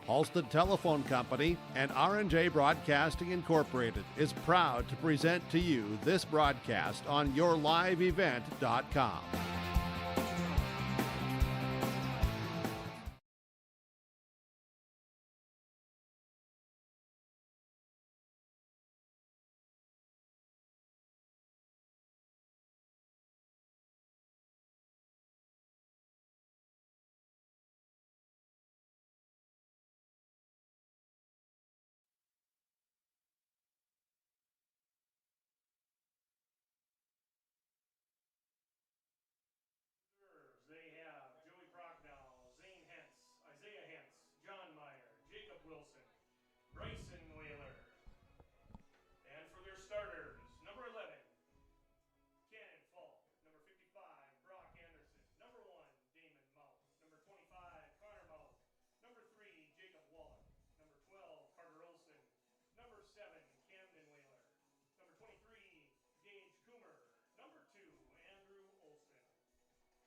Halsted Telephone Company and R&J Broadcasting Incorporated is proud to present to you this broadcast on yourliveevent.com.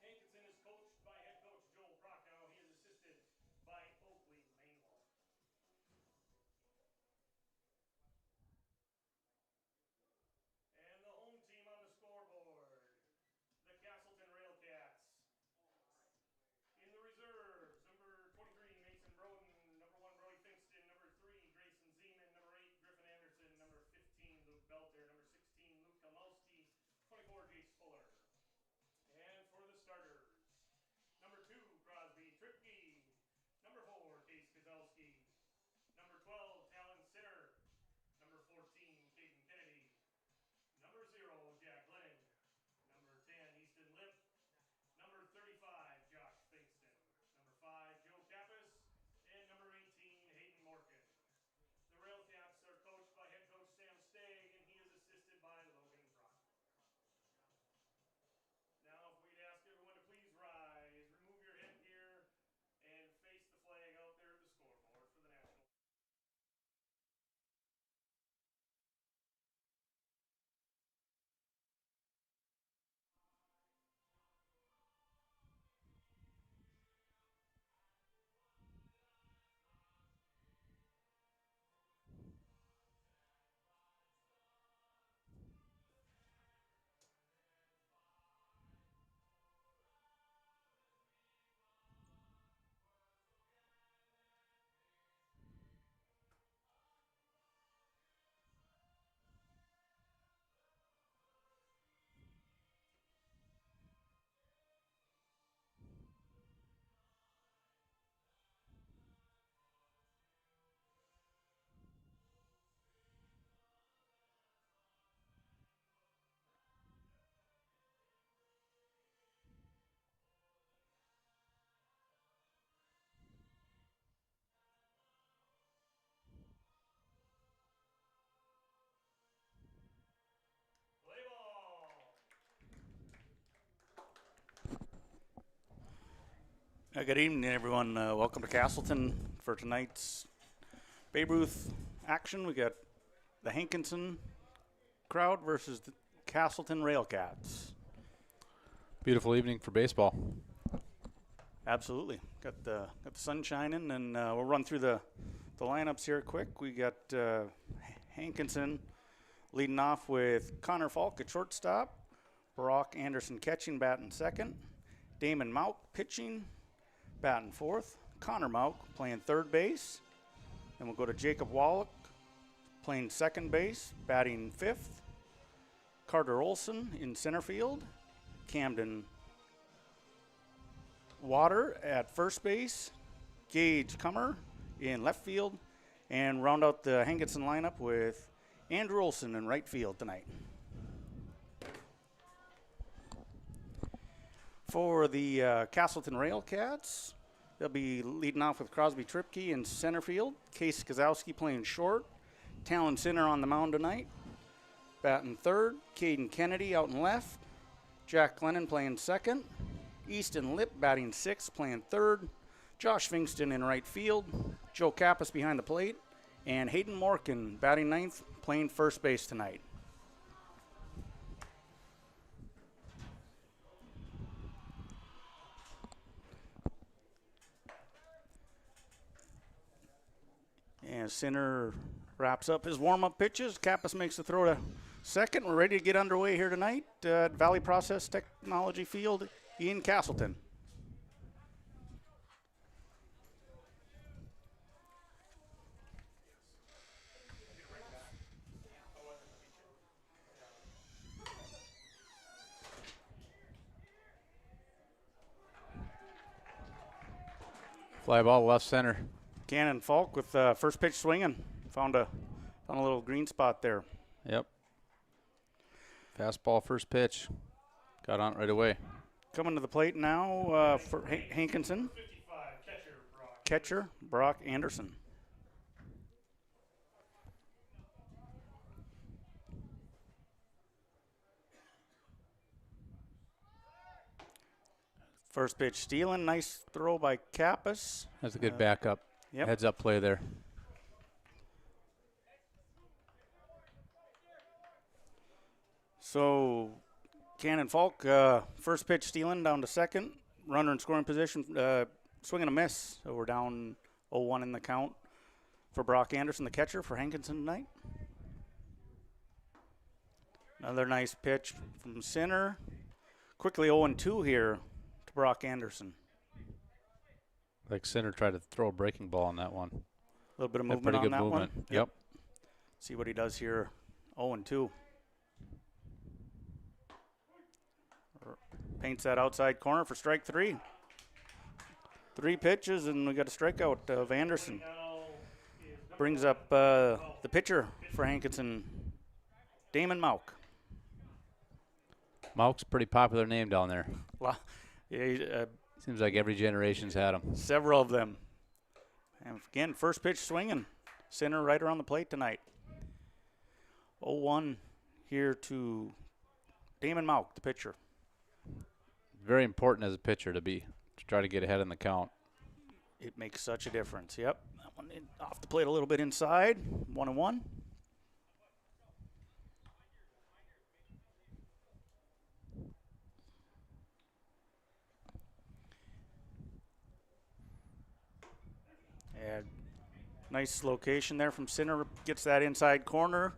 Hankinson is coached by head coach Joel Prochnow. He is assisted by Oakley Mainlaw. And the home team on the scoreboard, the Casselton Railcats. In the reserves, number 23, Mason Broden, number 1, Brody Finkston, number 3, Grayson Zeman, number 8, Griffin Anderson, number 15, Luke Belter, number 16, Luke Kalmowski, 24, Jace Fuller. And for the starters, number 2, Crosby Tripke, number 4, Case Kozowski, number 12, Talon Sinner, number 14, Caden Kennedy, number 0, Jack Lennon, number 10, Easton Lip, number 35, Josh Finkston, number 5, Joe Kappas, and number 18, Hayden Morgan. The Railcats are coached by head coach Sam Stagg, and he is assisted by Logan Brock. Now, if we'd ask everyone to please rise, remove your headgear, and face the flag out there at the scoreboard for the national. Good evening, everyone. Welcome to Casselton for tonight's Babe Ruth action. We got the Hankinson crowd versus the Casselton Railcats. Beautiful evening for baseball. Absolutely. Got the sun shining, and we'll run through the lineups here quick. We got Hankinson leading off with Connor Falk at shortstop, Brock Anderson catching, batting second, Damon Mauk pitching, batting fourth, Connor Mauk playing third base. Then we'll go to Jacob Wallach playing second base, batting fifth, Carter Olson in center field, Camden Water at first base, Gage Comer in left field, and round out the Hankinson lineup with Andrew Olson in right field tonight. For the Casselton Railcats, they'll be leading off with Crosby Tripke in center field, Case Kozowski playing short, Talon Sinner on the mound tonight, batting third, Caden Kennedy out in left, Jack Glennon playing second, Easton Lip batting sixth, playing third, Josh Finkston in right field, Joe Kappas behind the plate, and Hayden Morgan batting ninth, playing first base tonight. And Sinner wraps up his warm-up pitches. Kappas makes the throw to second. We're ready to get underway here tonight at Valley Process Technology Field in Casselton. Fly ball left center. Cannon Falk with first pitch swinging. Found a little green spot there. Yep. Fastball first pitch. Got on it right away. Coming to the plate now for Hankinson. 55, catcher, Brock. Catcher, Brock Anderson. First pitch stealing. Nice throw by Kappas. That's a good backup. Yep. Heads up play there. So, Cannon Falk, first pitch stealing down to second. Runner in scoring position, swing and a miss. So we're down 0-1 in the count for Brock Anderson, the catcher for Hankinson tonight. Another nice pitch from Sinner. Quickly 0-2 here to Brock Anderson. Like Center tried to throw a breaking ball on that one. A little bit of Had movement pretty on good that movement. one. Yep. See what he does here. 0-2. Paints that outside corner for strike three. 3 pitches, and we got a strikeout of Anderson. Brings up the pitcher for Hankinson, Damon Mauk. Mauk's a pretty popular name down there. Yeah, Seems like every generation's had him. several of them. And again, first pitch swinging. Center right around the plate tonight. 0-1 here to Damon Mauk, the pitcher. Very important as a pitcher to try to get ahead in the count. It makes such a difference. Yep. That one off the plate a little bit inside. 1-1. And nice location there from Sinner. Gets that inside corner.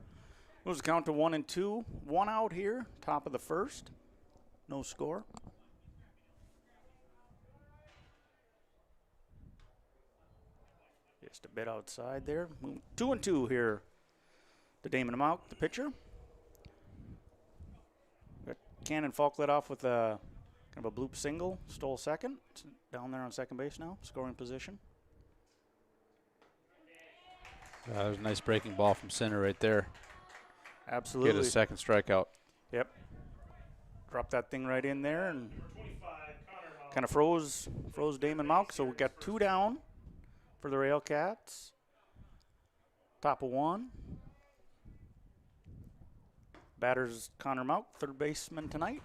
Moves the count to 1-2. 1 out here. Top of the first. No score. Just a bit outside there. 2-2 here to Damon Mauk, the pitcher. Got Cannon Falk led off with a kind of a bloop single. Stole second. It's down there on second base now. Scoring position. There's a nice breaking ball from Center right there. Absolutely. Get a second strikeout. Yep. Drop that thing right in there and kind of froze Damon Mauk. So we got 2 down for the Railcats. Top of 1. Batter's Connor Mauk, third baseman tonight.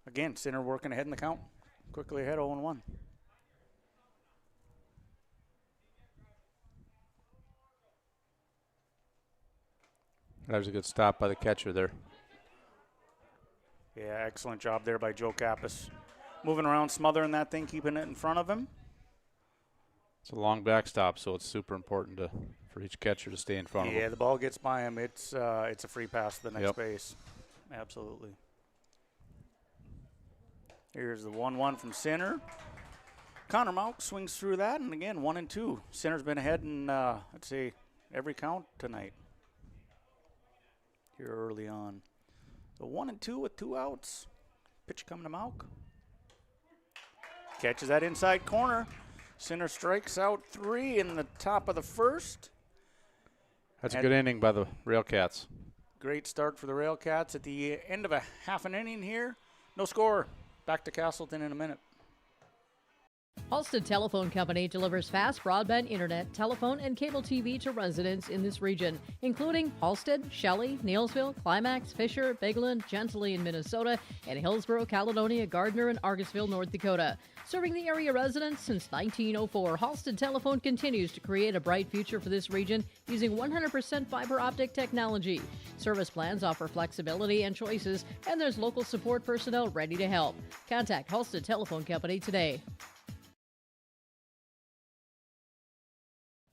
Again, Center working ahead in the count. Quickly ahead, 0-1. That was a good stop by the catcher there. Yeah, excellent job there by Joe Kappas. Moving around, smothering that thing, keeping it in front of him. It's a long backstop, so it's super important for each catcher to stay in front of Yeah, him. the ball gets by him. It's a free pass to the next Yep. base. Absolutely. Here's the 1-1 from Center. Connor Mauk swings through that, and again, 1-2. Center's been ahead in, I'd say, every count tonight. Here early on. So 1-2 with 2 outs. Pitch coming to Mauk. Catches that inside corner. Center strikes out 3 in the top of the first. That's a good inning by the Railcats. Great start for the Railcats at the end of a half an inning here. No score. Back to Casselton in a minute. Halstead Telephone Company delivers fast broadband internet, telephone, and cable TV to residents in this region, including Halstead, Shelley, Neilsville, Climax, Fisher, Bigland, Gentilly in Minnesota, and Hillsborough, Caledonia, Gardner, and Argusville, North Dakota. Serving the area residents since 1904, Halstead Telephone continues to create a bright future for this region using 100% fiber optic technology. Service plans offer flexibility and choices, and there's local support personnel ready to help. Contact Halstead Telephone Company today.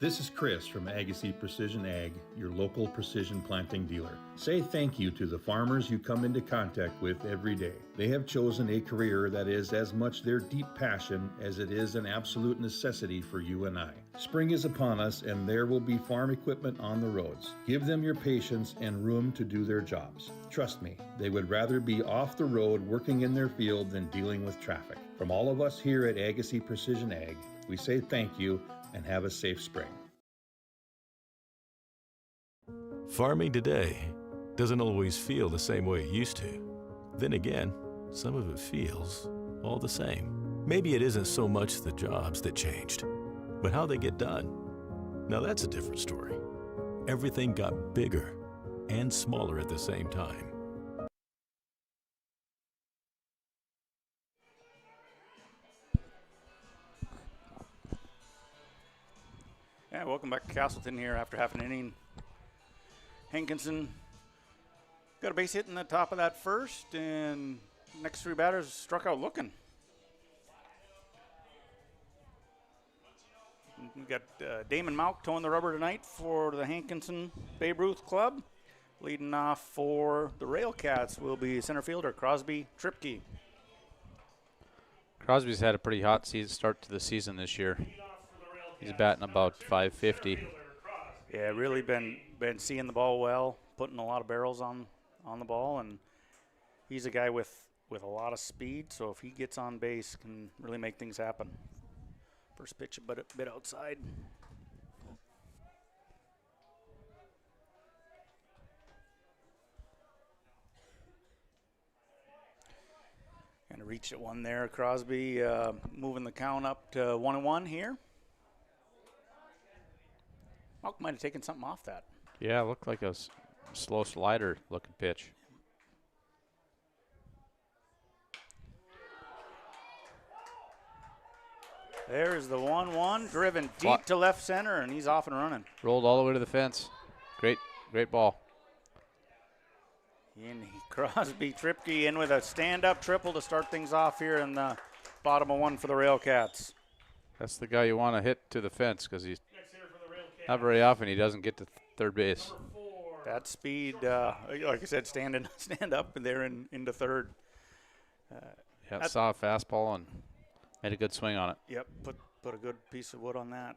This is Chris from Agassiz Precision Ag, your local precision planting dealer. Say thank you to the farmers you come into contact with every day. They have chosen a career that is as much their deep passion as it is an absolute necessity for you and I. Spring is upon us and there will be farm equipment on the roads. Give them your patience and room to do their jobs. Trust me, they would rather be off the road working in their field than dealing with traffic. From all of us here at Agassiz Precision Ag, we say thank you and have a safe spring. Farming today doesn't always feel the same way it used to. Then again, some of it feels all the same. Maybe it isn't so much the jobs that changed, but how they get done. Now that's a different story. Everything got bigger and smaller at the same time. Yeah, welcome back to Casselton here after half an inning. Hankinson got a base hit in the top of that first, and next three batters struck out looking. We got Damon Malk towing the rubber tonight for the Hankinson Babe Ruth Club. Leading off for the Railcats will be center fielder Crosby Tripke. Crosby's had a pretty hot start to the season this year. He's batting about .550. Yeah, really been seeing the ball well, putting a lot of barrels on the ball, and he's a guy with a lot of speed, so if he gets on base, can really make things happen. First pitch a bit outside. And reached at one there. Crosby moving the count up to 1-1 here. Malk might have taken something off that. Yeah, it looked like a slow slider looking pitch. There's the 1-1, driven deep to left center, and he's off and running. Rolled all the way to the fence. Great ball. And Crosby Tripke in with a stand-up triple to start things off here in the bottom of one for the Railcats. That's the guy you want to hit to the fence because he's not very often he doesn't get to third base. That speed, like I said, stand up there into third. Yeah, saw a fastball and made a good swing on it. Yep, put a good piece of wood on that.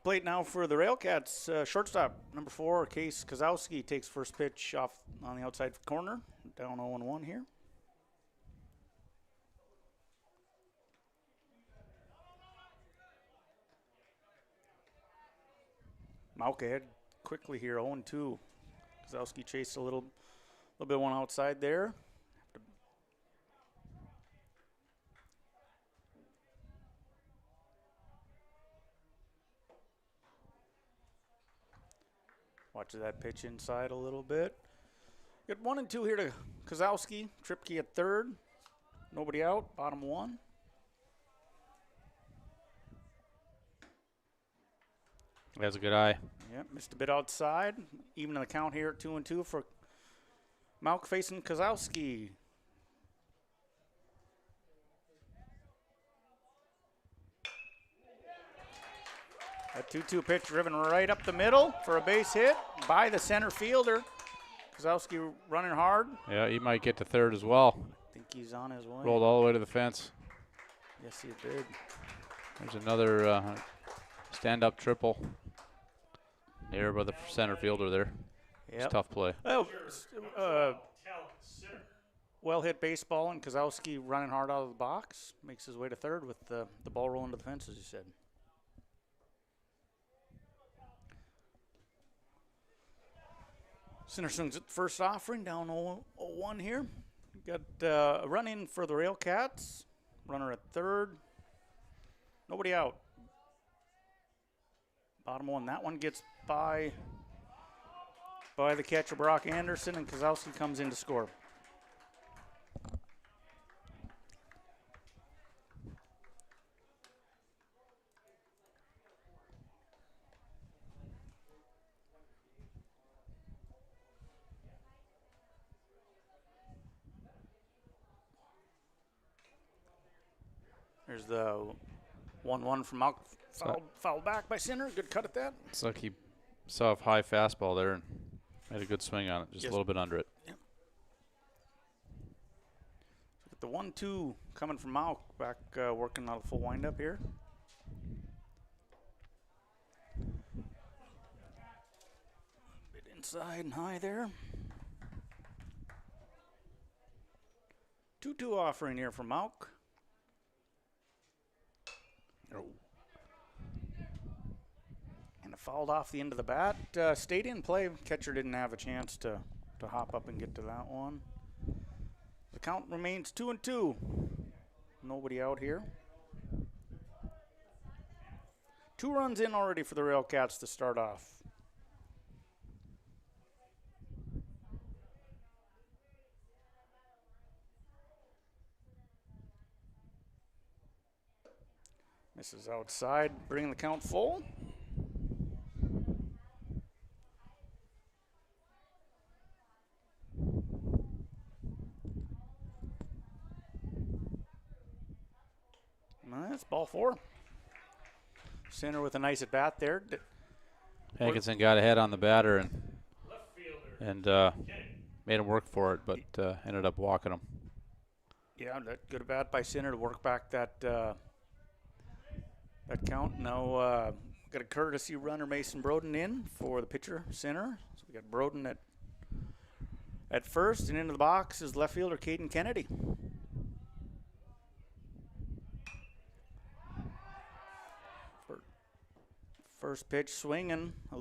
Plate now for the Railcats. Shortstop, number 4, Case Kozowski takes first pitch off on the outside corner. Down 0-1 here. Malk ahead quickly here, 0-2. Kozowski chased a little bit one outside there. Watch that pitch inside a little bit. Got 1-2 here to Kozowski. Tripke at third. Nobody out. Bottom one. That's a good eye. Yep, missed a bit outside. Even in the count here at 2-2 for Malk facing Kozowski. A 2-2 pitch driven right up the middle for a base hit by the center fielder. Kozowski running hard. Yeah, he might get to third as well. I think he's on his way. Rolled all the way to the fence. Yes, he did. There's another stand-up triple. There by the center fielder there. Yep. It's a tough play. Oh, well hit baseball, and Kozowski running hard out of the box. Makes his way to third with the ball rolling to the fence, as you said. Center swings at the first offering, down 0-1 here. Got a run in for the Railcats. Runner at third. Nobody out. Bottom one. That one gets by the catcher, Brock Anderson, and Kozowski comes in to score. There's the 1-1 from Malk. Foul back by Sinner. Good cut at that. It's like he saw a high fastball there and made a good swing on it, just a little bit under it. Yep. The 1-2 coming from Malk, back working on a full windup here. Bit inside and high there. 2-2 offering here from Malk. And it fouled off the end of the bat. Stayed in play. Catcher didn't have a chance to hop up and get to that one. The count remains 2-2. Nobody out here. 2 runs in already for the Railcats to start off. Misses outside, bringing the count full. That's ball 4. Center with a nice at bat there. Hankinson got ahead on the batter and made him work for it, but ended up walking him. Yeah, that good at bat by Center to work back that count. Now got a courtesy runner, Mason Broden, in for the pitcher, Center. So we got Broden at first, and into the box is left fielder Caden Kennedy. First pitch swinging, a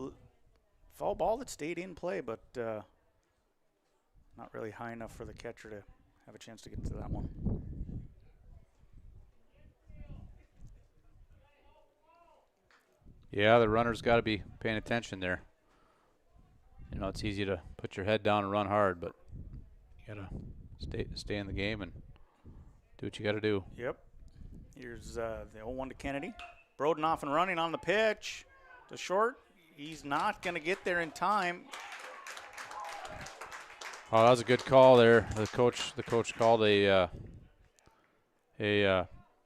foul ball that stayed in play, but not really high enough for the catcher to have a chance to get to that one. Yeah, the runner's got to be paying attention there. You know, it's easy to put your head down and run hard, but you got to stay in the game and do what you got to do. Yep. Here's the 0-1 to Kennedy. Broden off and running on the pitch to short. He's not going to get there in time. Oh, that was a good call there. The coach called a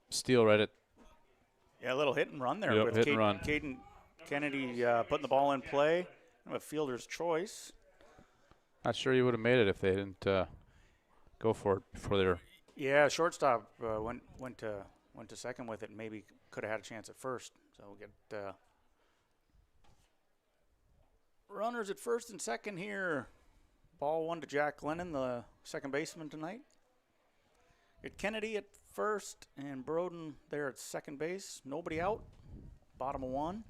steal right at. Yeah, a little hit and run there. Yep, with hit and run. Caden Kennedy putting the ball in play. A fielder's choice. Not sure he would have made it if they didn't go for it before they were. Yeah, shortstop went to second with it. And maybe could have had a chance at first. So we'll get runners at first and second here. Ball 1 to Jack Lennon, the second baseman tonight. Get Kennedy at first and Broden there at second base. Nobody out. Bottom of 1.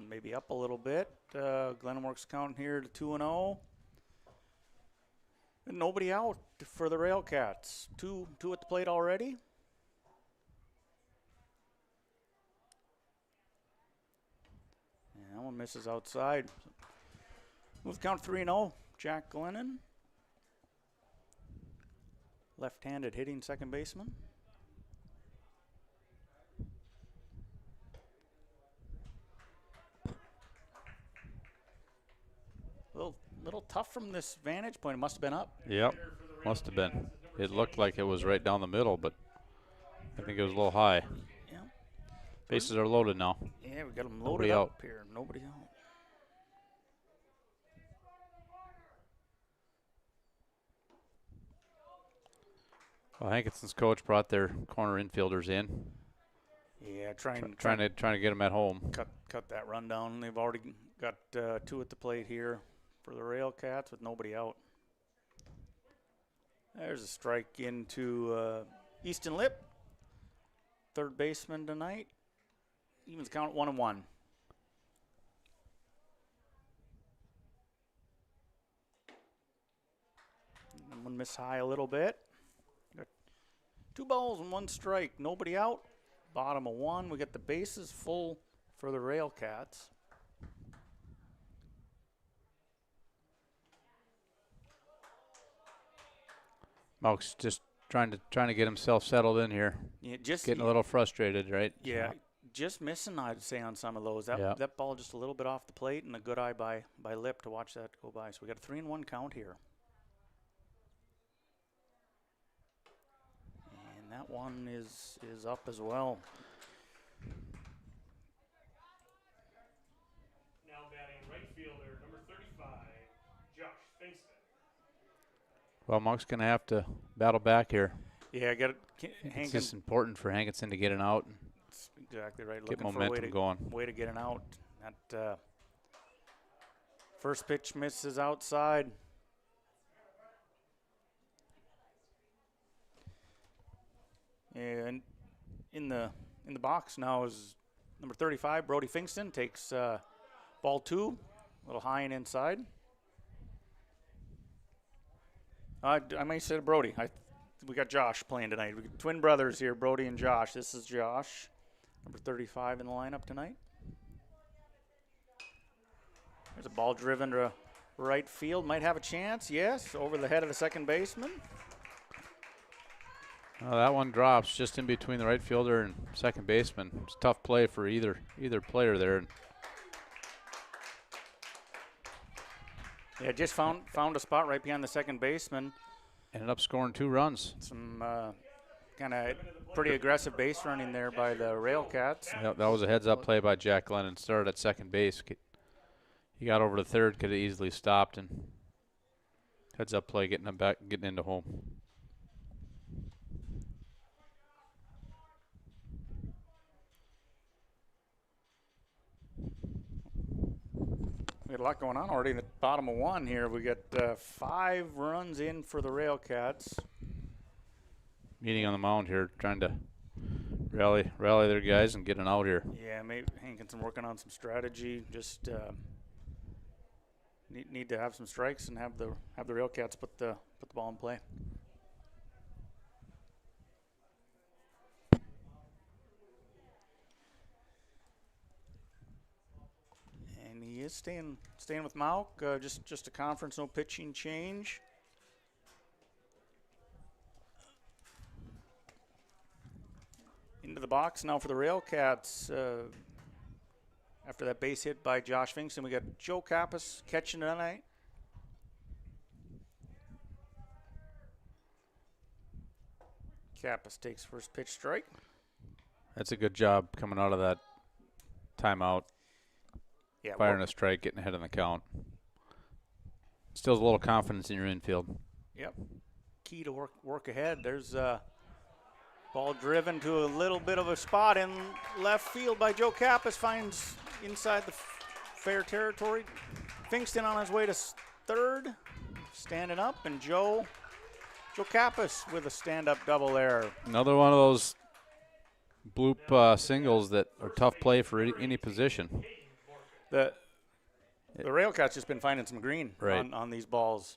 Maybe up a little bit. Glenworks counting here to 2-0. And nobody out for the Railcats. Two at the plate already. And that one misses outside. Move count 3-0. Jack Glennon. Left-handed hitting second baseman. Little tough from this vantage point. It must have been up. Yep, must have been. It looked like it was right down the middle, but I think it was a little high. Yeah. Bases are loaded now. Yeah, we got them Nobody loaded out. up here. Nobody out. Well, Hankinson's coach brought their corner infielders in, Yeah, trying to get them at home. cut that run down. They've already got 2 at the plate here for the Railcats with nobody out. There's a strike into Easton Lip, third baseman tonight. Evens count 1-1. And one miss high a little bit. Got 2 balls and 1 strike. Nobody out. Bottom of 1. We got the bases full for the Railcats. Malk's just trying to get himself settled in here. Yeah, just Getting a little frustrated, right? Yeah, just missing, I'd say, on some of those. That ball just a little bit off the plate, and a good eye by Lip to watch that go by. So we got a 3-1 count here. That one is up as well. Now batting right fielder, number 35, Josh Fingston. Well, Monk's going to have to battle back here. Yeah, It's just important for Hankinson to get an out and That's exactly right. get Looking for a momentum going. way to get an out. That first pitch misses outside. And in the box now is number 35, Brody Fingston, takes ball 2, a little high and inside. I may say Brody. We got Josh playing tonight. We got twin brothers here, Brody and Josh. This is Josh, number 35 in the lineup tonight. There's a ball driven to right field. Might have a chance. Yes, over the head of the second baseman. That one drops just in between the right fielder and second baseman. It's a tough play for either player there. Yeah, just found a spot right behind the second baseman. Ended up scoring 2 runs. Some kind of pretty aggressive base running there by the Railcats. Yep, that was a heads-up play by Jack Lennon. Started at second base. He got over to third, could have easily stopped, and heads-up play getting him back, getting into home. We got a lot going on already in the bottom of 1 here. We got 5 runs in for the Railcats. Meeting on the mound here, trying to rally their guys and get an out here. Yeah, maybe Hankinson working on some strategy. Just need to have some strikes and have the Railcats put the ball in play. And he is staying with Mauk. Just a conference, no pitching change. Into the box now for the Railcats. After that base hit by Josh Fingston, we got Joe Kappas catching tonight. Kappas takes first pitch strike. That's a good job coming out of that timeout. Yeah, Firing a strike, getting ahead in the count. Still a little confidence in your infield. Yep. Key to work ahead. There's ball driven to a little bit of a spot in left field by Joe Kappas. Finds inside the fair territory. Fingston on his way to third. Standing up, and Joe Kappas with a stand-up double there. Another one of those bloop singles that are tough play for any position. The Railcats just been finding some green right on these balls.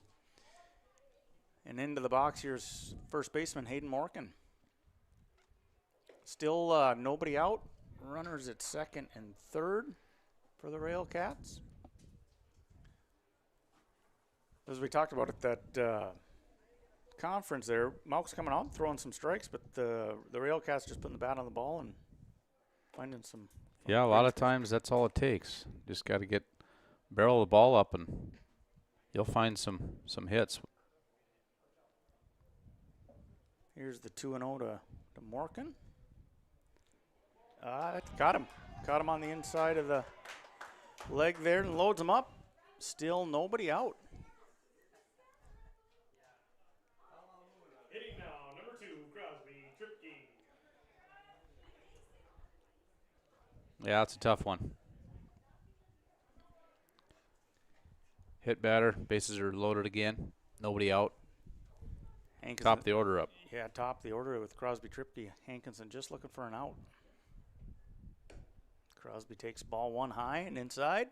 And into the box here's first baseman Hayden Morgan. Still nobody out. Runners at second and third for the Railcats. As we talked about at that conference there, Mauk's coming out throwing some strikes, but the Railcats just putting the bat on the ball and finding some. Yeah, a lot of times that's all it takes. Just got to barrel the ball up, and you'll find some hits. Here's the 2-0 to Morgan. Got him. Caught him on the inside of the leg there and loads him up. Still nobody out. Hitting now, number 2, Crosby Tripke. Yeah, it's a tough one. Hit batter, bases are loaded again. Nobody out. Hankinson, Top the order up. Yeah, top the order with Crosby Tripke. Hankinson just looking for an out. Crosby takes ball 1 high and inside.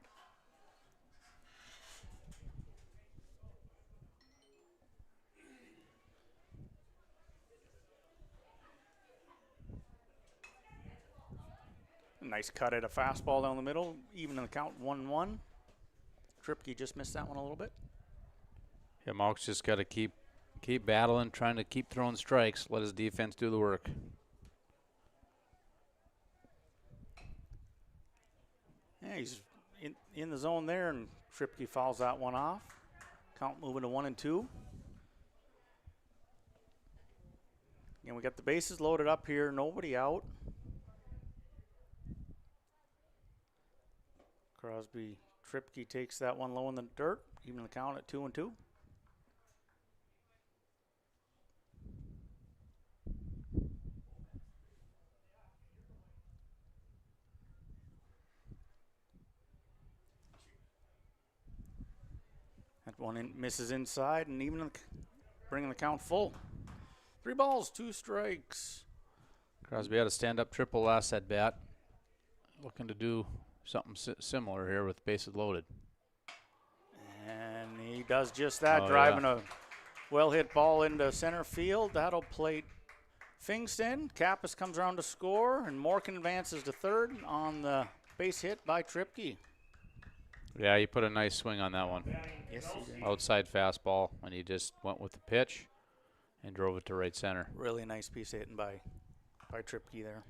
Nice cut at a fastball down the middle, even in the count 1-1. Tripke just missed that one a little bit. Yeah, Mauk's just got to keep battling, trying to keep throwing strikes, let his defense do the work. Yeah, he's in the zone there, and Tripke fouls that one off. Count moving to 1-2. And we got the bases loaded up here, nobody out. Crosby Tripke takes that one low in the dirt, even the count at 2-2. That one misses inside, and even bringing the count full. 3 balls, 2 strikes. Crosby had a stand-up triple last at bat. Looking to do something similar here with bases loaded. And he does just that, driving a well-hit ball into center field. That'll plate Fingston. Kappas comes around to score, and Morgan advances to third on the base hit by Tripke. Yeah, he put a nice swing on that one. Yes, he did. Outside fastball, and he just went with the pitch and drove it to right center. Really nice piece of hitting by Tripke there.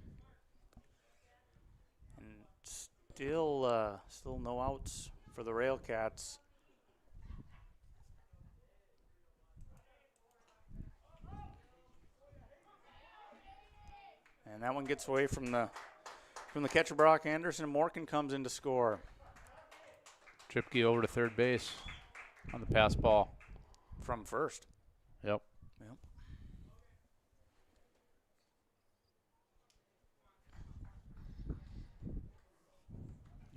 And still no outs for the Railcats. And that one gets away from the catcher Brock Anderson, and Morgan comes in to score. Tripke over to third base on the pass ball. From first. Yep.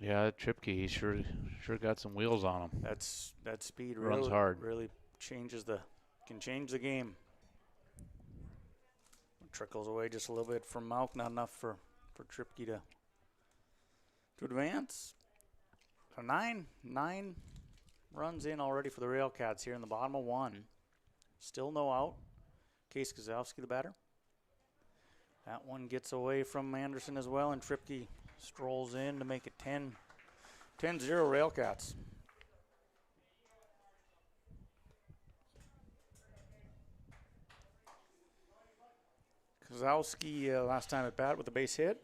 Yeah, Tripke, he sure got some wheels on him. That speed runs hard. Really can change the game. Trickles away just a little bit from Malk, not enough for Tripke to advance. So nine runs in already for the Railcats here in the bottom of 1. Still no out. Case Gazowski, the batter. That one gets away from Anderson as well, and Tripke strolls in to make it 10-0 Railcats. Gazowski last time at bat with a base hit.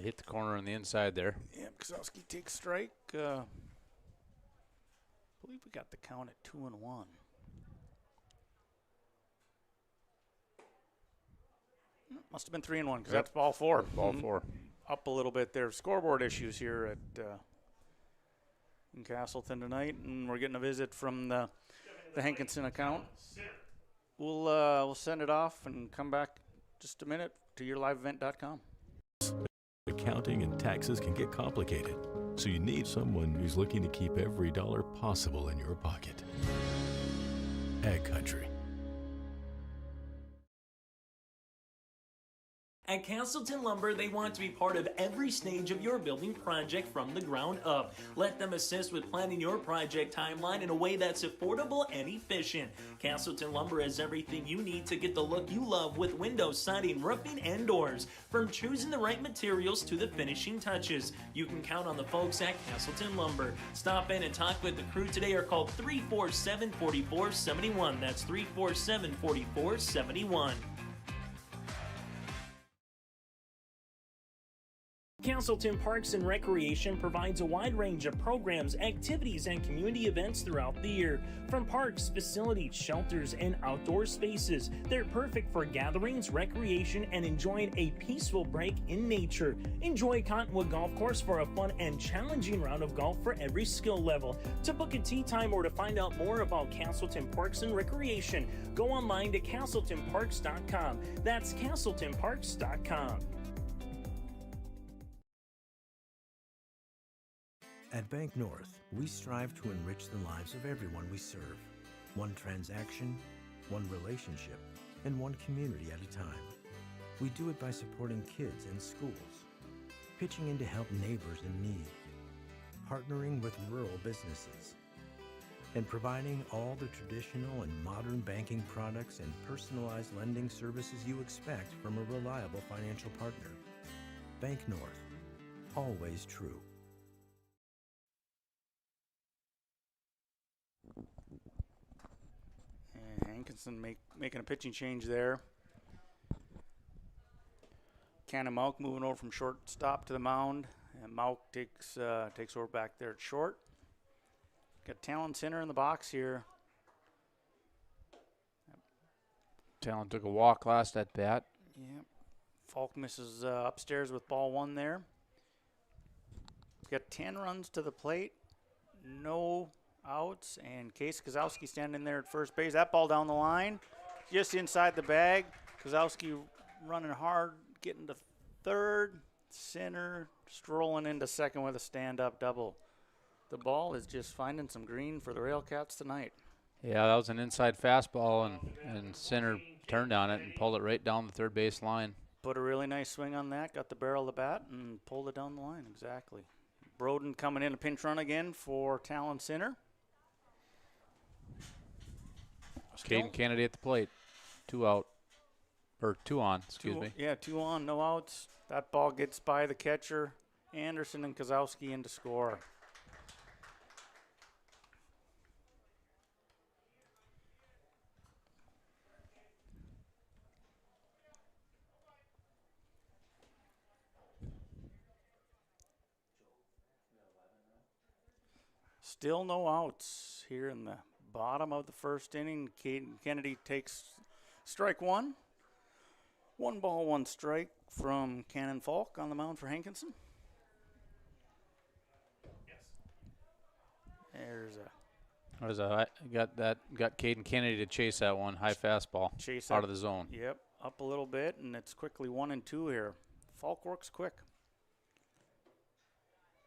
Hit the corner on the inside there. Yeah, Gazowski takes strike. I believe we got the count at 2-1. Must have been 3-1 because that's ball 4. Ball 4. Up a little bit there. Scoreboard issues here at in Casselton tonight, and we're getting a visit from the Hankinson account. We'll send it off and come back just a minute to yourliveevent.com. Accounting and taxes can get complicated, so you need someone who's looking to keep every dollar possible in your pocket. Ag Country. At Casselton Lumber, they want to be part of every stage of your building project from the ground up. Let them assist with planning your project timeline in a way that's affordable and efficient. Casselton Lumber has everything you need to get the look you love with windows, siding, roofing, and doors. From choosing the right materials to the finishing touches, you can count on the folks at Casselton Lumber. Stop in and talk with the crew today or call 347-4471. That's 347-4471. Casselton Parks and Recreation provides a wide range of programs, activities, and community events throughout the year. From parks, facilities, shelters, and outdoor spaces, they're perfect for gatherings, recreation, and enjoying a peaceful break in nature. Enjoy Cottonwood Golf Course for a fun and challenging round of golf for every skill level. To book a tee time or to find out more about Casselton Parks and Recreation, go online to CasseltonParks.com. That's CasseltonParks.com. At Bank North, we strive to enrich the lives of everyone we serve. One transaction, one relationship, and one community at a time. We do it by supporting kids and schools, pitching in to help neighbors in need, partnering with rural businesses, and providing all the traditional and modern banking products and personalized lending services you expect from a reliable financial partner. Bank North, always true. And Hankinson making a pitching change there. Cannon Mauk moving over from shortstop to the mound. And Mauk takes over back there at short. Got Talon Center in the box here. Talon took a walk last at bat. Yep. Falk misses upstairs with ball 1 there. Got 10 runs to the plate. No outs. And Case Kozowski standing there at first base. That ball down the line. Just inside the bag. Kozowski running hard. Getting to third. Center. Strolling into second with a stand-up double. The ball is just finding some green for the Railcats tonight. Yeah, that was an inside fastball, and Center turned on it and pulled it right down the third base line. Put a really nice swing on that, got the barrel of the bat, and pulled it down the line, exactly. Broden coming in a pinch run again for Talon Center. Caden Kennedy at the plate. 2 out. Or 2 on, excuse me. Yeah, 2 on, no outs. That ball gets by the catcher. Anderson and Kozowski in to score. Still no outs here in the bottom of the first inning. Caden Kennedy takes strike 1. 1 ball, 1 strike from Cannon Falk on the mound for Hankinson. Got Caden Kennedy to chase that one. High fastball. Chase out up, of the zone. Yep, up a little bit, and it's quickly 1-2 here. Falk works quick.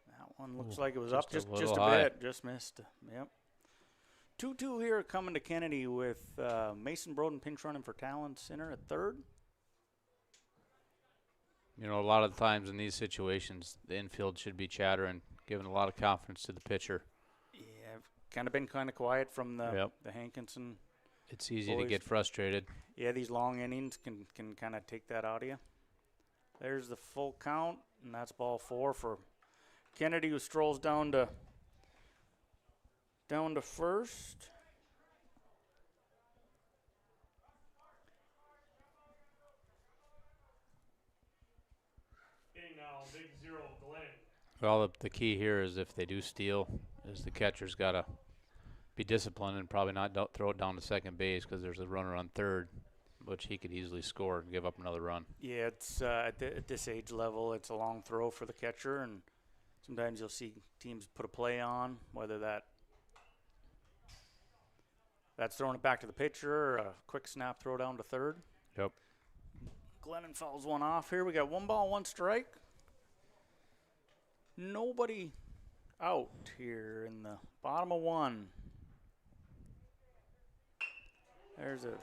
That one looks like it was up just a bit. Just missed. Yep. 2-2 here coming to Kennedy with Mason Broden pinch running for Talon Center at third. You know, a lot of the times in these situations, the infield should be chattering, giving a lot of confidence to the pitcher. Yeah, kind of been kind of quiet from the Hankinson. It's easy boys to get frustrated. Yeah, these long innings can kind of take that out of you. There's the full count, and that's ball 4 for Kennedy, who strolls down to first. Big 0, Glenn. Well, the key here is if they do steal, is the catcher's got to be disciplined and probably not throw it down to second base because there's a runner on third, which he could easily score and give up another run. Yeah, it's at this age level, it's a long throw for the catcher, and sometimes you'll see teams put a play on, whether that's throwing it back to the pitcher or a quick snap throw down to third. Yep. Glennon fouls one off here. We got 1 ball, 1 strike. Nobody out here in the bottom of 1. There's a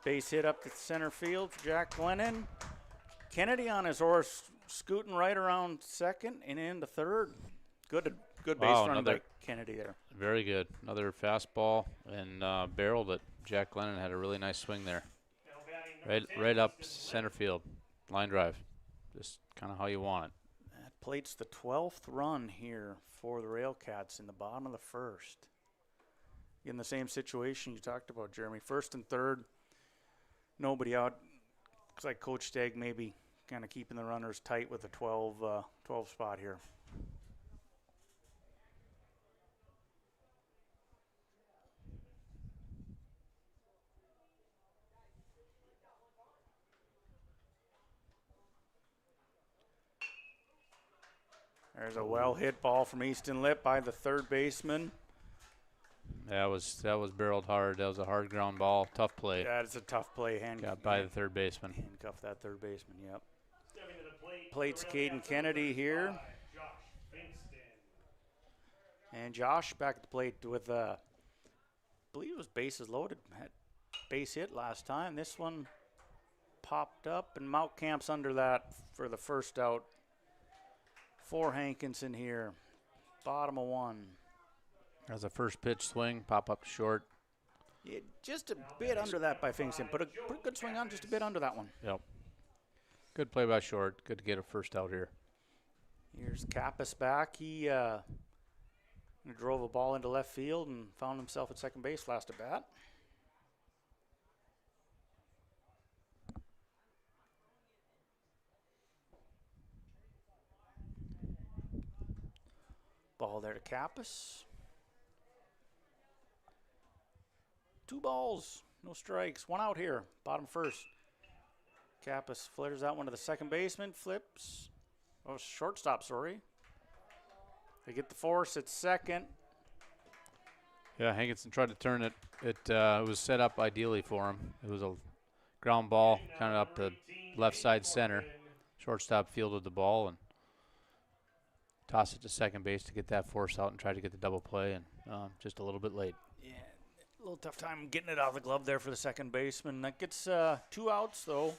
base hit up to center field for Jack Glennon. Kennedy on his horse, scooting right around second and into third. Good base run by Kennedy there. Very good. Another fastball and barreled it. Jack Glennon had a really nice swing there. Right up center field. Line drive. Just kind of how you want it. That plate's the 12th run here for the Railcats in the bottom of the first. In the same situation you talked about, Jeremy. First and third, nobody out. Looks like Coach Stagg maybe kind of keeping the runners tight with a 12 spot here. There's a well-hit ball from Easton Lip by the third baseman. That was barreled hard. That was a hard ground ball. Tough play. That is a tough play. Got by the third baseman. Handcuffed that third baseman, yep. Plate's Caden Kennedy here. And Josh back at the plate with, I believe it was bases loaded. Had base hit last time. This one popped up, and Moutkamp's under that for the first out for Hankinson here. Bottom of 1. As a first pitch swing, pop up short. Yeah, just a bit under that by Finkston. Put a good swing on, just a bit under that one. Yep. Good play by short. Good to get a first out here. Here's Kappas back. He drove a ball into left field and found himself at second base last at bat. Ball there to Kappas. 2 balls, no strikes, 1 out here, bottom first. Kappas flares that one to the second baseman, flips. Oh, shortstop, sorry. They get the force at second. Yeah, Hankinson tried to turn it. It was set up ideally for him. It was a ground ball, kind of up the left side center. Shortstop fielded the ball and tossed it to second base to get that force out and try to get the double play, and just a little bit late. Yeah, a little tough time getting it out of the glove there for the second baseman. That gets 2 outs, though.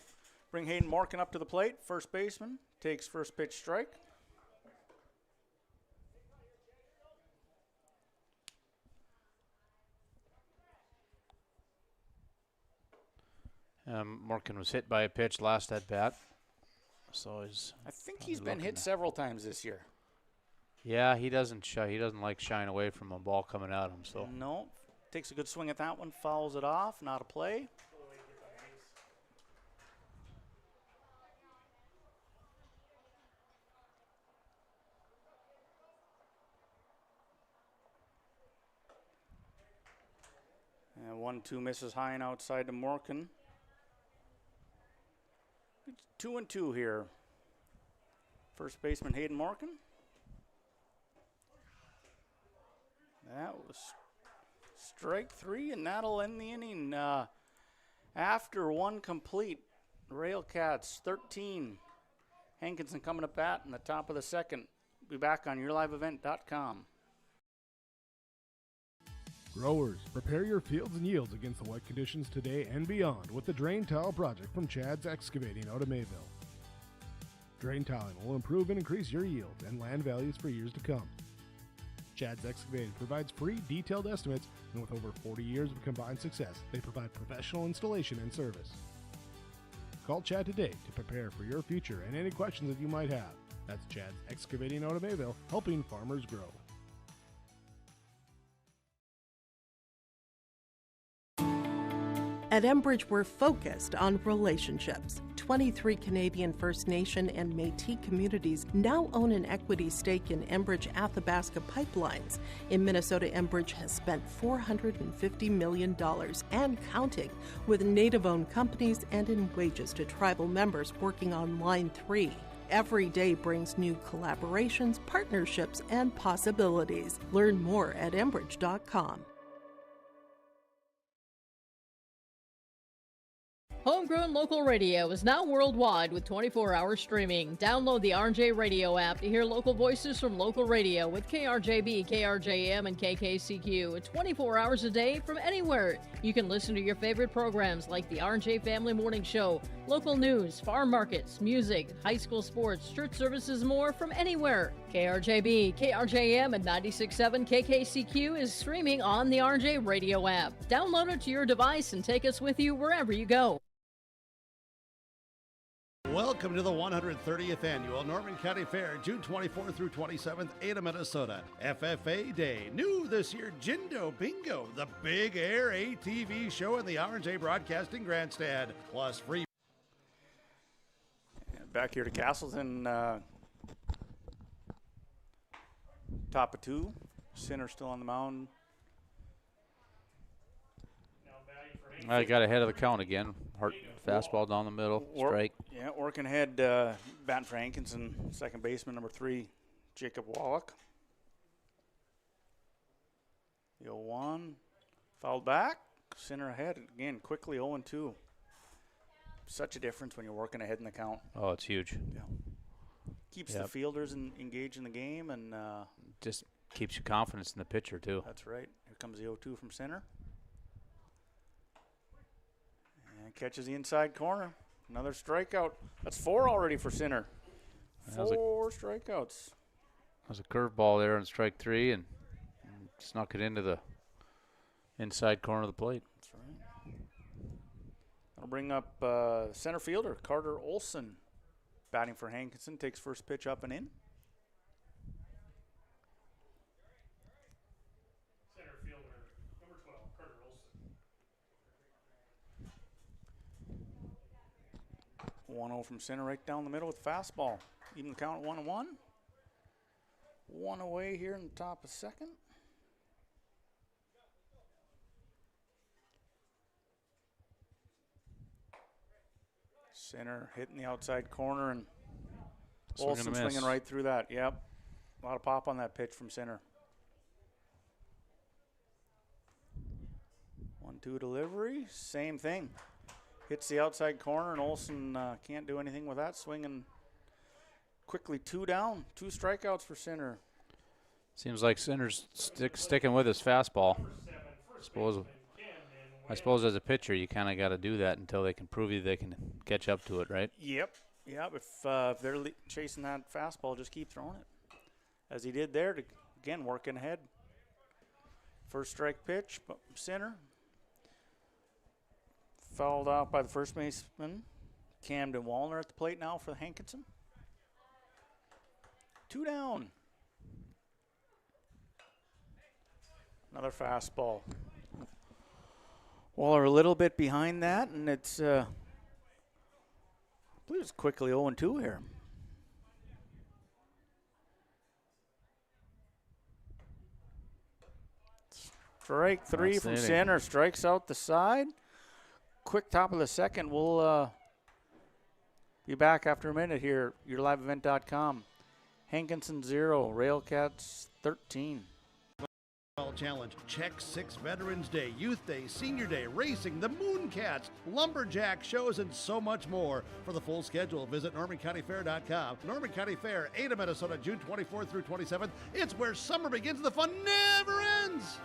Bring Hayden Morgan up to the plate. First baseman takes first pitch strike. Morgan was hit by a pitch last at bat, so I think he's been hit several times this year. Yeah, he doesn't like shying away from a ball coming at him. So no, takes a good swing at that one, fouls it off, not a play. And 1-2 misses high and outside to Morgan. 2-2 here. First baseman Hayden Morgan. That was strike 3, and that'll end the inning. After 1 complete, Railcats 13. Hankinson coming up bat in the top of the second. Be back on yourliveevent.com. Growers, prepare your fields and yields against the wet conditions today and beyond with the Drain Tile project from Chad's Excavating out of Mayville. Drain tiling will improve and increase your yields and land values for years to come. Chad's Excavating provides free detailed estimates, and with over 40 years of combined success, they provide professional installation and service. Call Chad today to prepare for your future and any questions that you might have. That's Chad's Excavating out of Mayville, helping farmers grow. At Enbridge, we're focused on relationships. 23 Canadian First Nation and Métis communities now own an equity stake in Enbridge Athabasca Pipelines. In Minnesota, Enbridge has spent $450 million and counting, with Native-owned companies and in wages to tribal members working on Line 3. Every day brings new collaborations, partnerships, and possibilities. Learn more at Enbridge.com. Homegrown local radio is now worldwide with 24-hour streaming. Download the RJ Radio app to hear local voices from local radio with KRJB, KRJM, and KKCQ 24 hours a day from anywhere. You can listen to your favorite programs like the RJ Family Morning Show, local news, farm markets, music, high school sports, church services, more from anywhere. KRJB, KRJM, and 96.7 KKCQ is streaming on the RJ Radio app. Download it to your device and take us with you wherever you go. Welcome to the 130th Annual Norman County Fair, June 24th through 27th, Ada, Minnesota. FFA Day. New this year, Jindo Bingo, the big air ATV show in the R&J Broadcasting Grandstand, plus free. Back here to Casselton. Top of 2. Sinner still on the mound. I got ahead of the count again. Fastball down the middle, strike. Yeah, working ahead, batting for Hankinson, second baseman, number 3, Jacob Wallach. The 0-1, fouled back, center ahead again, quickly 0-2. Such a difference when you're working ahead in the count. Oh, it's huge. Yeah. Keeps the fielders engaged in the game, and just keeps you confidence in the pitcher too. That's right. Here comes the 0-2 from center. And catches the inside corner. Another strikeout. That's 4 already for Sinner. 4 strikeouts. There's a curveball there on strike 3 and snuck it into the inside corner of the plate. That's right. That'll bring up center fielder Carter Olson. Batting for Hankinson. Takes first pitch up and in. Center fielder, number 12, Carter Olson. 1-0 from center right down the middle with fastball. Even the count at 1-1. One away here in the top of second. Center hitting the outside corner, and Olsen swinging right through that. Yep. A lot of pop on that pitch from center. 1-2 delivery. Same thing. Hits the outside corner, and Olsen can't do anything with that. Swinging quickly, 2 down. 2 strikeouts for center. Seems like center's sticking with his fastball. I suppose as a pitcher, you kind of got to do that until they can prove you they can catch up to it, right? Yep. If they're chasing that fastball, just keep throwing it. As he did there, again, working ahead. First strike pitch, center. Fouled out by the first baseman. Camden Wallner at the plate now for the Hankinson. 2 down. Another fastball. Waller a little bit behind that, and it's, I believe it's quickly 0-2 here. Strike 3 from center, strikes out the side. Quick top of the second. We'll be back after a minute here. YourLiveEvent.com. Hankinson 0, Railcats 13. Challenge. Check 6 Veterans Day, Youth Day, Senior Day, Racing, the Mooncats, Lumberjack shows, and so much more. For the full schedule, visit NormanCountyFair.com. Norman County Fair, Ada, Minnesota, June 24th through 27th. It's where summer begins. The fun never ends.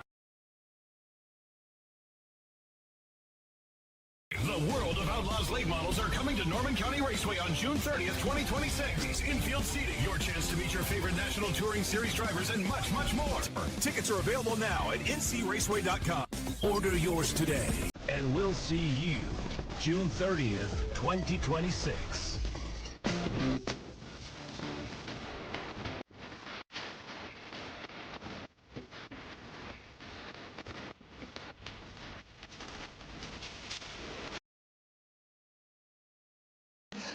The world of Outlaws late models are coming to Norman County Raceway on June 30th, 2026. Infield seating, your chance to meet your favorite National Touring Series drivers, and much, much more. Tickets are available now at ncraceway.com. Order yours today. And we'll see you June 30th, 2026.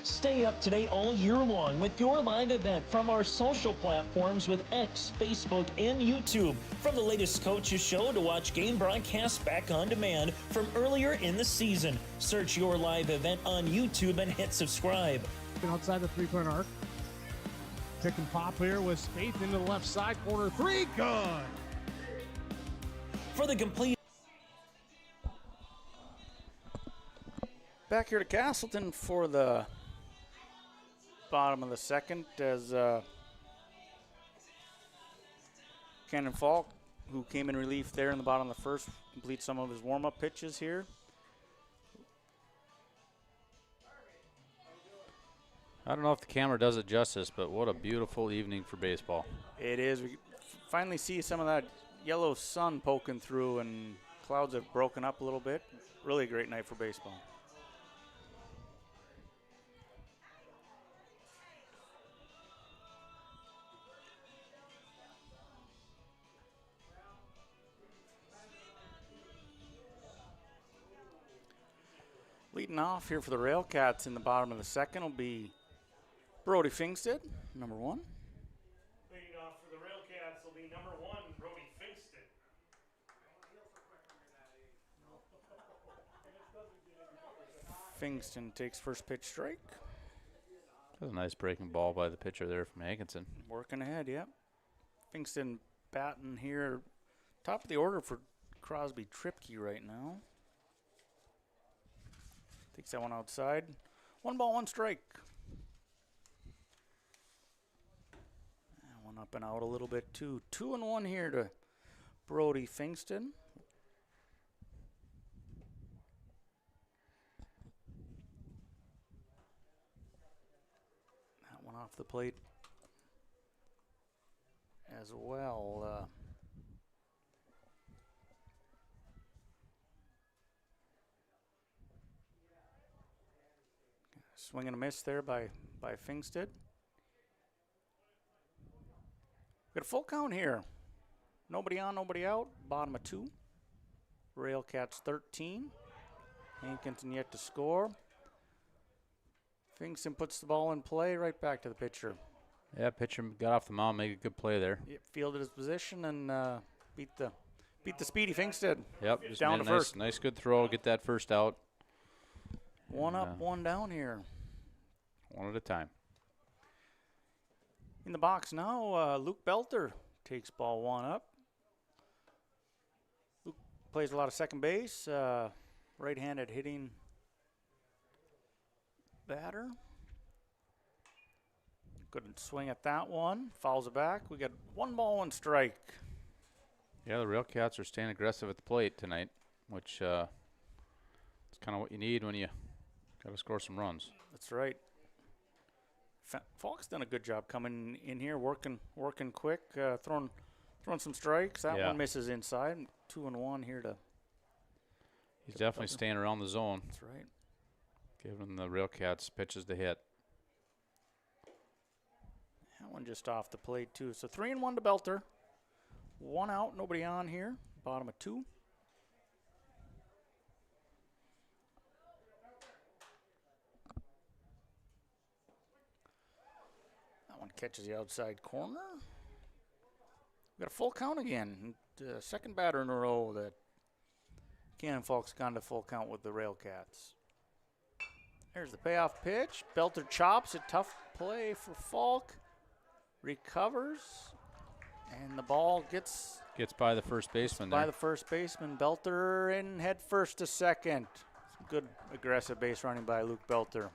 Stay up to date all year long with your live event from our social platforms with X, Facebook, and YouTube. From the latest coaches show to watch game broadcasts back on demand from earlier in the season. Search your live event on YouTube and hit subscribe. Outside the 3-point arc. Pick and pop here with Spaeth into the left side corner. 3, good. For the complete. Back here to Casselton for the bottom of the second as Cannon Falk, who came in relief there in the bottom of the first, completes some of his warm-up pitches here. I don't know if the camera does it justice, but what a beautiful evening for baseball. It is. We finally see some of that yellow sun poking through, and clouds have broken up a little bit. Really a great night for baseball. Leading off here for the Railcats in the bottom of the second will be Brody Fingsted, number 1. Leading off for the Railcats will be number 1, Brody Fingsted. Fingston takes first pitch strike. That was a nice breaking ball by the pitcher there from Hankinson. Working ahead, yep. Fingston batting here. Top of the order for Crosby Tripke right now. Takes that one outside. 1 ball, 1 strike. And one up and out a little bit too. 2-1 here to Brody Fingston. That one off the plate as well. Swing and a miss there by Fingsted. Got a full count here. Nobody on, nobody out. Bottom of 2. Railcats 13. Hankinson yet to score. Fingston puts the ball in play right back to the pitcher. Yeah, pitcher got off the mound, made a good play there. He fielded his position and beat the speedy Finkstead. Yep, just down made to a first. nice good throw, get that first out. One up, one down here. One at a time. In the box now, Luke Belter takes ball one up. Luke plays a lot of second base, right-handed hitting batter. Good swing at that one. Fouls it back. We got 1 ball, 1 strike. Yeah, the Railcats are staying aggressive at the plate tonight, which is kind of what you need when you got to score some runs. That's right. Falk's done a good job coming in here, working quick, throwing some strikes. That one misses inside. 2-1 here to. He's definitely staying around the zone. That's right. Giving the Railcats pitches to hit. That one just off the plate too. So 3-1 to Belter. 1 out, nobody on here. Bottom of 2. That one catches the outside corner. We got a full count again. Second batter in a row that Cannon Falk's gone to full count with the Railcats. There's the payoff pitch. Belter chops a tough play for Falk. Recovers. And the ball gets by the first baseman there. By the first baseman. Belter in head first to second. Some good aggressive base running by Luke Belter.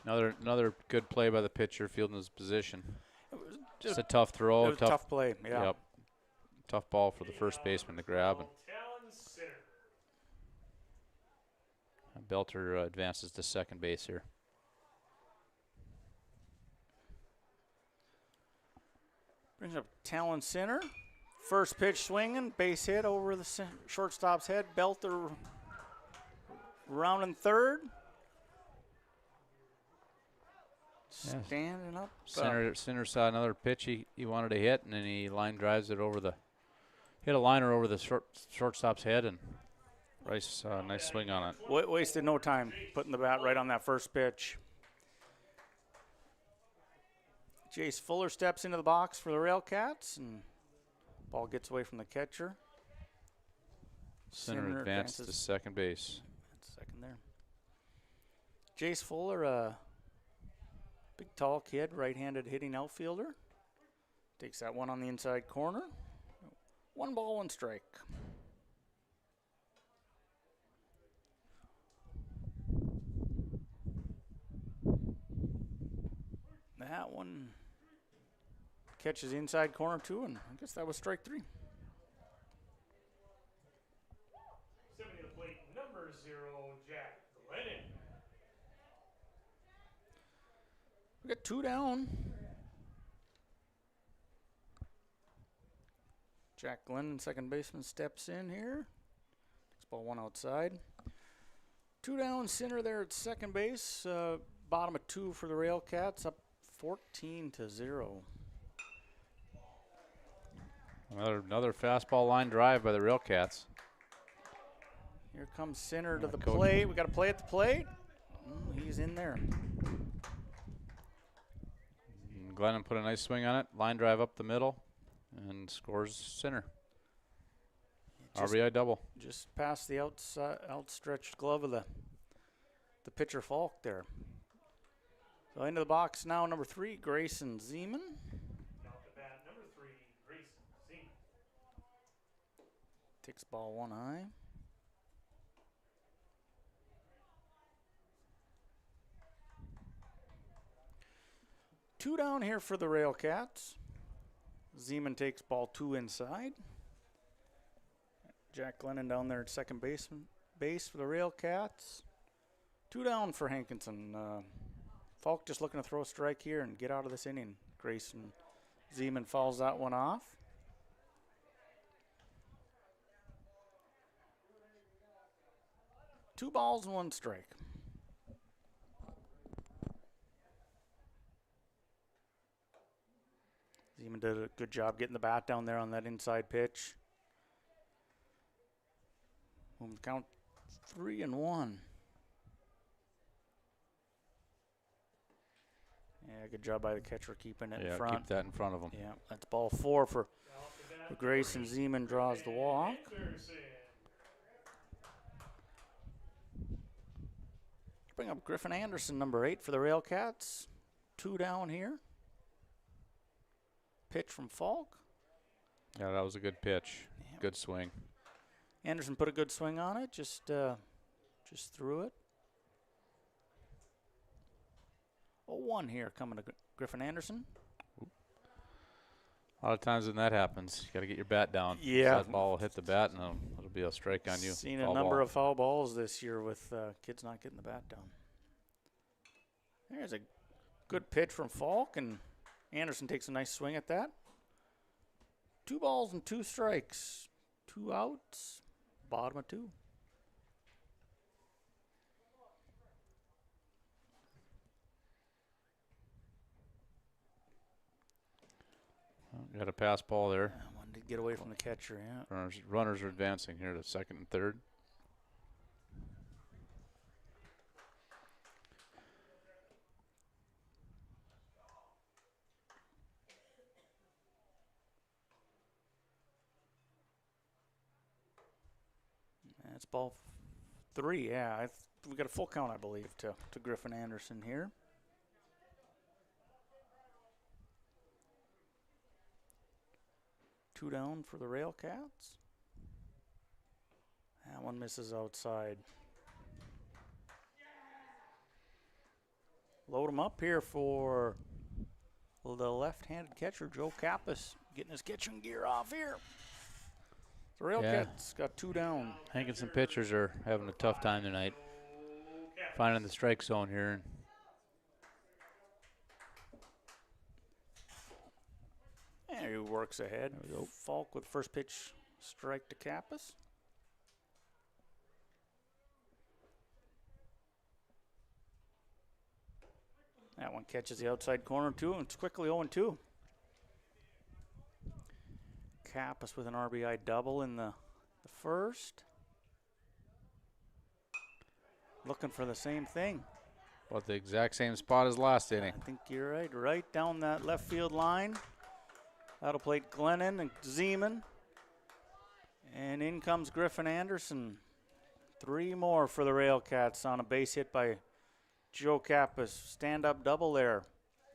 Another good play by the pitcher, fielding his position. Just a tough throw. It was a tough play, yeah. Yep. Tough ball for the first baseman to grab. And Belter advances to second base here. Brings up Talon center. First pitch swinging, base hit over the shortstop's head. Belter rounding third. Standing up. Center saw another pitch he wanted to hit, and then he line drives it hit a liner over the shortstop's head, and Rice, nice swing on it. Wasted no time putting the bat right on that first pitch. Jace Fuller steps into the box for the Railcats, and ball gets away from the catcher. Center advances to second base. Second there. Jace Fuller, big tall kid, right-handed hitting outfielder. Takes that one on the inside corner. 1 ball, 1 strike. That one catches the inside corner too, and I guess that was strike 3. Stepping to the plate, number 0, Jack Glennon. We got 2 down. Jack Glennon, second baseman, steps in here. Takes ball 1 outside. 2 down, center there at second base. Bottom of 2 for the Railcats, up 14-0. Another fastball line drive by the Railcats. Here comes center to the plate. We got to play at the plate. He's in there. And Glennon put a nice swing on it. Line drive up the middle and scores center. RBI double. Just past the outstretched glove of the pitcher Falk there. So into the box now, number 3, Grayson Zeman. Off the bat, number 3, Grayson Zeman. Takes ball 1 high. Two down here for the Railcats. Zeman takes ball 2 inside. Jack Glennon down there at second base for the Railcats. 2 down for Hankinson. Falk just looking to throw a strike here and get out of this inning. Grayson Zeman fouls that one off. Two balls and 1 strike. Zeman did a good job getting the bat down there on that inside pitch. Count 3-1. Yeah, good job by the catcher keeping it in Yeah, front. keep that in front of him. Yeah, that's ball 4 for Grayson. Zeman draws the walk. Bring up Griffin Anderson, number 8 for the Railcats. 2 down here. Pitch from Falk. Yeah, that was a good pitch. Yeah. Good swing. Anderson put a good swing on it. Just threw it. 0-1 here coming to Griffin Anderson. A lot of times when that happens, you got to get your bat down. Yeah. That ball will hit the bat, and it'll be a strike on you. Seen a number of foul balls this year with kids not getting the bat down. There's a good pitch from Falk, and Anderson takes a nice swing at that. 2 balls and 2 strikes. 2 outs. Bottom of 2. Got a pass ball there. Wanted to get away from the catcher, yeah. Runners are advancing here to second and third. That's ball 3, yeah. We got a full count, I believe, to Griffin Anderson here. Two down for the Railcats. That one misses outside. Load him up here for the left-handed catcher, Joe Kappas, getting his catching gear off here. The Railcats got 2 down. Hankinson pitchers are having a tough time tonight, finding the strike zone here. And he works ahead. Falk with first pitch strike to Kappas. That one catches the outside corner too, and it's quickly 0-2. Kappas with an RBI double in the first. Looking for the same thing. But the exact same spot as last inning. I think you're right. Right down that left field line. That'll play Glennon and Zeman. And in comes Griffin Anderson. 3 more for the Railcats on a base hit by Joe Kappas. Stand-up double there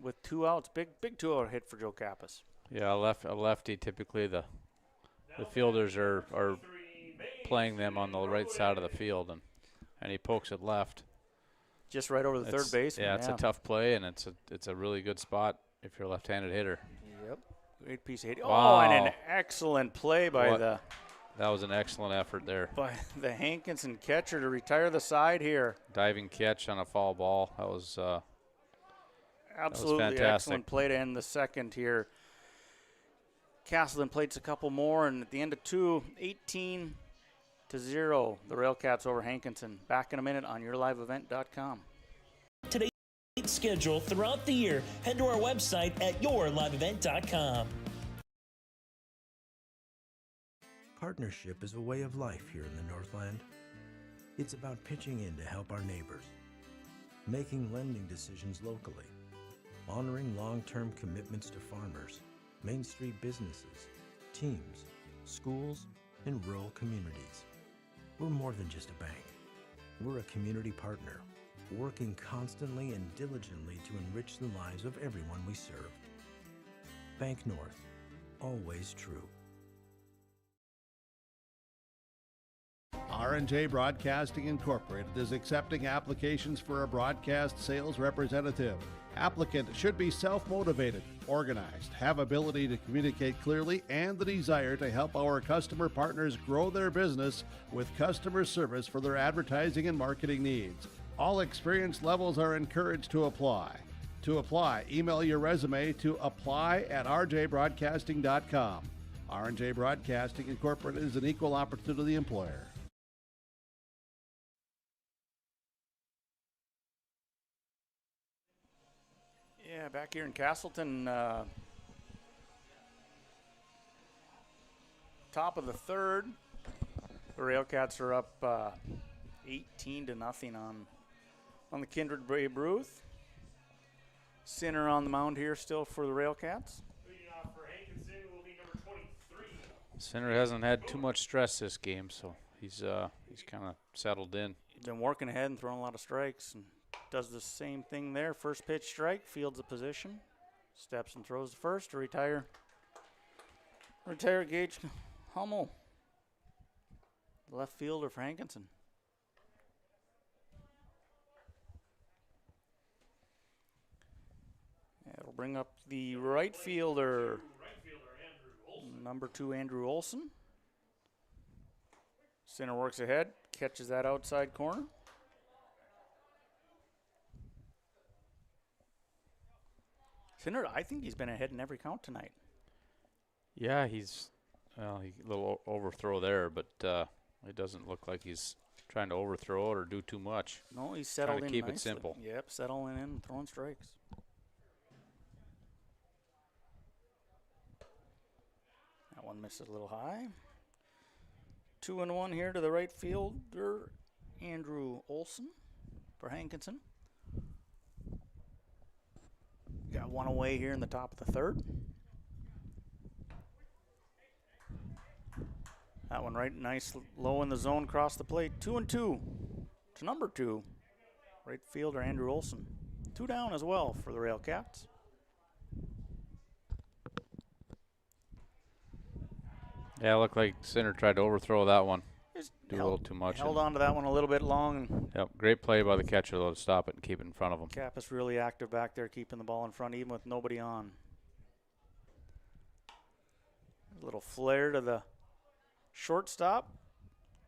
with 2 outs. Big 2-out hit for Joe Kappas. Yeah, a lefty. Typically, the fielders are playing them on the right side of the field, and he pokes it left. Just right over the third baseman. Yeah, it's a tough play, and it's a really good spot if you're a left-handed hitter. Yep. Great piece of hitting. Wow. Oh, and an excellent play by That was an excellent effort there. By the Hankinson catcher to retire the side here. Diving catch on a foul ball. That was absolutely fantastic. Excellent play to end the second here. Casselton plays a couple more, and at the end of 2, 18-0, the Railcats over Hankinson. Back in a minute on yourliveevent.com. Today's schedule throughout the year, head to our website at yourliveevent.com. Partnership is a way of life here in the Northland. It's about pitching in to help our neighbors, making lending decisions locally, honoring long-term commitments to farmers, Main Street businesses, teams, schools, and rural communities. We're more than just a bank. We're a community partner, working constantly and diligently to enrich the lives of everyone we serve. Bank North, always true. R&J Broadcasting Incorporated is accepting applications for a broadcast sales representative. Applicant should be self-motivated, organized, have ability to communicate clearly, and the desire to help our customer partners grow their business with customer service for their advertising and marketing needs. All experience levels are encouraged to apply. To apply, email your resume to apply@rjbroadcasting.com. R&J Broadcasting Incorporated is an equal opportunity employer. Yeah, back here in Casselton, top of the third. The Railcats are up 18-0 on the Kindred Babe Ruth. Sinner on the mound here still for the Railcats. Leading off for Hankinson will be number 23. Sinner hasn't had too much stress this game, so he's kind of settled in. He's been working ahead and throwing a lot of strikes, and does the same thing there. First pitch strike, fields the position, steps and throws the first to retire Gage Hummel, left fielder for Hankinson. It'll bring up the right fielder, number 2, Andrew Olson. Sinner works ahead, catches that outside corner. Sinner, I think he's been ahead in every count tonight. Yeah, he a little overthrow there, but it doesn't look like he's trying to overthrow it or do too much. No, he's settled in trying to keep nicely. it simple. Yep, settling in, throwing strikes. That one misses a little high. 2-1 here to the right fielder, Andrew Olson for Hankinson. Got one away here in the top of the third. That one right nice, low in the zone, across the plate. 2-2 to number 2, right fielder Andrew Olson. 2 down as well for the Railcats. Yeah, it looked like Sinner tried to overthrow that one. Do a little too much. Held on to that one a little bit long. Yep, great play by the catcher, though, to stop it and keep it in front of him. Kappas really active back there, keeping the ball in front, even with nobody on. A little flare to the shortstop.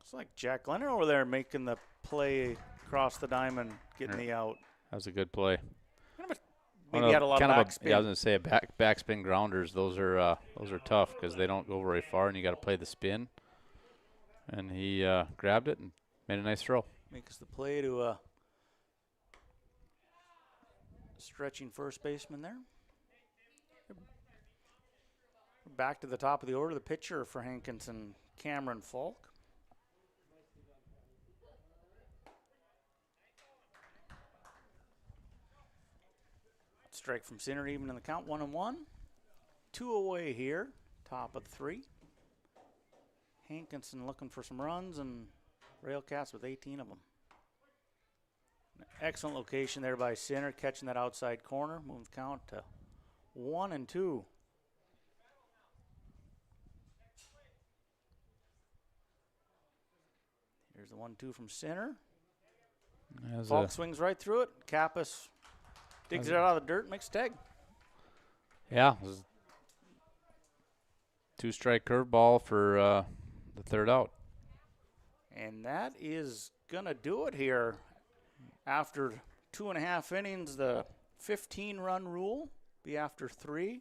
It's like Jack Glenner over there making the play across the diamond, getting the out. That was a good play. Maybe had a lot of backspin. Yeah, I was going to say backspin grounders. Those are tough because they don't go very far, and you got to play the spin. And he grabbed it and made a nice throw. Makes the play to a stretching first baseman there. Back to the top of the order, the pitcher for Hankinson, Cameron Falk. Strike from Sinner, even in the count, 1-1. 2 away here, top of 3. Hankinson looking for some runs, and Railcats with 18 of them. An excellent location there by Sinner, catching that outside corner, moving the count to 1-2. Here's the 1-2 from Sinner. Falk swings right through it. Kappas digs it out of the dirt, makes tag. Yeah, it was 2-strike curveball for the third out. And that is going to do it here. After 2.5 innings, the 15-run rule be after 3.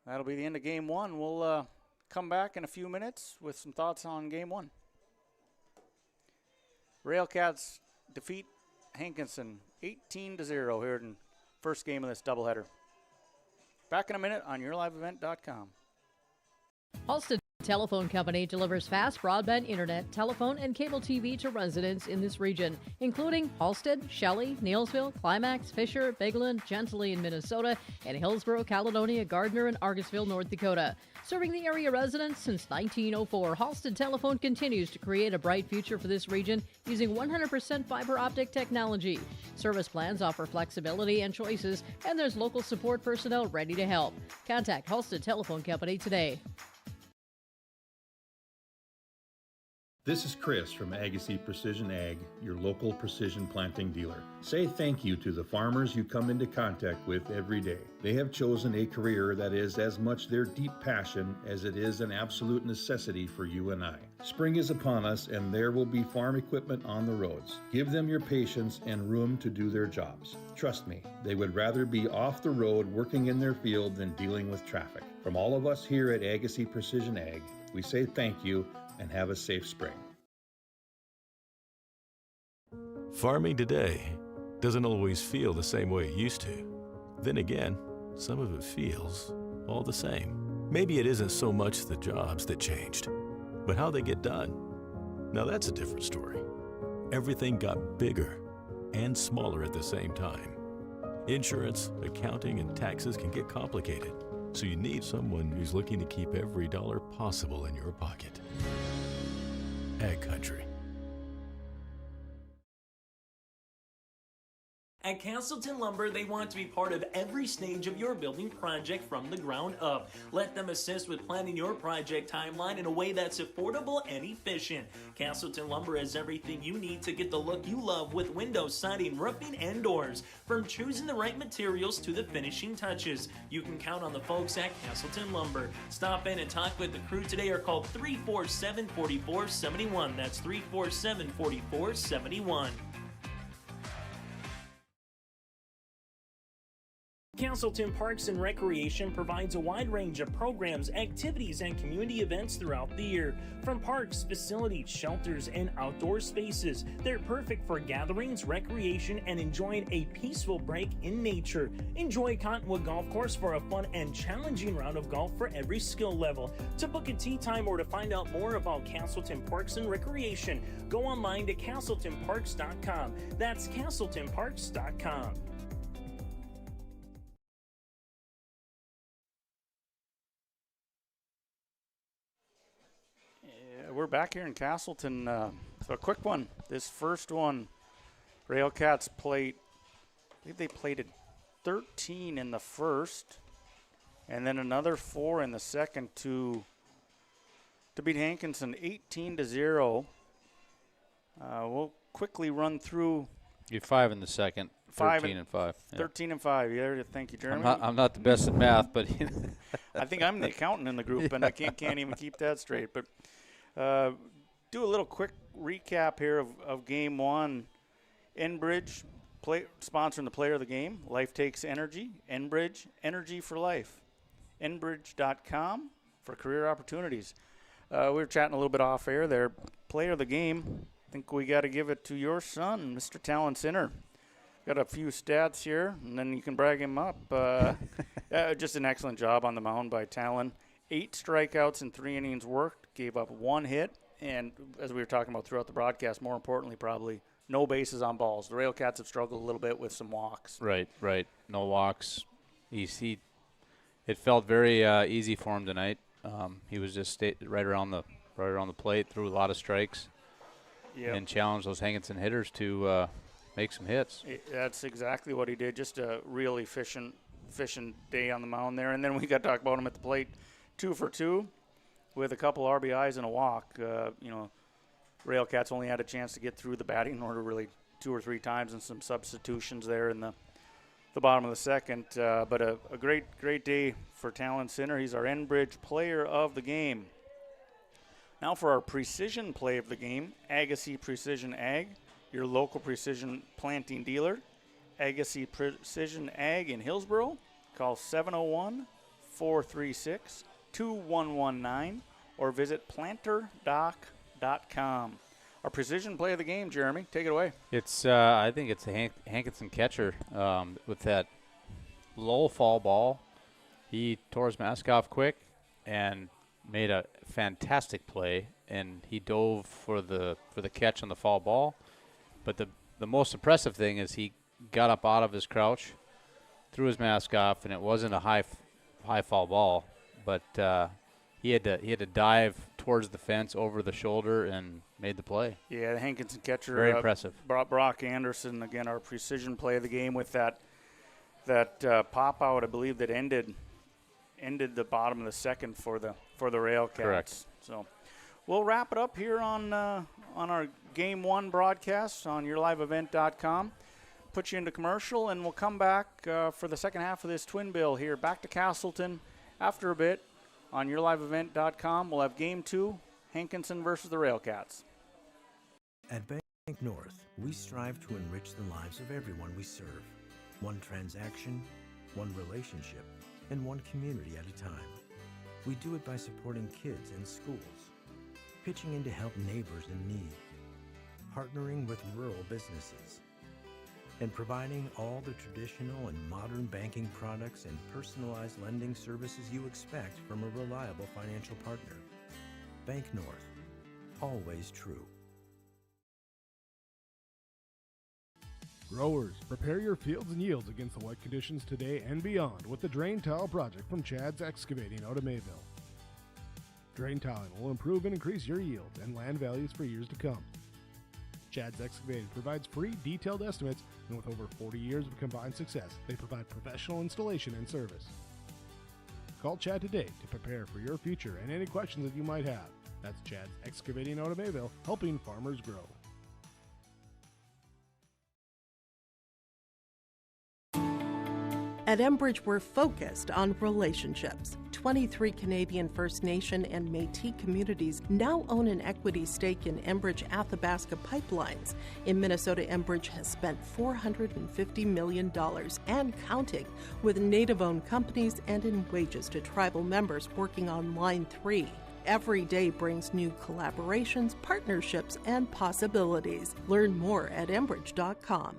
That'll be the end of Game 1. We'll come back in a few minutes with some thoughts on Game 1. Railcats defeat Hankinson 18-0 here in first game of this doubleheader. Back in a minute on YourLiveEvent.com. Halstead Telephone Company delivers fast broadband internet, telephone, and cable TV to residents in this region, including Halstead, Shelley, Neillsville, Climax, Fisher, Bigland, Gentilly in Minnesota, and Hillsborough, Caledonia, Gardner, and Argosville, North Dakota. Serving the area residents since 1904, Halstead Telephone continues to create a bright future for this region using 100% fiber optic technology. Service plans offer flexibility and choices, and there's local support personnel ready to help. Contact Halstead Telephone Company today. This is Chris from Agassiz Precision Ag, your local precision planting dealer. Say thank you to the farmers you come into contact with every day. They have chosen a career that is as much their deep passion as it is an absolute necessity for you and I. Spring is upon us and there will be farm equipment on the roads. Give them your patience and room to do their jobs. Trust me, they would rather be off the road working in their field than dealing with traffic. From all of us here at Agassiz Precision Ag, we say thank you and have a safe spring. Farming today doesn't always feel the same way it used to. Then again, some of it feels all the same. Maybe it isn't so much the jobs that changed, but how they get done. Now that's a different story. Everything got bigger and smaller at the same time. Insurance, accounting, and taxes can get complicated, so you need someone who's looking to keep every dollar possible in your pocket. Ag Country. At Casselton Lumber, they want to be part of every stage of your building project from the ground up. Let them assist with planning your project timeline in a way that's affordable and efficient. Casselton Lumber has everything you need to get the look you love with windows, siding, roofing, and doors. From choosing the right materials to the finishing touches, you can count on the folks at Casselton Lumber. Stop in and talk with the crew today or call 347-4471. That's 347-4471. Casselton Parks and Recreation provides a wide range of programs, activities, and community events throughout the year. From parks, facilities, shelters, and outdoor spaces, they're perfect for gatherings, recreation, and enjoying a peaceful break in nature. Enjoy Cottonwood Golf Course for a fun and challenging round of golf for every skill level. To book a tee time or to find out more about Casselton Parks and Recreation, go online to CasseltonParks.com. That's CasseltonParks.com. We're back here in Casselton. So a quick one. This first one, Railcats played, I believe they played at 13 in the first, and then another 4 in the second to beat Hankinson 18-0. We'll quickly run through. You're 5 in the second. 13 and 5. Yeah. 13 and 5. Yeah, thank you, Jeremy. I'm not the best at math, but I think I'm the accountant in the group, and I can't even keep that straight. But do a little quick recap here of Game 1. Enbridge sponsoring the player of the game. Life takes energy. Enbridge, energy for life. Enbridge.com for career opportunities. We were chatting a little bit off air there. Player of the game, I think we got to give it to your son, Mr. Talon Sinner. Got a few stats here, and then you can brag him up. Just an excellent job on the mound by Talon. 8 strikeouts in 3 innings worked, gave up 1 hit, and as we were talking about throughout the broadcast, more importantly probably, no bases on balls. The Railcats have struggled a little bit with some walks. Right. No walks. It felt very easy for him tonight. He was just right around the plate, threw a lot of strikes, and challenged those Hankinson hitters to make some hits. That's exactly what he did. Just a real efficient day on the mound there. And then we got to talk about him at the plate. 2 for 2 with a couple RBIs and a walk. Railcats only had a chance to get through the batting order really 2 or 3 times and some substitutions there in the bottom of the second. But a great day for Talon Sinner. He's our Enbridge player of the game. Now for our precision play of the game, Agassiz Precision Ag, your local precision planting dealer. Agassiz Precision Ag in Hillsboro. Call 701-436-2119 or visit planterdoc.com. Our precision play of the game, Jeremy. Take it away. It's I think it's a Hankinson catcher with that low fall ball. He tore his mask off quick and made a fantastic play, and he dove for the catch on the foul ball. But the most impressive thing is he got up out of his crouch, threw his mask off, and it wasn't a high foul ball, but he had to dive towards the fence over the shoulder and made the play. Yeah, the Hankinson catcher. Very impressive. Brock Anderson, again, our precision play of the game with that pop out, I believe, that ended the bottom of the second for the Railcats. Correct. So we'll wrap it up here on our Game 1 broadcast on yourliveevent.com. Put you into commercial, and we'll come back for the second half of this twin bill here. Back to Casselton after a bit on yourliveevent.com. We'll have Game 2, Hankinson versus the Railcats. At Bank North, we strive to enrich the lives of everyone we serve. One transaction, one relationship, and one community at a time. We do it by supporting kids and schools, pitching in to help neighbors in need, partnering with rural businesses, and providing all the traditional and modern banking products and personalized lending services you expect from a reliable financial partner. Bank North, always true. Growers, prepare your fields and yields against the wet conditions today and beyond with the Drain Tile project from Chad's Excavating out of Mayville. Drain tiling will improve and increase your yield and land values for years to come. Chad's Excavating provides free, detailed estimates, and with over 40 years of combined success, they provide professional installation and service. Call Chad today to prepare for your future and any questions that you might have. That's Chad's Excavating out of Mayville, helping farmers grow. At Enbridge, we're focused on relationships. 23 Canadian First Nation and Métis communities now own an equity stake in Enbridge Athabasca Pipelines. In Minnesota, Enbridge has spent $450 million and counting with Native-owned companies and in wages to tribal members working on Line 3. Every day brings new collaborations, partnerships, and possibilities. Learn more at Enbridge.com.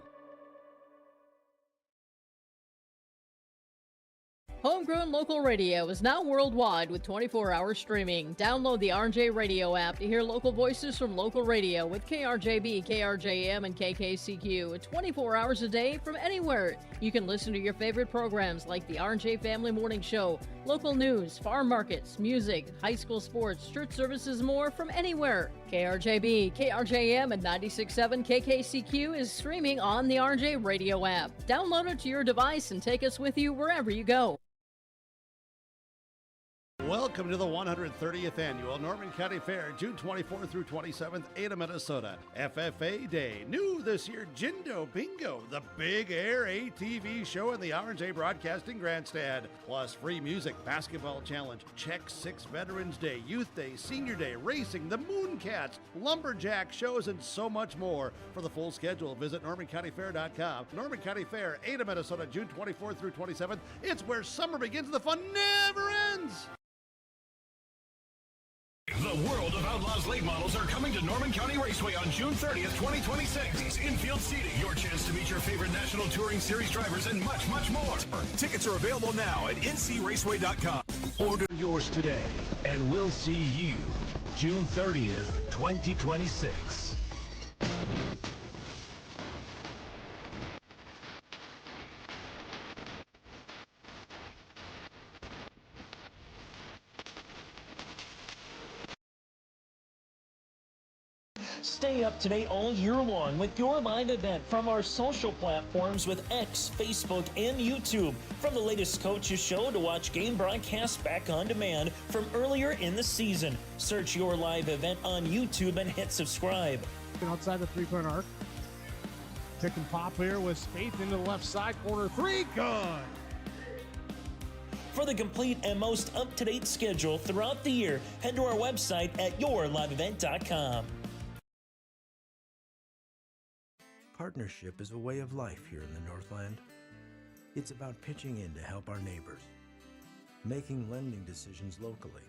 Homegrown local radio is now worldwide with 24-hour streaming. Download the RJ Radio app to hear local voices from local radio with KRJB, KRJM, and KKCQ 24 hours a day from anywhere. You can listen to your favorite programs like the RJ Family Morning Show, local news, farm markets, music, high school sports, church services, more from anywhere. KRJB, KRJM, and 96.7 KKCQ is streaming on the RJ Radio app. Download it to your device and take us with you wherever you go. Welcome to the 130th Annual Norman County Fair, June 24th through 27th, Ada, Minnesota. FFA Day. New this year, Jindo Bingo, the Big Air ATV show in the R&J Broadcasting Grandstand. Plus free music, basketball challenge, Check 6 Veterans Day, Youth Day, Senior Day, racing, the Mooncats, lumberjack shows, and so much more. For the full schedule, visit NormanCountyFair.com. Norman County Fair, Ada, Minnesota, June 24th through 27th. It's where summer begins, the fun never ends. The world of Outlaws late models are coming to Norman County Raceway on June 30th, 2026. Infield seating, your chance to meet your favorite National Touring Series drivers, and much, much more. Tickets are available now at ncraceway.com. Order yours today, and we'll see you June 30th, 2026. Stay up to date all year long with your live event from our social platforms with X, Facebook, and YouTube. From the latest coaches show to watch game broadcasts back on demand from earlier in the season. Search your live event on YouTube and hit subscribe. Outside the three-point arc. Pick and pop here with Spaeth into the left side corner. Three, good. For the complete and most up-to-date schedule throughout the year, head to our website at yourliveevent.com. Partnership is a way of life here in the Northland. It's about pitching in to help our neighbors, making lending decisions locally,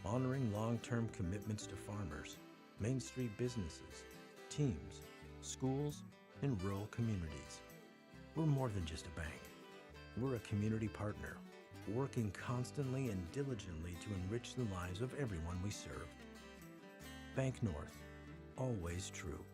honoring long-term commitments to farmers, Main Street businesses, teams, schools, and rural communities. We're more than just a bank. We're a community partner, working constantly and diligently to enrich the lives of everyone we serve. Bank North, always true.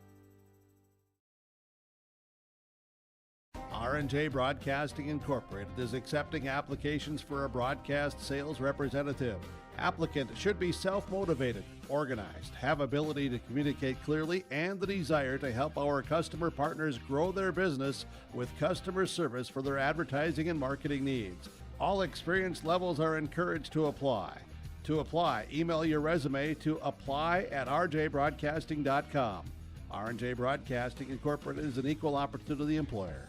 R&J Broadcasting Incorporated is accepting applications for a broadcast sales representative. Applicant should be self-motivated, organized, have ability to communicate clearly, and the desire to help our customer partners grow their business with customer service for their advertising and marketing needs. All experience levels are encouraged to apply. To apply, email your resume to apply@rjbroadcasting.com. R&J Broadcasting Incorporated is an equal opportunity employer.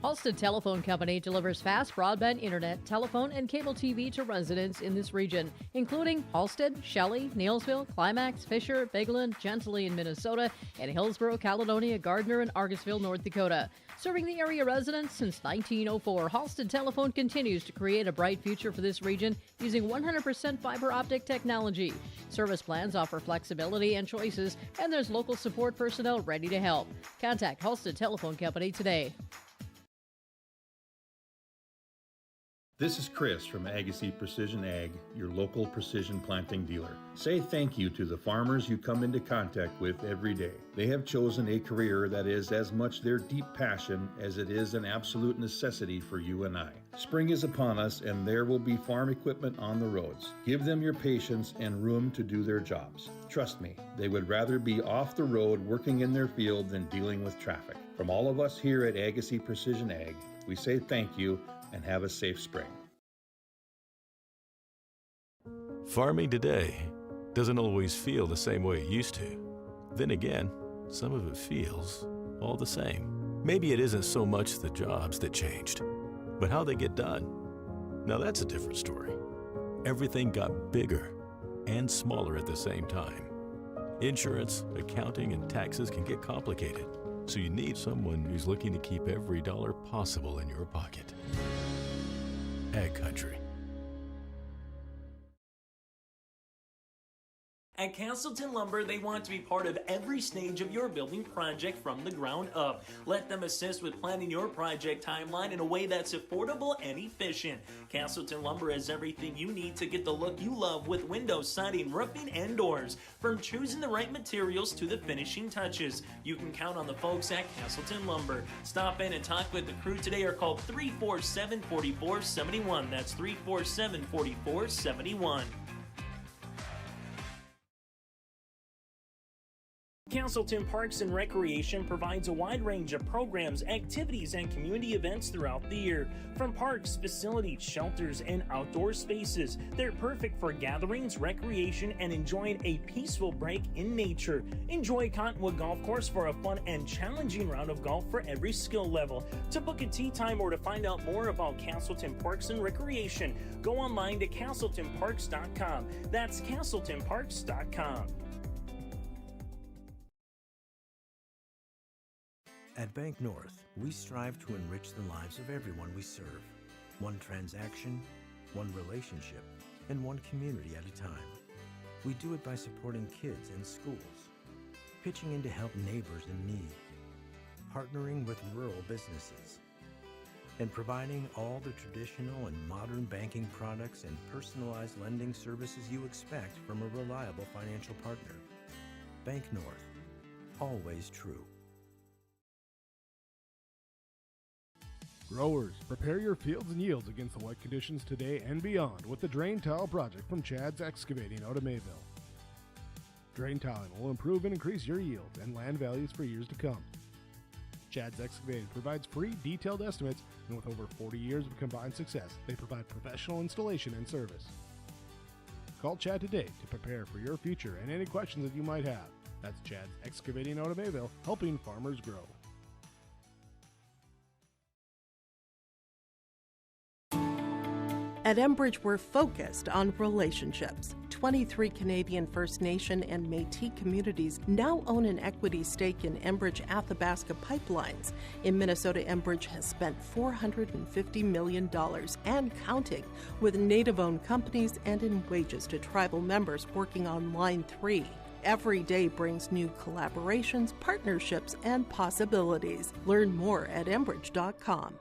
Halstead Telephone Company delivers fast broadband internet, telephone, and cable TV to residents in this region, including Halstead, Shelley, Neillsville, Climax, Fisher, Bigland, Gentilly in Minnesota, and Hillsborough, Caledonia, Gardner, and Argosville, North Dakota. Serving the area residents since 1904, Halstead Telephone continues to create a bright future for this region using 100% fiber optic technology. Service plans offer flexibility and choices, and there's local support personnel ready to help. Contact Halstead Telephone Company today. This is Chris from Agassiz Precision Ag, your local precision planting dealer. Say thank you to the farmers you come into contact with every day. They have chosen a career that is as much their deep passion as it is an absolute necessity for you and I. Spring is upon us and there will be farm equipment on the roads. Give them your patience and room to do their jobs. Trust me, they would rather be off the road working in their field than dealing with traffic. From all of us here at Agassiz Precision Ag, we say thank you and have a safe spring. Farming today doesn't always feel the same way it used to. Then again, some of it feels all the same. Maybe it isn't so much the jobs that changed, but how they get done. Now that's a different story. Everything got bigger and smaller at the same time. Insurance, accounting, and taxes can get complicated, so you need someone who's looking to keep every dollar possible in your pocket. Ag Country. At Casselton Lumber, they want to be part of every stage of your building project from the ground up. Let them assist with planning your project timeline in a way that's affordable and efficient. Casselton Lumber has everything you need to get the look you love with windows, siding, roofing, and doors. From choosing the right materials to the finishing touches, you can count on the folks at Casselton Lumber. Stop in and talk with the crew today or call 347-4471. That's 347-4471. Casselton Parks and Recreation provides a wide range of programs, activities, and community events throughout the year. From parks, facilities, shelters, and outdoor spaces, they're perfect for gatherings, recreation, and enjoying a peaceful break in nature. Enjoy Cottonwood Golf Course for a fun and challenging round of golf for every skill level. To book a tee time or to find out more about Casselton Parks and Recreation, go online to CasseltonParks.com. That's CasseltonParks.com. At Bank North, we strive to enrich the lives of everyone we serve. One transaction, one relationship, and one community at a time. We do it by supporting kids and schools, pitching in to help neighbors in need, partnering with rural businesses, and providing all the traditional and modern banking products and personalized lending services you expect from a reliable financial partner. Bank North, always true. Growers, prepare your fields and yields against the wet conditions today and beyond with the Drain Tile project from Chad's Excavating out of Mayville. Drain tiling will improve and increase your yields and land values for years to come. Chad's Excavating provides free detailed estimates, and with over 40 years of combined success, they provide professional installation and service. Call Chad today to prepare for your future and any questions that you might have. That's Chad's Excavating out of Mayville, helping farmers grow. At Enbridge, we're focused on relationships. 23 Canadian First Nation and Métis communities now own an equity stake in Enbridge Athabasca Pipelines. In Minnesota, Enbridge has spent $450 million and counting with Native-owned companies and in wages to tribal members working on Line 3. Every day brings new collaborations, partnerships, and possibilities. Learn more at Enbridge.com.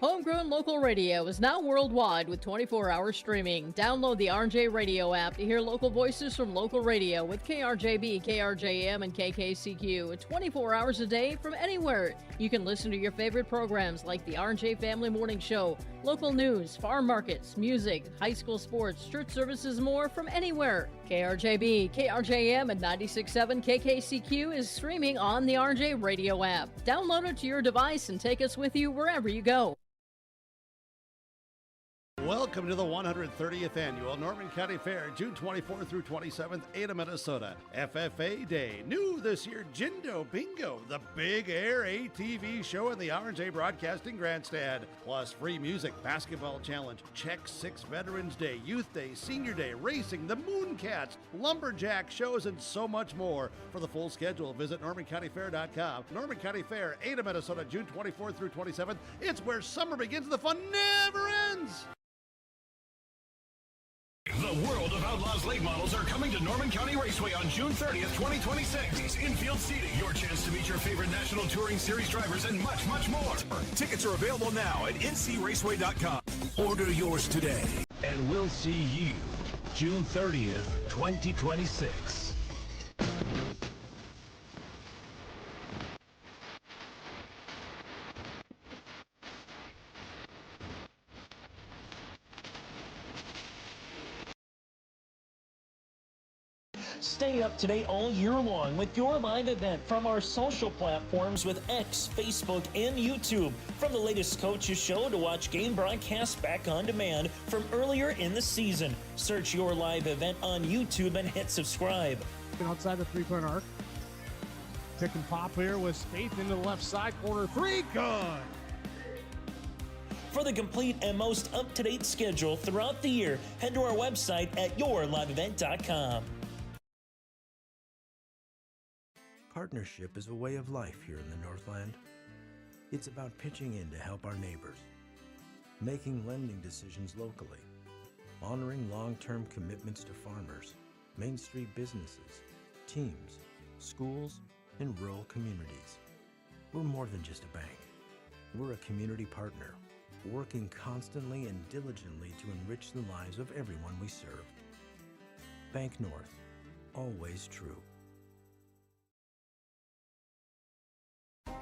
Homegrown local radio is now worldwide with 24-hour streaming. Download the RJ Radio app to hear local voices from local radio with KRJB, KRJM, and KKCQ 24 hours a day from anywhere. You can listen to your favorite programs like the RJ Family Morning Show, local news, farm markets, music, high school sports, church services, more from anywhere. KRJB, KRJM, and 96.7 KKCQ is streaming on the RJ Radio app. Download it to your device and take us with you wherever you go. Welcome to the 130th Annual Norman County Fair, June 24th through 27th, Ada, Minnesota. FFA Day. New this year, Jindo Bingo, the Big Air ATV show in the RJ Broadcasting Grandstand. Plus free music, basketball challenge, Check 6 Veterans Day, Youth Day, Senior Day, racing, the Mooncats, lumberjack shows, and so much more. For the full schedule, visit NormanCountyFair.com. Norman County Fair, Ada, Minnesota, June 24th through 27th. It's where summer begins and the fun never ends. The The World of Outlaws late models are coming to Norman County Raceway on June 30th, 2026. Infield seating, your chance to meet your favorite National Touring Series drivers, and much, much more. Tickets are available now at ncraceway.com. Order yours today, and we'll see you June 30th, 2026. Stay up to date all year long with your live event from our social platforms with X, Facebook, and YouTube. From the latest coaches show to watch game broadcasts back on demand from earlier in the season. Search your live event on YouTube and hit subscribe. Outside the three-point arc. Pick and pop here with Spaeth into the left side corner. Three, good. For the complete and most up-to-date schedule throughout the year, head to our website at yourliveevent.com. Partnership is a way of life here in the Northland. It's about pitching in to help our neighbors, making lending decisions locally, honoring long-term commitments to farmers, Main Street businesses, teams, schools, and rural communities. We're more than just a bank. We're a community partner, working constantly and diligently to enrich the lives of everyone we serve. Bank North, always true.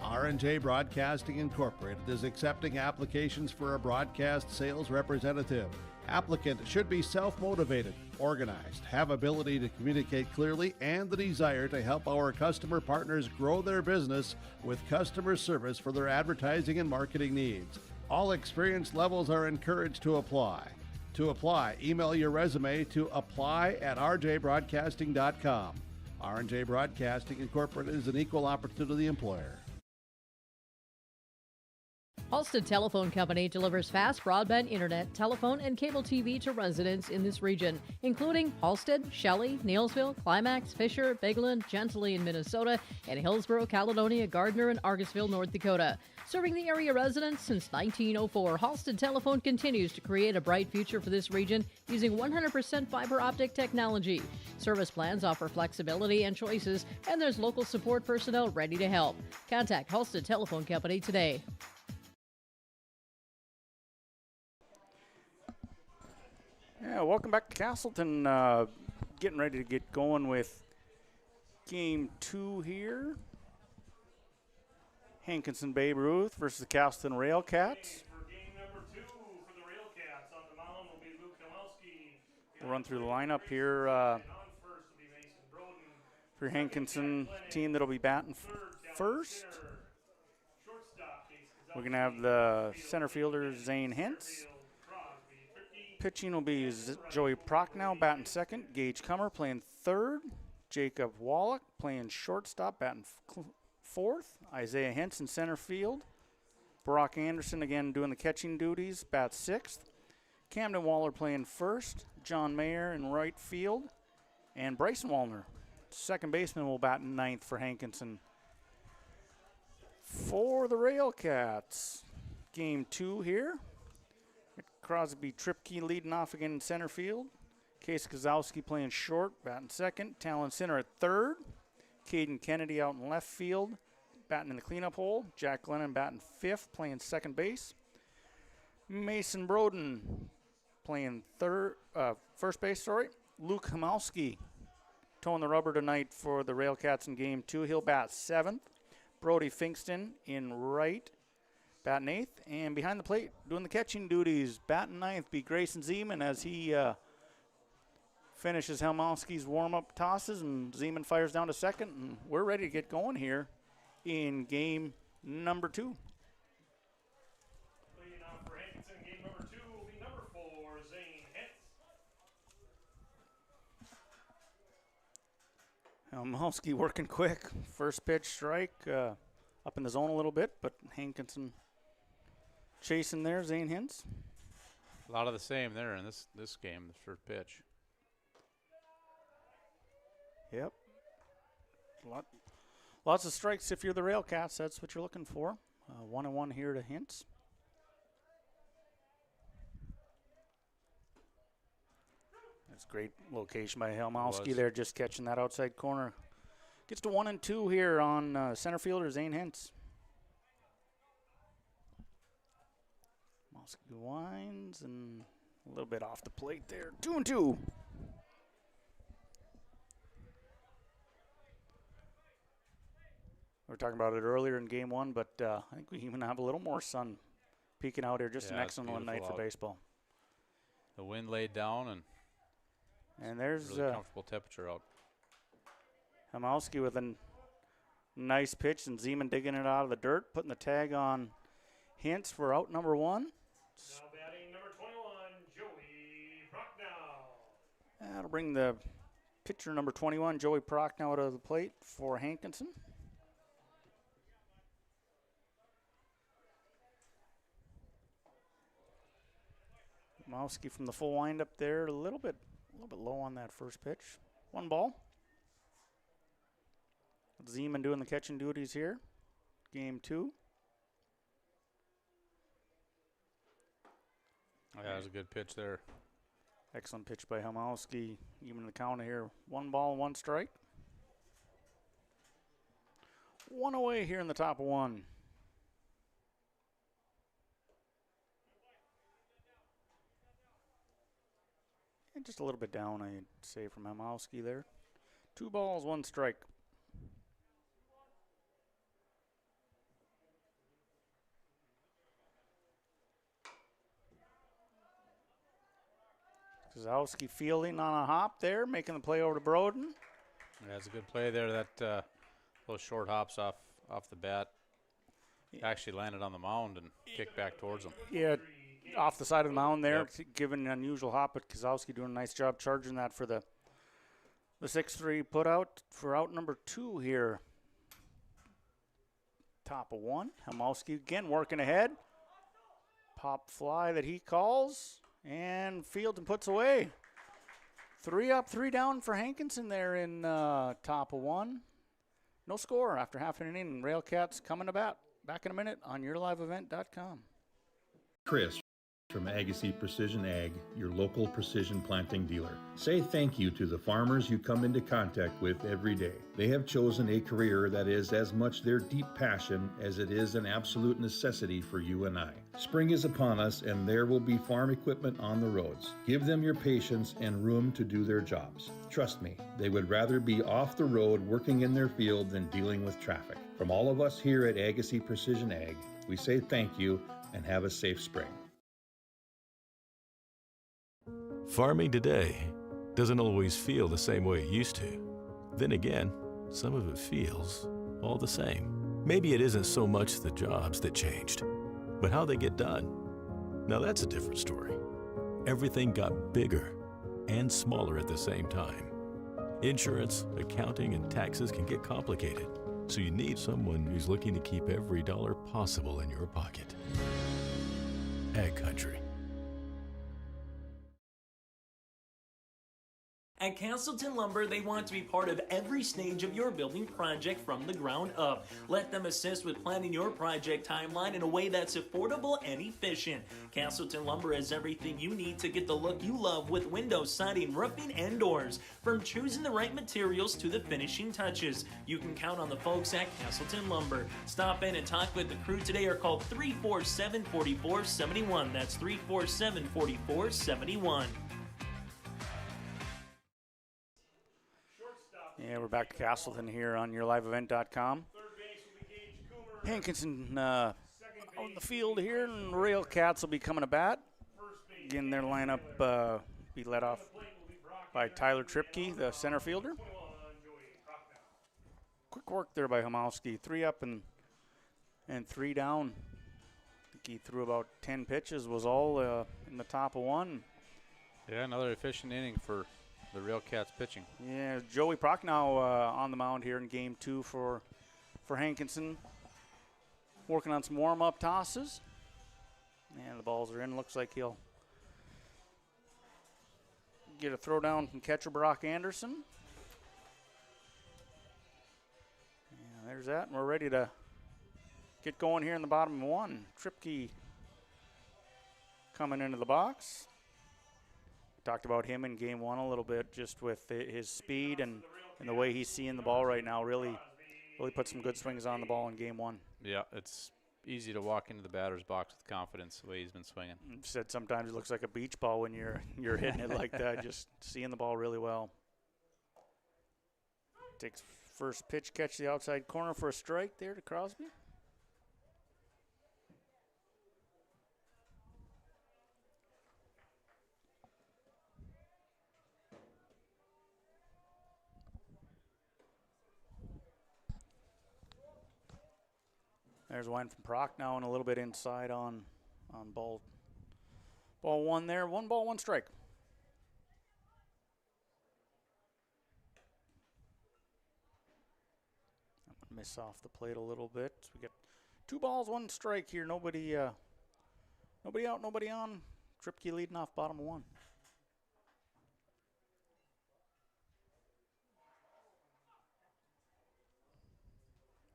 R&J Broadcasting Incorporated is accepting applications for a broadcast sales representative. Applicant should be self-motivated, organized, have ability to communicate clearly, and the desire to help our customer partners grow their business with customer service for their advertising and marketing needs. All experience levels are encouraged to apply. To apply, email your resume to apply@rjbroadcasting.com. R&J Broadcasting Incorporated is an equal opportunity employer. Halstead Telephone Company delivers fast broadband internet, telephone, and cable TV to residents in this region, including Halstead, Shelley, Neilsville, Climax, Fisher, Bigland, Gentilly in Minnesota, and Hillsborough, Caledonia, Gardner, and Argusville, North Dakota. Serving the area residents since 1904, Halstead Telephone continues to create a bright future for this region using 100% fiber optic technology. Service plans offer flexibility and choices, and there's local support personnel ready to help. Contact Halstead Telephone Company today. Yeah, welcome back to Casselton. Getting ready to get going with game 2 here. Hankinson Babe Ruth versus the Casselton Railcats. For game number 2 for the Railcats, on the mound will be Luke Kamalski. We'll run through the lineup here for Hankinson team that'll be batting first. We're going to have the center fielder, Zane Hintz. Pitching will be Joey Prochnow batting second, Gage Kummer playing third, Jacob Wallach playing shortstop batting fourth, Isaiah Hintz in center field, Brock Anderson again doing the catching duties, bats sixth, Camden Waller playing first, John Mayer in right field, and Bryson Wallner, second baseman, will bat ninth for Hankinson. For the Railcats, game 2 here. Crosby Tripke leading off again in center field. Case Kozowski playing short, batting second. Talon Center at third. Caden Kennedy out in left field, batting in the cleanup hole. Jack Glennon batting fifth, playing second base. Mason Broden playing first base, Luke Hamalski towing the rubber tonight for the Railcats in game 2. He'll bat seventh. Brody Finkston in right, batting eighth, and behind the plate, doing the catching duties, batting ninth, be Grayson Zeman as he finishes Helmowski's warm-up tosses, and Zeman fires down to second, and we're ready to get going here in game number 2. Leading off for Hankinson, game number 2 will be number 4, Zane Hintz. Helmowski working quick. First pitch strike, up in the zone a little bit, but Hankinson chasing there, Zane Hintz. A lot of the same there in this game, the first pitch. Yep. Lots of strikes if you're the Railcats. That's what you're looking for. 1-1 here to Hintz. It's a great location by Helmowski Was. there, just catching that outside corner. Gets to 1-2 here on center fielder Zane Hintz. Helmowski winds and a little bit off the plate there. 2-2. We were talking about it earlier in game one, but I think we even have a little more sun peeking out here. Just an Yeah, it's excellent night for beautiful out. baseball. The wind laid down And there's really comfortable temperature out. Helmowski with a nice pitch, and Zeman digging it out of the dirt, putting the tag on Hintz for out number one. Now batting number 21, Joey Prochnow. That'll bring the pitcher number 21, Joey Prochnow, to the plate for Hankinson. Helmowski from the full windup there, a little bit low on that first pitch. 1 ball. Zeman doing the catching duties here. Game 2. Yeah, that was a good pitch there. Excellent pitch by Helmowski. Even the count here. 1 ball, 1 strike. 1 away here in the top of 1. And just a little bit down, I'd say, from Helmowski there. 2 balls, 1 strike. Kozowski fielding on a hop there, making the play over to Broden. Yeah, it's a good play there. That those short hops off the bat actually landed on the mound and kicked back towards him. Yeah, off the side of the mound there, given an unusual hop, but Kozowski doing a nice job charging that for the 6-3 put out for out number 2 here. Top of 1. Helmowski again working ahead. Pop fly that he calls. And fields and puts away. 3 up, 3 down for Hankinson there in top of 1. No score after half an inning. Railcats coming to bat. Back in a minute on yourliveevent.com. Chris from Agassiz Precision Ag, your local precision planting dealer. Say thank you to the farmers you come into contact with every day. They have chosen a career that is as much their deep passion as it is an absolute necessity for you and I. Spring is upon us, and there will be farm equipment on the roads. Give them your patience and room to do their jobs. Trust me, they would rather be off the road working in their field than dealing with traffic. From all of us here at Agassiz Precision Ag, we say thank you and have a safe spring. Farming today doesn't always feel the same way it used to. Then again, some of it feels all the same. Maybe it isn't so much the jobs that changed, but how they get done. Now that's a different story. Everything got bigger and smaller at the same time. Insurance, accounting, and taxes can get complicated, so you need someone who's looking to keep every dollar possible in your pocket. Ag Country. At Casselton Lumber, they want to be part of every stage of your building project from the ground up. Let them assist with planning your project timeline in a way that's affordable and efficient. Casselton Lumber has everything you need to get the look you love with windows, siding, roofing, and doors. From choosing the right materials to the finishing touches, you can count on the folks at Casselton Lumber. Stop in and talk with the crew today or call 347-4471. That's 347-4471. Yeah, we're back to Casselton here on yourliveevent.com. Hankinson on the field here, and Railcats will be coming to bat. Again, their lineup be led off by Tyler Tripke, the center fielder. Quick work there by Helmowski. 3 up and 3 down. I think he threw about 10 pitches, was all in the top of 1. Yeah, another efficient inning for the Railcats pitching. Yeah, Joey Prochnow on the mound here in game 2 for Hankinson. Working on some warm-up tosses. And the balls are in. Looks like he'll get a throw down from catcher Brock Anderson. Yeah, there's that. And we're ready to get going here in the bottom of 1. Tripke coming into the box. talked about him in game one a little bit, just with his speed and the way he's seeing the ball right now. Really put some good swings on the ball in game one. Yeah, it's easy to walk into the batter's box with confidence the way he's been swinging. Said sometimes it looks like a beach ball when you're hitting it like that, just seeing the ball really well. Takes first pitch, catch the outside corner for a strike there to Crosby. There's one from Proc now and a little bit inside on ball one there. 1 ball, 1 strike. I'm going to miss off the plate a little bit. We get 2 balls, 1 strike here. Nobody out, nobody on. Tripke leading off bottom of 1.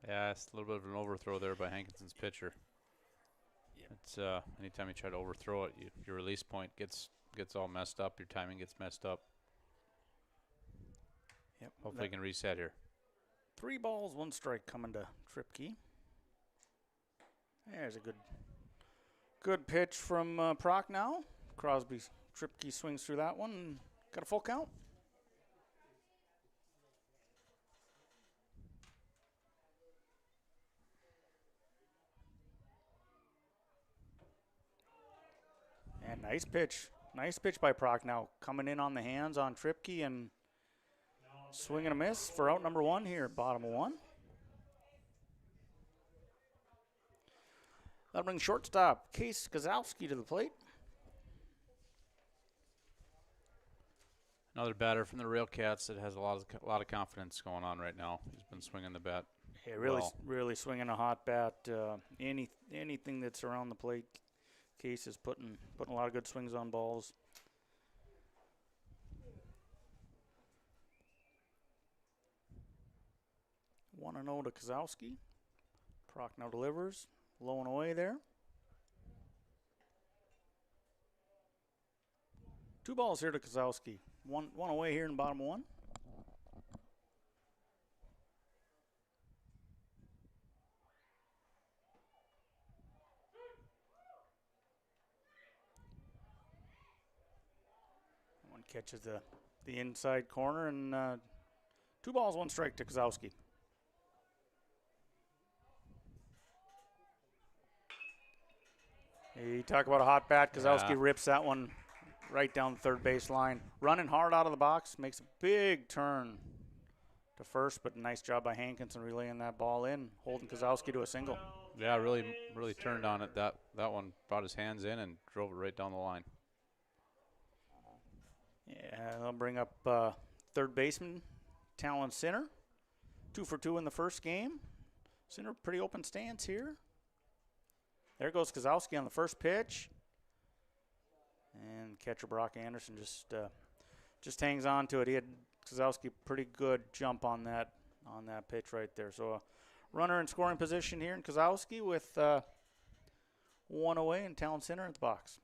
Yeah, it's a little bit of an overthrow there by Hankinson's pitcher. Yep. It's anytime you try to overthrow it, your release point gets all messed up. Your timing gets messed up. Yep. Hopefully you can reset here. 3 balls, 1 strike coming to Tripke. There's a good pitch from Proc now. Tripke swings through that one and got a full count. And nice pitch by Proc now. Coming in on the hands on Tripke and swing and a miss for out number 1 here, bottom of 1. That'll bring shortstop Case Kozowski to the plate. Another batter from the Railcats that has a lot of confidence going on right now. He's been swinging the bat. Yeah, really swinging a hot bat. Anything that's around the plate, Case is putting a lot of good swings on balls. One and 0 to Kozowski. Proc now delivers, low and away there. 2 balls here to Kozowski. One away here in bottom 1. One catches the inside corner, and 2 balls, 1 strike to Kozowski. You talk about a hot bat. Kozowski rips that one right down the third base line. Running hard out of the box, makes a big turn to first, but nice job by Hankinson relaying that ball in, holding Kozowski to a single. Yeah, really turned on it. That one brought his hands in and drove it right down the line. Yeah, they'll bring up third baseman, Talon Sinner. 2 for 2 in the first game. Sinner, pretty open stance here. There goes Kozowski on the first pitch. And catcher Brock Anderson just hangs on to it. He had Kozowski pretty good jump on that pitch right there. So a runner in scoring position here in Kozowski with 1 away and Talon Sinner at the box.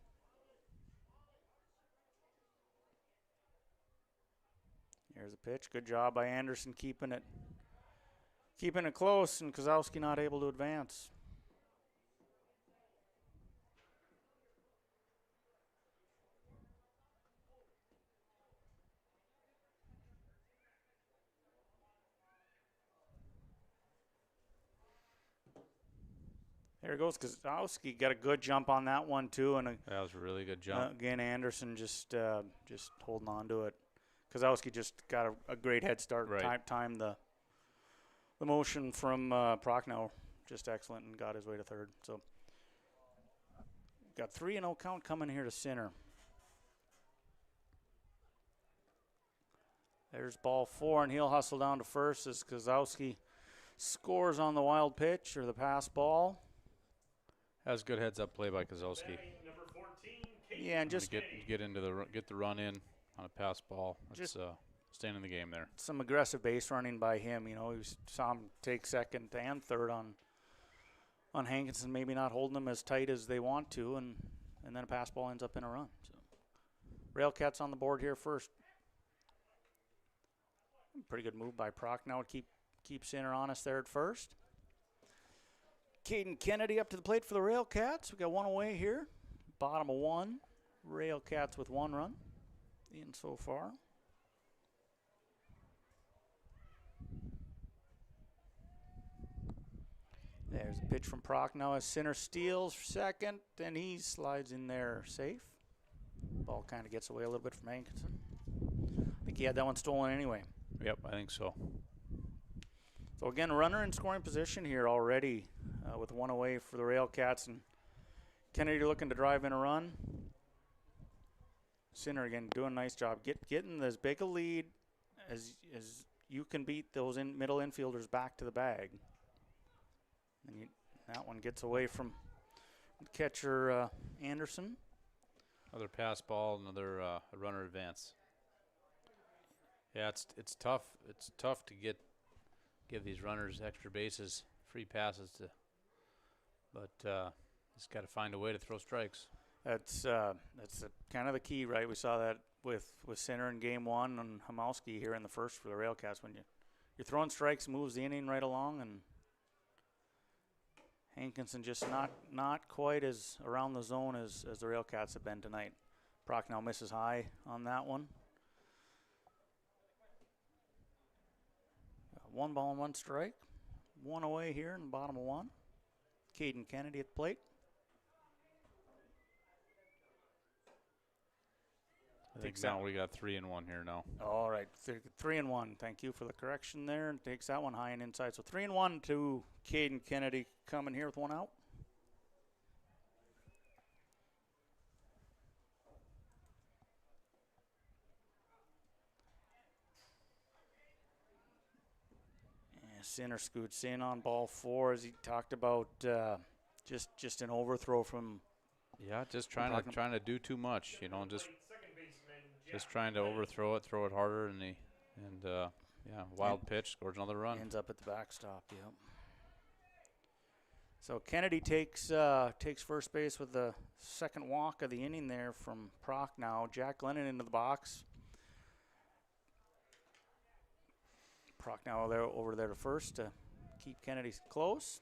Here's a pitch. Good job by Anderson keeping it close, and Kozowski not able to advance. There goes Kozowski. Got a good jump on that one too, and that was a really good jump. Again, Anderson just holding on to it. Kozowski just got a great head start. Right. Timed the motion from Prochnow just excellent and got his way to third. So got 3-0 count coming here to Sinner. There's ball 4, and he'll hustle down to first as Kozowski scores on the wild pitch or the pass ball. That was good heads-up play by Kozowski. Yeah, and just get the run in on a pass ball. Just staying in the game there. Some aggressive base running by him. You know, we saw him take second and third on Hankinson, maybe not holding them as tight as they want to, and then a pass ball ends up in a run. So Railcats on the board here first. Pretty good move by Prochnow to keep Sinner honest there at first. Caden Kennedy up to the plate for the Railcats. We got one away here. Bottom of one. Railcats with one run in so far. There's a pitch from Prochnow as Sinner steals for second, and he slides in there safe. Ball kind of gets away a little bit from Hankinson. I think he had that one stolen anyway. Yep, I think so. So again, runner in scoring position here already with one away for the Railcats, and Kennedy looking to drive in a run. Sinner again doing a nice job getting as big a lead as you can beat those middle infielders back to the bag. And that one gets away from catcher Anderson. Another pass ball, another runner advance. Yeah, it's tough. It's tough to give these runners extra bases, free passes but just got to find a way to throw strikes. That's kind of the key, right? We saw that with Sinner in game one and Hamowski here in the first for the Railcats. When you're throwing strikes, moves the inning right along, and Hankinson just not quite as around the zone as the Railcats have been tonight. Prochnow misses high on that one. One ball and one strike. One away here in the bottom of one. Caden Kennedy at the plate. I think now we got 3-1 here now. All right, 3-1. Thank you for the correction there. And takes that one high and inside. So 3-1 to Caden Kennedy coming here with one out. Sinner scoots in on ball four, as he talked about. Just an overthrow from. Yeah, just trying to do too much, just trying to overthrow it, throw it harder, and wild pitch, scores another run. Ends up at the backstop. Yep. So Kennedy takes first base with the second walk of the inning there from Prochnow. Jack Lennon into the box. Prochnow over there to first to keep Kennedy close.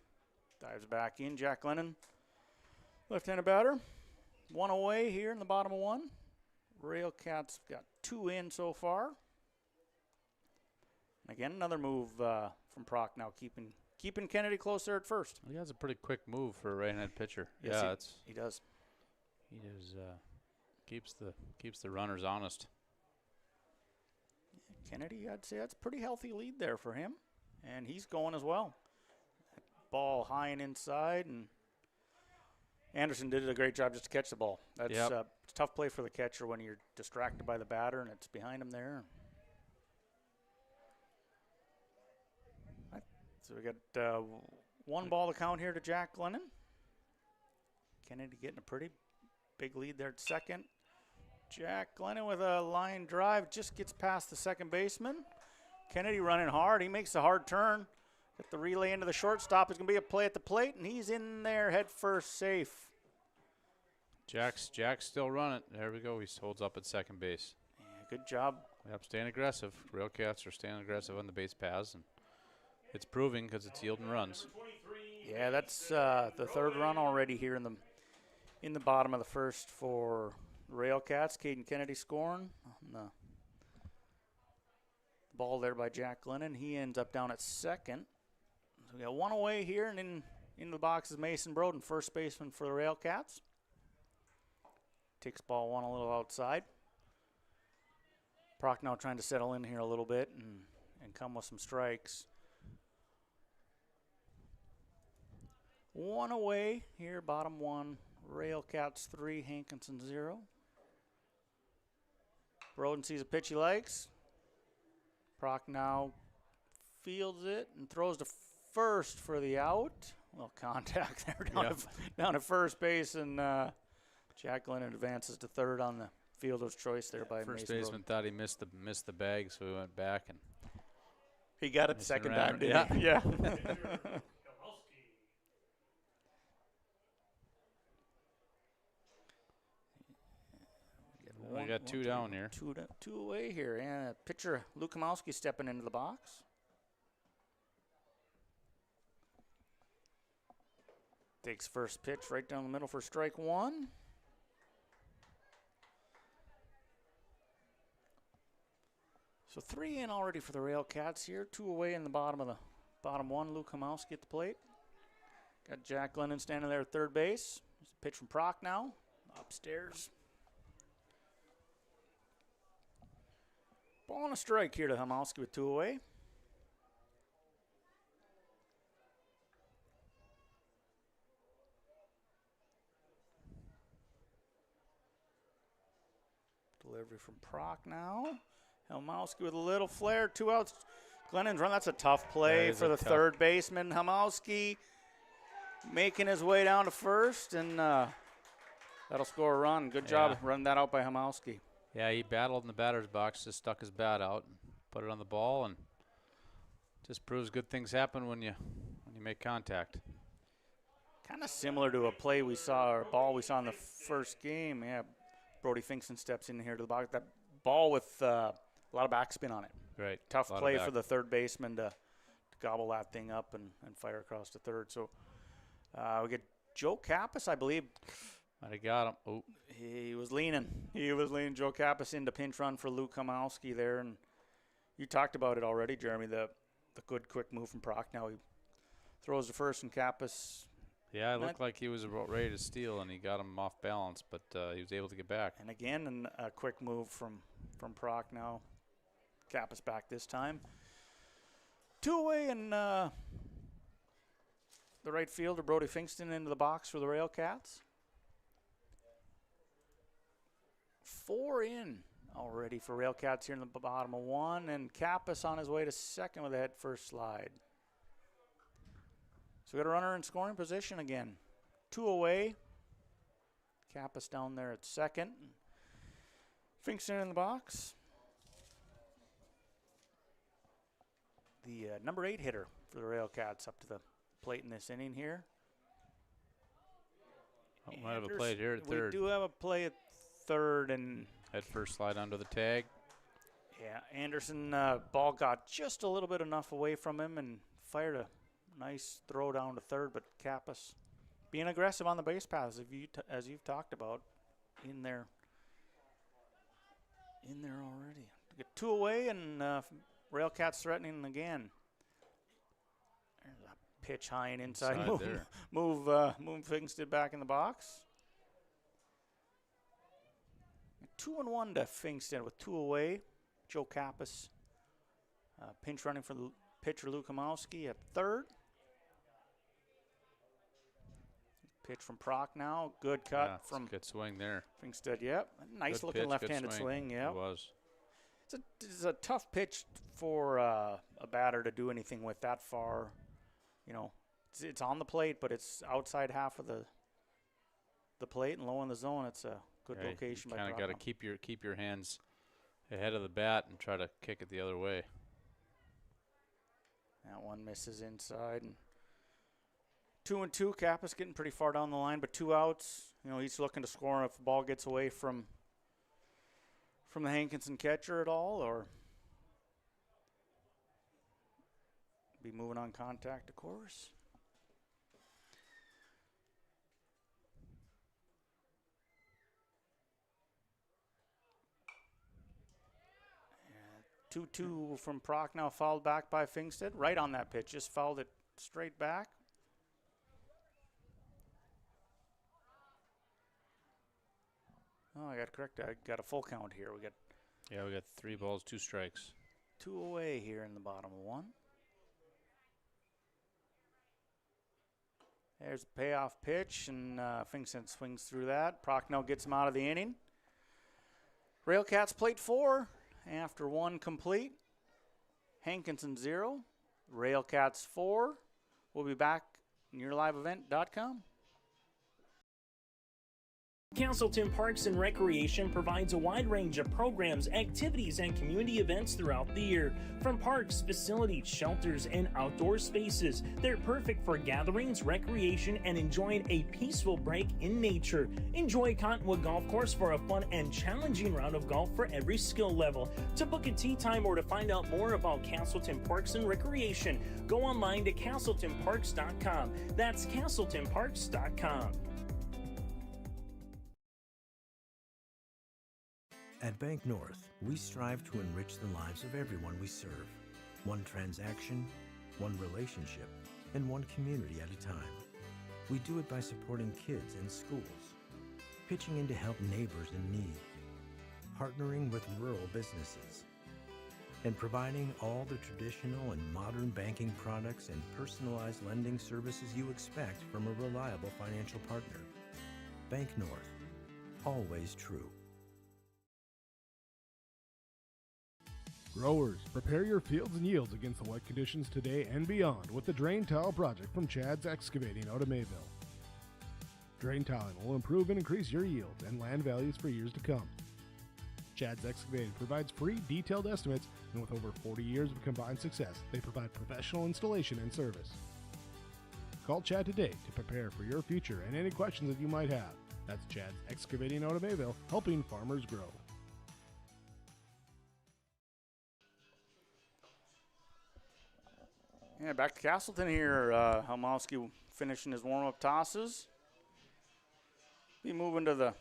Dives back in. Jack Lennon, left-handed batter. One away here in the bottom of one. Railcats got two in so far. Again, another move from Prochnow, keeping Kennedy close there at first. He has a pretty quick move for a right-handed pitcher. Yes, he does. He keeps the runners honest. Kennedy, I'd say that's a pretty healthy lead there for him, and he's going as well. Ball high and inside, and Anderson did a great job just to catch the ball. That's it's a tough play for the catcher when you're distracted by the batter and it's behind him there. So we got one ball to count here to Jack Lennon. Kennedy getting a pretty big lead there at second. Jack Glennon with a line drive, just gets past the second baseman. Kennedy running hard. He makes a hard turn. Got the relay into the shortstop. It's going to be a play at the plate, and he's in there head first safe. Jack's still running. There we go. He holds up at second base. Yeah, good job. Yep, staying aggressive. Railcats are staying aggressive on the base paths, and it's proving because it's yielding runs. Yeah, that's the third run already here in the bottom of the first for Railcats. Caden Kennedy scoring on the ball there by Jack Glennon. He ends up down at second. So we got one away here, and in the box is Mason Broden, first baseman for the Railcats. Takes ball one a little outside. Prochnow trying to settle in here a little bit and come with some strikes. One away here, bottom one. Railcats 3, Hankinson 0. Broden sees a pitch he likes. Prochnow fields it and throws to first for the out. Well, contact there down to first base, and Jack Glennon advances to third on the fielder's choice there by first Mason baseman Broden. thought he missed the bag, so he went back and he got it the second time, didn't he? Yeah. We got two down here. Two away here. And pitcher Luke Kamowski stepping into the box. Takes first pitch right down the middle for strike one. So 3 in already for the Railcats here. 2 away in the bottom one. Luke Kamowski at the plate. Got Jack Lennon standing there at third base. There's a pitch from Proc now. Upstairs. Ball and a strike here to Kamowski with 2 away. Delivery from Proc now. Helmowski with a little flare, 2 outs. Glennon's run. That's a tough play for the third baseman. Helmowski making his way down to first, and that'll score a run. Good job running that out by Helmowski. Yeah, he battled in the batter's box, just stuck his bat out, and put it on the ball, and just proves good things happen when you make contact. Kind of similar to a play we saw, or a ball we saw in the first game. Yeah, Brody Finkston steps in here to the box. That ball with a lot of backspin on it. Right. Tough play for the third baseman to gobble that thing up and fire across to third. So we get Joe Kappas, I believe. Might have got him. Oh. He was leaning. Joe Kappas into pinch run for Luke Kamowski there. And you talked about it already, Jeremy, the good quick move from Proc. Now he throws the first, and Kappas. Yeah, it looked like he was about ready to steal, and he got him off balance, but he was able to get back. And again, a quick move from Proc now. Kappas back this time. 2 away, and the right fielder, Brody Finkston, into the box for the Railcats. 4 in already for Railcats here in the bottom of 1, and Kappas on his way to second with a head first slide. So we got a runner in scoring position again. 2 away. Kappas down there at second. Finkston in the box. The number 8 hitter for the Railcats up to the plate in this inning here. Oh, might have a play here at third. We do have a play at third, and head first slide under the tag. Yeah, Anderson ball got just a little bit enough away from him and fired a nice throw down to third, but Kappas being aggressive on the base paths, as you've talked about, in there already. Get 2 away, and Railcats threatening again. There's a pitch high and inside move Finkston back in the box. 2-1 to Finkston with 2 away. Joe Kappas pinch running for the pitcher Luke Kamowski at third. Pitch from Proc now. Good cut from. Good swing there. Finkston, yep. Nice good looking pitch, left-handed swing. Yep. It was. It's a tough pitch for a batter to do anything with that far. You know, it's on the plate, but it's outside half of the plate and low in the zone. It's a good location by Proc. You kind of got to keep your hands ahead of the bat and try to kick it the other way. That one misses inside. And 2-2. Kappas getting pretty far down the line, but 2 outs. You know, he's looking to score if the ball gets away from the Hankinson catcher at all, or be moving on contact, of course. And 2-2 from Proc now, fouled back by Finkston. Right on that pitch, just fouled it straight back. Oh, I got to correct. I got a full count here. We got 3 balls, 2 strikes. 2 away here in the bottom of 1. There's a payoff pitch, and Finkston swings through that. Prochnow gets him out of the inning. Railcats plate 4 after 1 complete. Hankinson 0. Railcats 4. We'll be back nearliveevent.com. Casselton Parks and Recreation provides a wide range of programs, activities, and community events throughout the year. From parks, facilities, shelters, and outdoor spaces, they're perfect for gatherings, recreation, and enjoying a peaceful break in nature. Enjoy Cottonwood Golf Course for a fun and challenging round of golf for every skill level. To book a tee time or to find out more about Casselton Parks and Recreation, go online to CasseltonParks.com. That's CasseltonParks.com. At Bank North, we strive to enrich the lives of everyone we serve. One transaction, one relationship, and one community at a time. We do it by supporting kids and schools, pitching in to help neighbors in need, partnering with rural businesses, and providing all the traditional and modern banking products and personalized lending services you expect from a reliable financial partner. Bank North, always true. Growers, prepare your fields and yields against the wet conditions today and beyond with the Drain Tile Project from Chad's Excavating out of Mayville. Drain tiling will improve and increase your yields and land values for years to come. Chad's Excavating provides free detailed estimates, and with over 40 years of combined success, they provide professional installation and service. Call Chad today to prepare for your future and any questions that you might have. That's Chad's Excavating out of Mayville, helping farmers grow. Yeah, back to Casselton here. Helmowski finishing his warm-up tosses. Be moving to the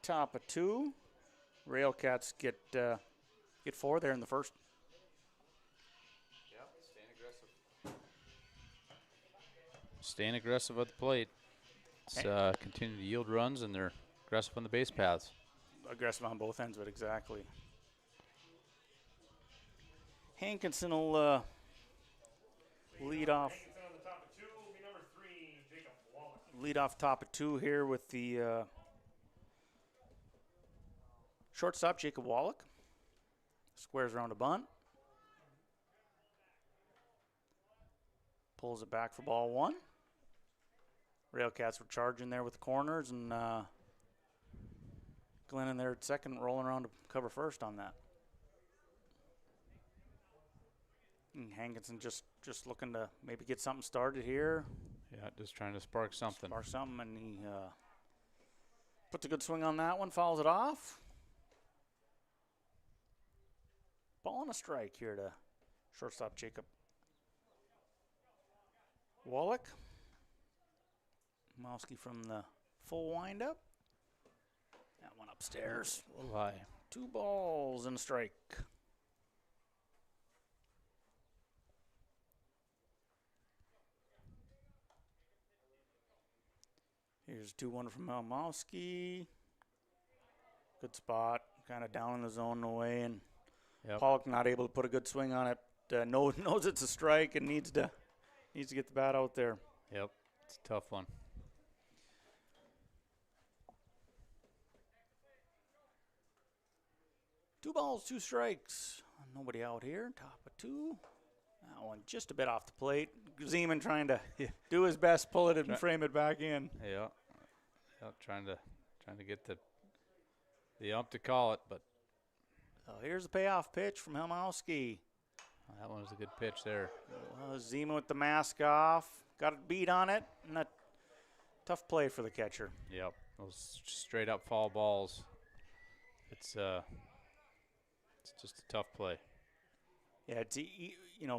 top of 2. Railcats get 4 there in the first. Yeah, staying aggressive at the plate. It's continue to yield runs, and they're aggressive on the base paths. Aggressive on both ends of it, exactly. Hankinson will lead off. On the top of 2 will be number 3, Jacob Wallach. Lead off top of 2 here with the shortstop, Jacob Wallach. Squares around a bunt. Pulls it back for ball 1. Railcats were charging there with the corners, and Glenn in there at second, rolling around to cover first on that. And Hankinson just looking to maybe get something started here. Yeah, just trying to spark something. And he puts a good swing on that one, fouls it off. Ball and a strike here to shortstop Jacob Wallach. Mowski from the full windup. That one upstairs. A little high. 2 balls and a strike. Here's 2-1 from Mowski. Good spot, kind of down in the zone away, and Pollock not able to put a good swing on it. Knows it's a strike and needs to get the bat out there. Yep, it's a tough one. Two balls, 2 strikes. Nobody out here. Top of 2. That one just a bit off the plate. Zeman trying to do his best, pull it and frame it back in. Yeah, trying to get the ump to call it, but here's the payoff pitch from Helmowski. That one was a good pitch there. Zeman with the mask off, got a beat on it, and a tough play for the catcher. Yep, those straight up foul balls. It's just a tough play. Yeah,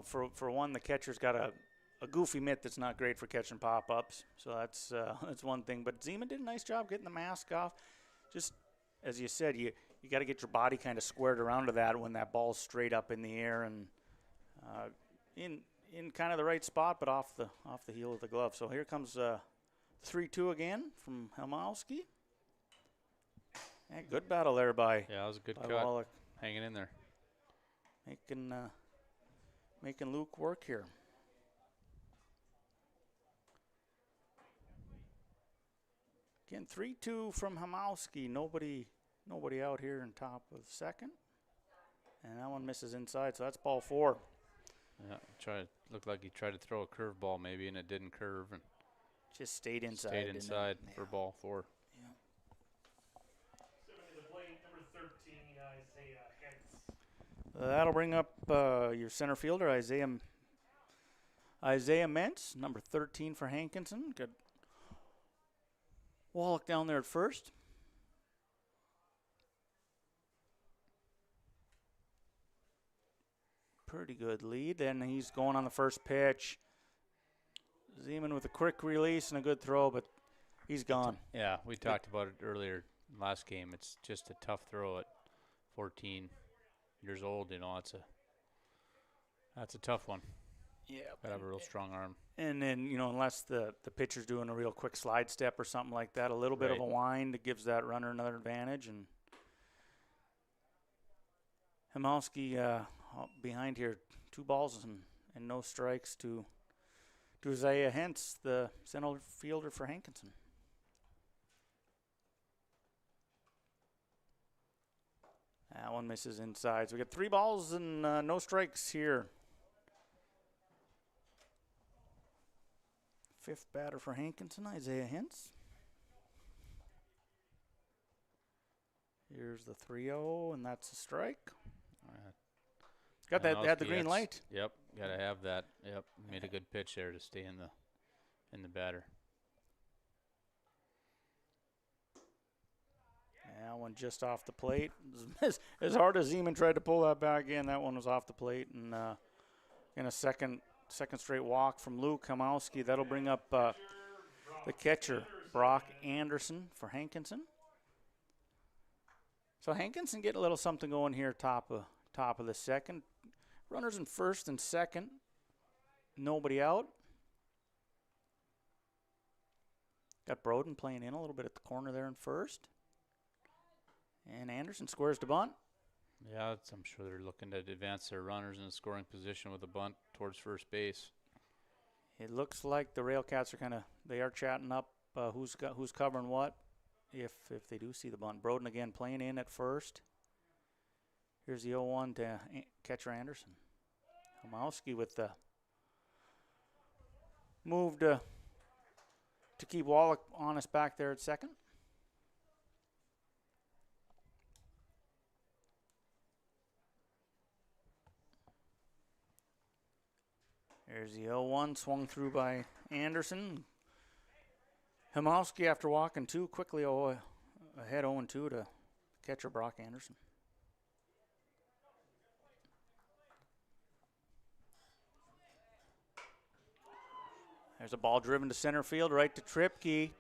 for one, the catcher's got a goofy mitt that's not great for catching pop-ups, so that's one thing. But Zeman did a nice job getting the mask off. Just as you said, you got to get your body kind of squared around to that when that ball's straight up in the air and in kind of the right spot, but off the heel of the glove. So here comes 3-2 again from Helmowski. Yeah, good battle there by that was a good cut. Wallach. Hanging in there. Making Luke work here. Again, 3-2 from Helmowski. Nobody out here in top of second. And that one misses inside, so that's ball 4. Yeah, looked like he tried to throw a curveball maybe, and it didn't curve. And Just stayed inside. Stayed inside for ball 4. Yeah. Stepping to the plate, number 13, Isaiah Hentz. That'll bring up your center fielder, Isaiah Mentz, number 13 for Hankinson. Got Wallach down there at first. Pretty good lead. Then he's going on the first pitch. Zeman with a quick release and a good throw, but he's gone. Yeah, we talked about it earlier last game. It's just a tough throw at 14 years old. You know, that's a tough one. Yeah. Gotta have a real strong arm. And then, you know, unless the pitcher's doing a real quick slide step or something like that, a little bit of a wind that gives that runner another advantage. And Hamowski behind here, 2 balls and no strikes to Isaiah Hentz, the center fielder for Hankinson. That one misses inside. So we got 3 balls and no strikes here. 5th batter for Hankinson, Isaiah Hentz. Here's the 3-0, and that's a strike. Got that, had the green light. Yep, got to have that. Yep, made a good pitch there to stay in the batter. That one just off the plate. As hard as Zeman tried to pull that back in, that one was off the plate. And in a second straight walk from Luke Hamowski, that'll bring up the catcher, Brock Anderson, for Hankinson. So Hankinson getting a little something going here, top of the second. Runners in first and second. Nobody out. Got Broden playing in a little bit at the corner there in first. And Anderson squares to bunt. Yeah, I'm sure they're looking to advance their runners in the scoring position with a bunt towards first base. It looks like the Railcats they are chatting up who's covering what if they do see the bunt. Broden again playing in at first. Here's the 0-1 to catcher Anderson. Hamowski with the move to keep Wallach honest back there at second. There's the 0-1 swung through by Anderson. Hamowski, after walking 2, quickly ahead 0-2 to catcher Brock Anderson. There's a ball driven to center field, right to Tripke.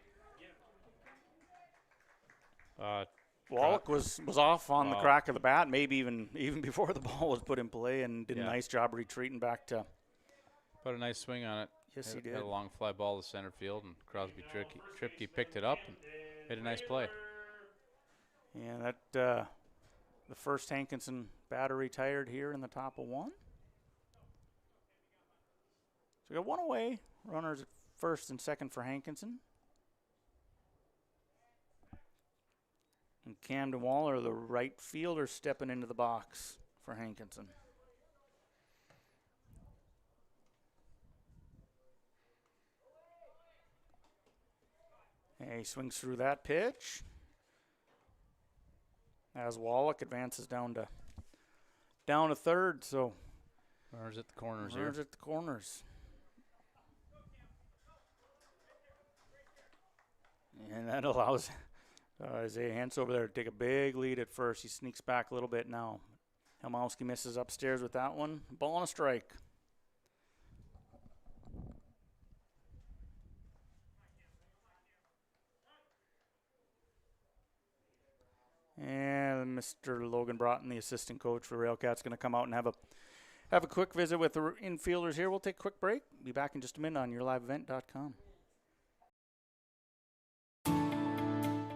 Wallach was off on the crack of the bat, maybe even before the ball was put in play, and did a nice job retreating back to. Put a nice swing on it. Yes, he did. Had a long fly ball to center field, and Crosby Tripke picked it up and made a nice play. Yeah, that the first Hankinson batter retired here in the top of 1. So we got 1 away. Runners at first and second for Hankinson. And Camden Waller, the right fielder, stepping into the box for Hankinson. And he swings through that pitch. As Wallach advances down to third, so runners at the corners runners at the corners. And that allows Isaiah Hentz over there to take a big lead at first. He sneaks back a little bit now. Hamowski misses upstairs with that one. Ball and a strike. And Mr. Logan Broughton, the assistant coach for the Railcats, going to come out and have a quick visit with the infielders here. We'll take a quick break. Be back in just a minute on yourliveevent.com.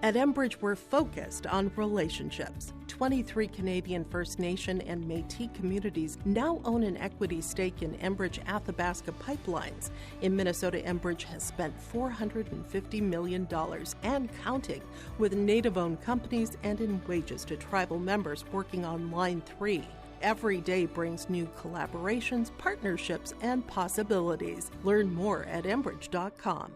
At Enbridge, we're focused on relationships. 23 Canadian First Nation and Métis communities now own an equity stake in Enbridge Athabasca Pipelines. In Minnesota, Enbridge has spent $450 million and counting with Native-owned companies and in wages to tribal members working on Line 3. Every day brings new collaborations, partnerships, and possibilities. Learn more at Enbridge.com.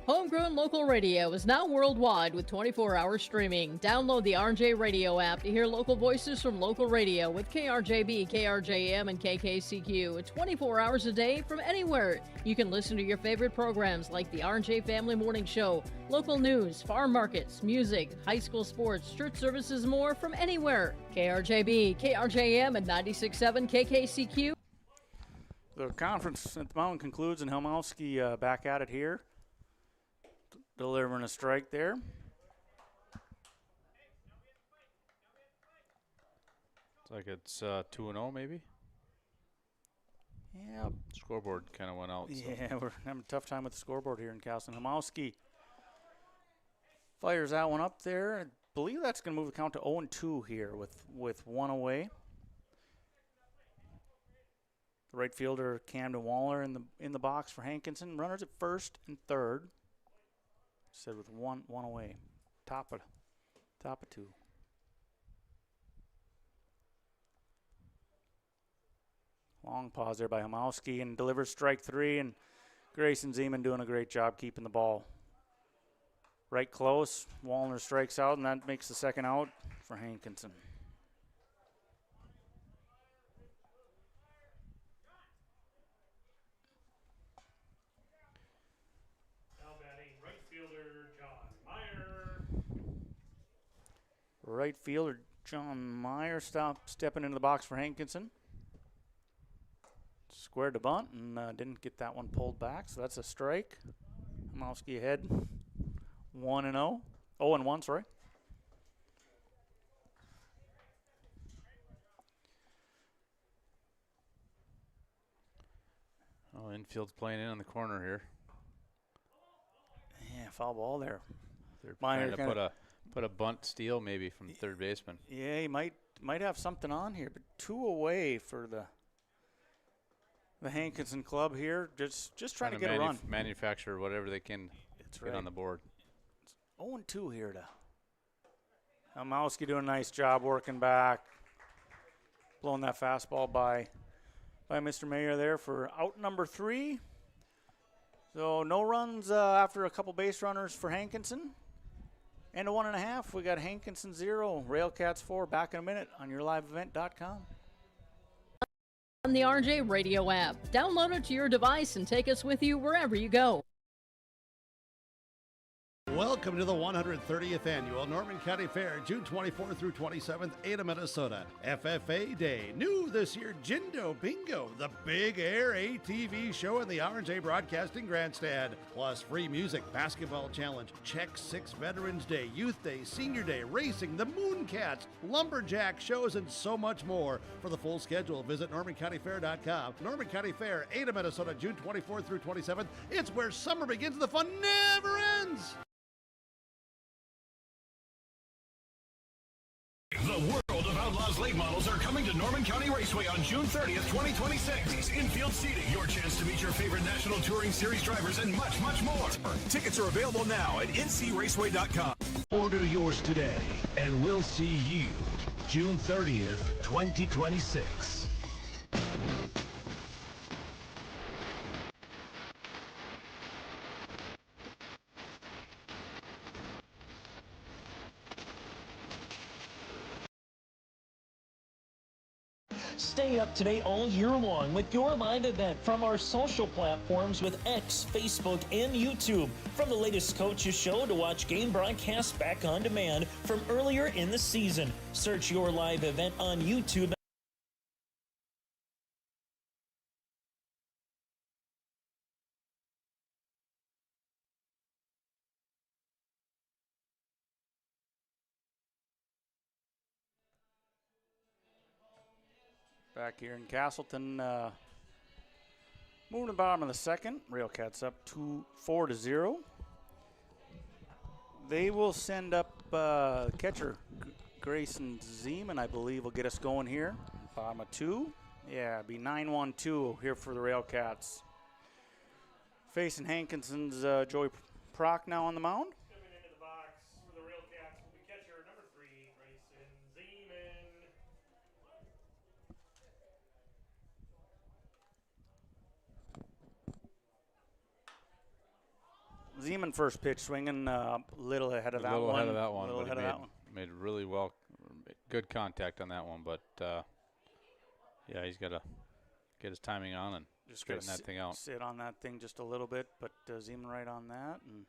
Homegrown local radio is now worldwide with 24-hour streaming. Download the RJ Radio app to hear local voices from local radio with KRJB, KRJM, and KKCQ 24 hours a day from anywhere. You can listen to your favorite programs like the RJ Family Morning Show, local news, farm markets, music, high school sports, church services, more from anywhere. KRJB, KRJM, and 96.7 KKCQ. The conference at the mountain concludes, and Helmowski back at it here. Delivering a strike there. It's like it's 2-0 maybe. Yeah. Scoreboard kind of went out. So. Yeah, we're having a tough time with the scoreboard here in Casselton. Helmowski fires that one up there. I believe that's going to move the count to 0-2 here with one away. The right fielder Camden Waller in the box for Hankinson. Runners at first and third. Said with one away. Top of two. Long pause there by Helmowski and delivers strike three, and Grayson Zeman doing a great job keeping the ball right close. Wallner strikes out, and that makes the second out for Hankinson. Right fielder John Meyer stepping into the box for Hankinson. Squared the bunt and didn't get that one pulled back, so that's a strike. Helmowski ahead 1-0. 0-1, sorry. Oh, infield's playing in on the corner here. Yeah, foul ball there. They're trying to put a bunt steal maybe from the third baseman. Yeah, he might have something on here, but two away for the Hankinson club here. Just trying to get a run. Manufacture whatever they can get on the board. It's 0-2 here to Helmowski doing a nice job working back. Blowing that fastball by Mr. Mayer there for out number 3. So no runs after a couple base runners for Hankinson. And a 1.5. We got Hankinson 0, Railcats 4. Back in a minute on yourliveevent.com. On the RJ Radio app. Download it to your device and take us with you wherever you go. Welcome to the 130th Annual Norman County Fair, June 24th through 27th, Ada, Minnesota. FFA Day. New this year, Jindo Bingo, the Big Air ATV show in the RJ Broadcasting Grandstand. Plus free music, basketball challenge, Check 6 Veterans Day, Youth Day, Senior Day, racing, the Mooncats, lumberjack shows, and so much more. For the full schedule, visit NormanCountyFair.com. Norman County Fair, Ada, Minnesota, June 24th through 27th. It's where summer begins, the fun never ends. The world of Outlaws late models are coming to Norman County Raceway on June 30th, 2026. Infield seating, your chance to meet your favorite National Touring Series drivers, and much, much more. Tickets are available now at ncraceway.com. Order yours today, and we'll see you June 30th, 2026. Stay up to date all year long with your live event from our social platforms with X, Facebook, and YouTube. From the latest coaches show to watch game broadcasts back on demand from earlier in the season. Search your live event on YouTube. Back here in Casselton, moving to the bottom of the second. Railcats up 4-0. They will send up catcher Grayson Zeman, I believe, will get us going here. Bottom of 2. Yeah, it'll be 9-1-2 here for the Railcats. Facing Hankinson's Joey Prock now on the mound. Coming into the box for the Railcats will be catcher number 3, Grayson Zeman. Zeman first pitch swinging a little ahead of that one. A little ahead of that one. A little ahead of that one. Made really well, good contact on that one. But, yeah, he's got to get his timing on and Just straighten that thing out. Sit on that thing just a little bit, but Zeman right on that. And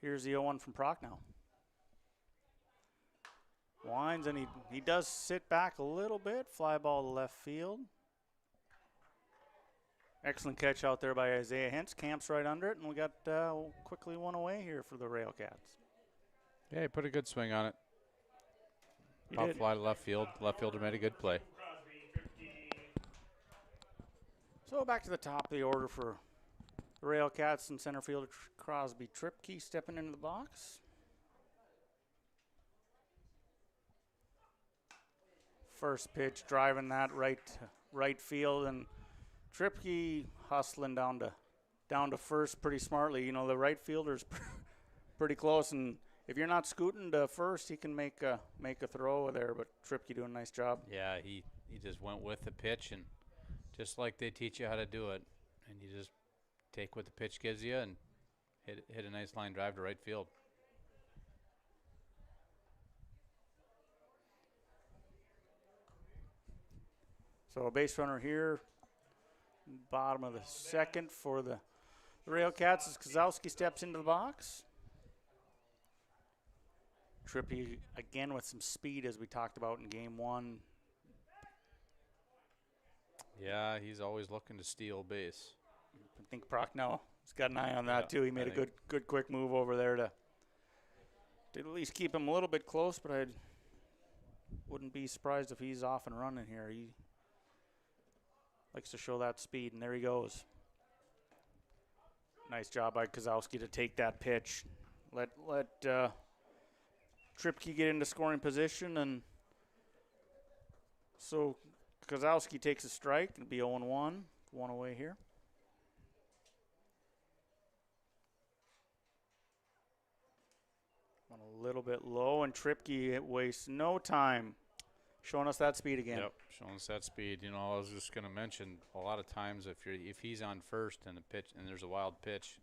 here's the 0-1 from Proc now. Winds, and he does sit back a little bit. Fly ball to left field. Excellent catch out there by Isaiah Hintz. Camps right under it, and we got quickly one away here for the Railcats. Yeah, he put a good swing on it. He Pop did. fly to left field. Left fielder made a good play. So back to the top of the order for the Railcats and center fielder Crosby Tripke stepping into the box. First pitch driving that right field, and Tripke hustling down to first pretty smartly. You know, the right fielder's pretty close, and if you're not scooting to first, he can make a throw there. But Tripke doing a nice job. Yeah, he just went with the pitch, and just like they teach you how to do it, and you just take what the pitch gives you and hit a nice line drive to right field. So a base runner here, bottom of the second for the Railcats as Kozowski steps into the box. Tripke again with some speed as we talked about in game one. Yeah, he's always looking to steal base. I think Prochnow has got an eye on that too. He made a good quick move over there to at least keep him a little bit close, but I wouldn't be surprised if he's off and running here. He likes to show that speed, and there he goes. Nice job by Kozowski to take that pitch. Let Tripke get into scoring position, and so Kozowski takes a strike. It'll be 0-1, one away here. Went a little bit low, and Tripke wastes no time showing us that speed again. Yep, showing us that speed. You know, I was just going to mention a lot of times if he's on first and there's a wild pitch,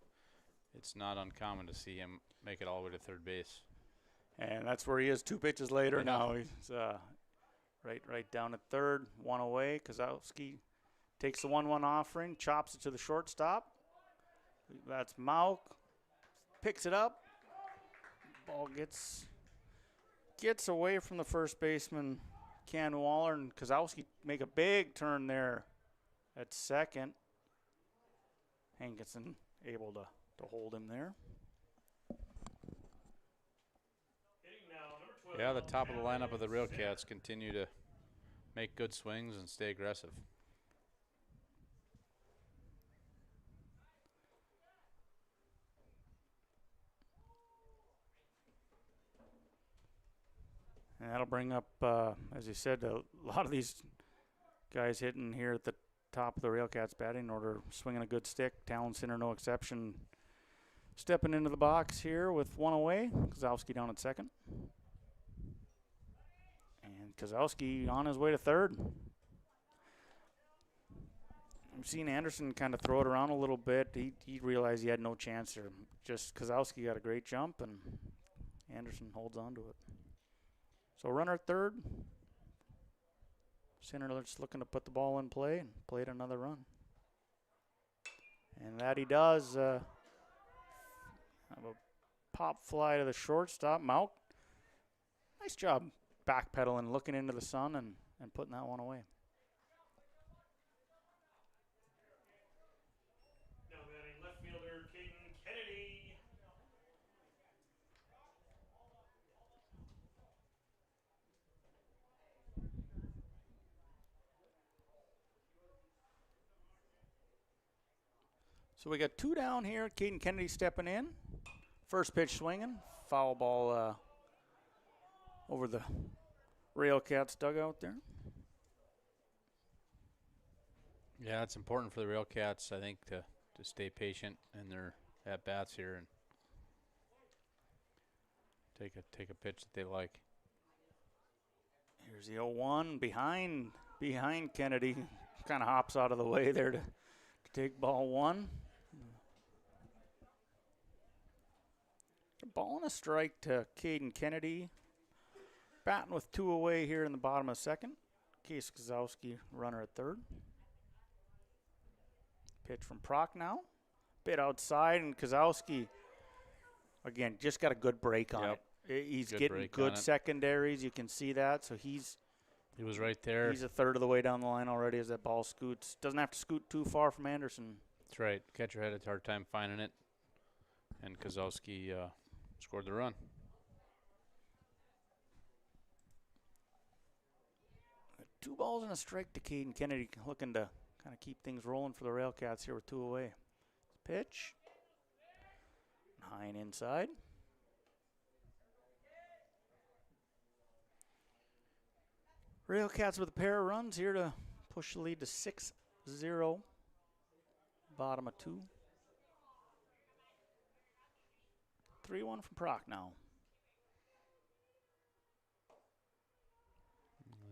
it's not uncommon to see him make it all the way to third base. And that's where he is 2 pitches later now. He's right down at third, one away. Kozowski takes the 1-1 offering, chops it to the shortstop. That's Mauk. Picks it up. Ball gets away from the first baseman, Ken Waller, and Kozowski make a big turn there at second. Hankinson able to hold him there. Yeah, the top of the lineup of the Railcats continue to make good swings and stay aggressive. And that'll bring up, as you said, a lot of these guys hitting here at the top of the Railcats batting order, swinging a good stick. Talon Center, no exception. Stepping into the box here with one away. Kozowski down at second. And Kozowski on his way to third. We've seen Anderson kind of throw it around a little bit. He realized he had no chance there. Just Kozowski got a great jump, and Anderson holds on to it. So runner at third. Center just looking to put the ball in play and played another run. And that he does. Have a pop fly to the shortstop. Mauk, nice job backpedaling, looking into the sun and putting that one away. Now batting left fielder Caden Kennedy. So we got two down here. Caden Kennedy stepping in. First pitch swinging. Foul ball over the Railcats dugout there. Yeah, it's important for the Railcats, I think, to stay patient in their at-bats here and take a pitch that they like. Here's the 0-1 behind Kennedy. Kind of hops out of the way there to take ball one. A ball and a strike to Caden Kennedy. Batting with 2 away here in the bottom of second. Case Kozowski, runner at third. Pitch from Prock now. Bit outside, and Kozowski, again, just got a good break on it. He's getting good secondaries. You can see that. So he was right there. He's a third of the way down the line already as that ball scoots. Doesn't have to scoot too far from Anderson. That's right. Catcher had a hard time finding it, and Kozowski scored the run. Two balls and a strike to Caden Kennedy, looking to kind of keep things rolling for the Railcats here with 2 away. Pitch. High and inside. Railcats with a pair of runs here to push the lead to 6-0. Bottom of 2. 3-1 from Prock now.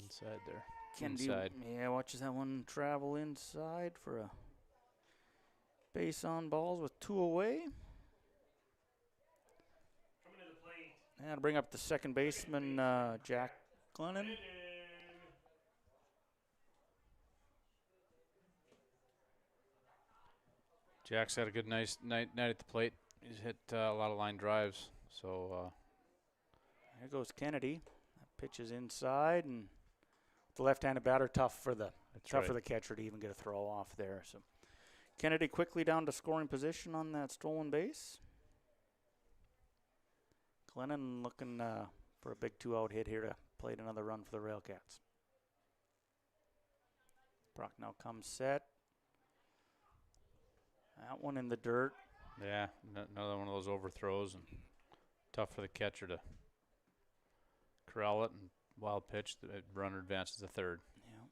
Inside there. Inside. Yeah, watches that one travel inside for a base on balls with 2 away. Coming to the plate. And bring up the second baseman, Jack Glennon. Jack's had a good night at the plate. He's hit a lot of line drives. So there goes Kennedy. That pitch is inside, and the left-handed batter tough for the catcher to even get a throw off there. So Kennedy quickly down to scoring position on that stolen base. Glennon looking for a big 2-out hit here to plate another run for the Railcats. Brock now comes set. That one in the dirt. Yeah, another one of those overthrows, and tough for the catcher to corral it, and wild pitch. The runner advances to third. Yeah.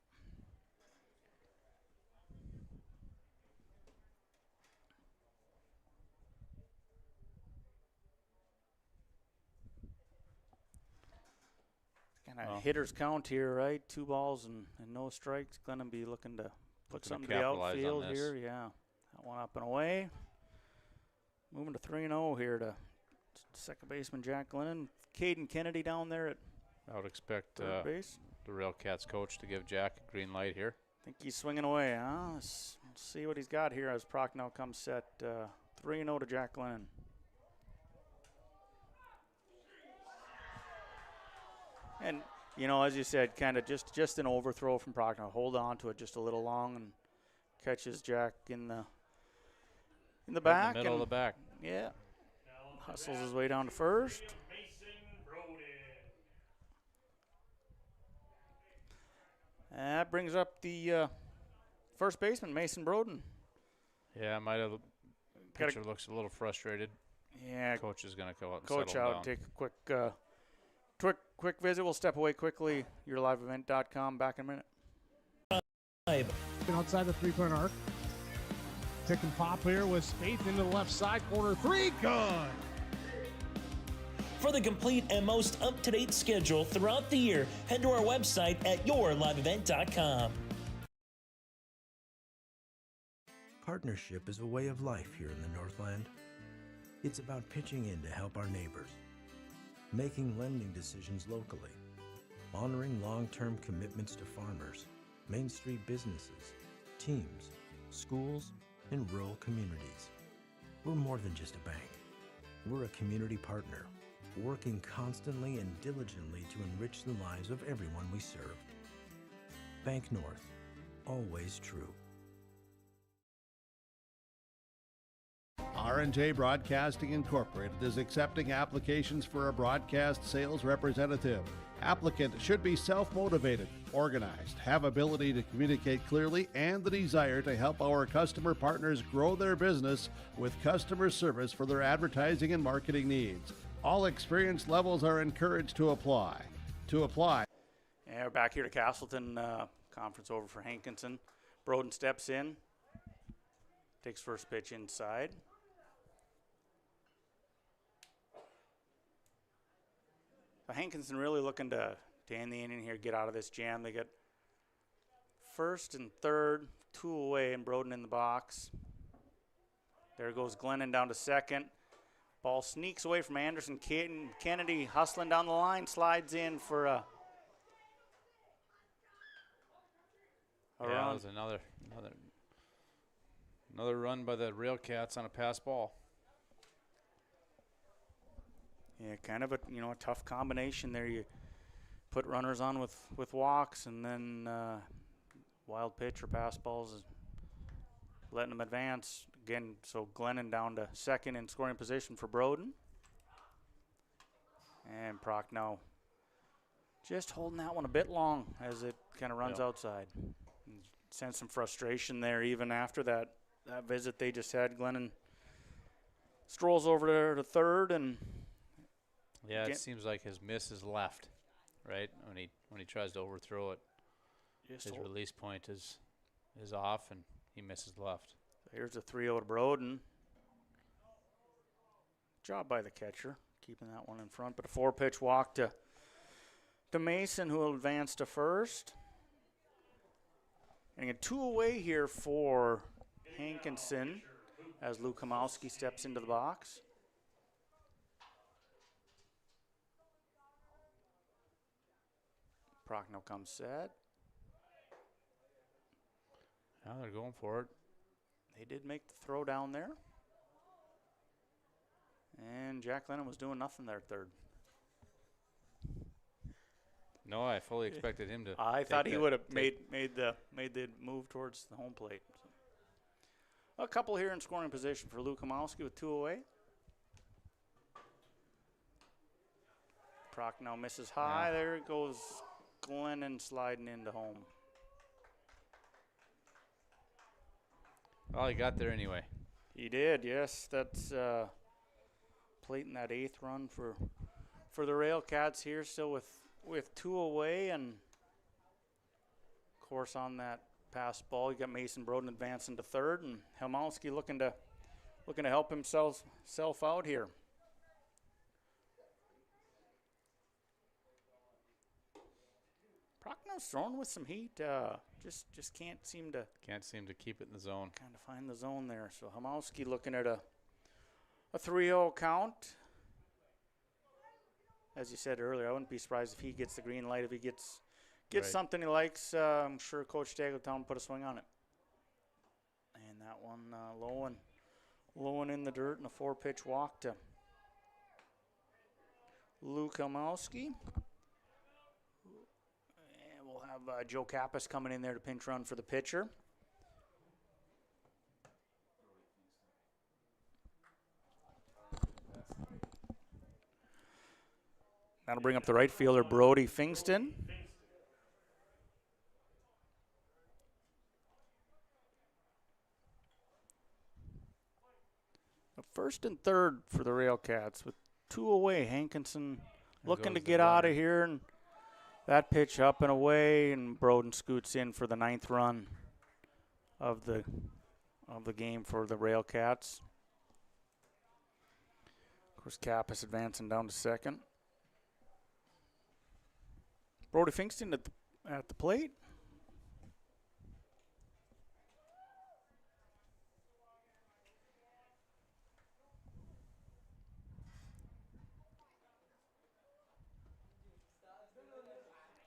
Kind of hitters count here, right? 2 balls and no strikes. Glennon be looking to put something to the outfield here. Yeah. That one up and away. Moving to 3-0 here to second baseman Jack Glennon. Caden Kennedy down there at I would expect third base. The Railcats coach to give Jack a green light here. I think he's swinging away, huh? Let's see what he's got here as Prock now comes set. 3-0 to Jack Glennon. And, you know, as you said, kind of just an overthrow from Prock. Now hold on to it just a little long and catches Jack in the back. In the middle of the back. Yeah. Hustles his way down to first. That brings up the first baseman, Mason Broden. Yeah, pitcher looks a little frustrated. Yeah. Coach is going to go out and Coach settle out, down. take a quick visit. We'll step away quickly. YourLiveEvent.com. Back in a minute. Outside the 3-point arc. Tick and pop here with Spaeth into the left side corner. 3, good. For the complete and most up-to-date schedule throughout the year, head to our website at YourLiveEvent.com. Partnership is a way of life here in the Northland. It's about pitching in to help our neighbors, making lending decisions locally, honoring long-term commitments to farmers, Main Street businesses, teams, schools, and rural communities. We're more than just a bank. We're a community partner, working constantly and diligently to enrich the lives of everyone we serve. Bank North, always true. R&J Broadcasting Incorporated is accepting applications for a broadcast sales representative. Applicant should be self-motivated, organized, have ability to communicate clearly, and the desire to help our customer partners grow their business with customer service for their advertising and marketing needs. All experience levels are encouraged to apply. Yeah, we're back here to Casselton. Conference over for Hankinson. Broden steps in, takes first pitch inside. Hankinson really looking to end the inning here, get out of this jam. They get first and third, 2 away, and Broden in the box. There goes Glennon down to second. Ball sneaks away from Anderson. Kennedy hustling down the line, slides in for a That run. was another run by the Railcats on a pass ball. Yeah, kind of a tough combination there. You put runners on with walks, and then wild pitch or pass balls is letting them advance again. So Glennon down to second in scoring position for Broden, and Prochnow just holding that one a bit long as it kind of runs outside. Sense some frustration there even after that visit they just had. Glennon strolls over there to third, and it seems like his miss is left, right? When he tries to overthrow it, his release point is off, and he misses left. So here's a 3-0 to Broden. Job by the catcher, keeping that one in front. But a 4-pitch walk to Mason, who will advance to first. And a 2 away here for Hankinson as Luke Kamowski steps into the box. Prochnow comes set. Now they're going for it. They did make the throw down there. And Jack Lennon was doing nothing there at third. No, I fully expected him to. I thought he would have made the move towards the home plate. So. A couple here in scoring position for Luke Kamowski with 2 away. Prochnow misses high. There it goes. Glennon sliding into home. Well, he got there anyway. He did, yes. That's plating that 8th run for the Railcats here, still with 2 away, and of course on that pass ball, you got Mason Broden advancing to third, and Helmowski looking to help himself out here. Prochnow's throwing with some heat. Just can't seem to keep it in the zone. Kind of find the zone there. So Helmowski looking at a 3-0 count. As you said earlier, I wouldn't be surprised if he gets the green light. If he gets something he likes, I'm sure Coach Stagg will tell him to put a swing on it. And that one low and in the dirt, and a 4-pitch walk to Luke Helmowski. And we'll have Joe Kappas coming in there to pinch run for the pitcher. That'll bring up the right fielder, Brody Fingston. First and third for the Railcats with 2 away. Hankinson looking to get out of here, and that pitch up and away, and Broden scoots in for the 9th run of the game for the Railcats. Of course, Kappas advancing down to second. Brody Fingston at the plate.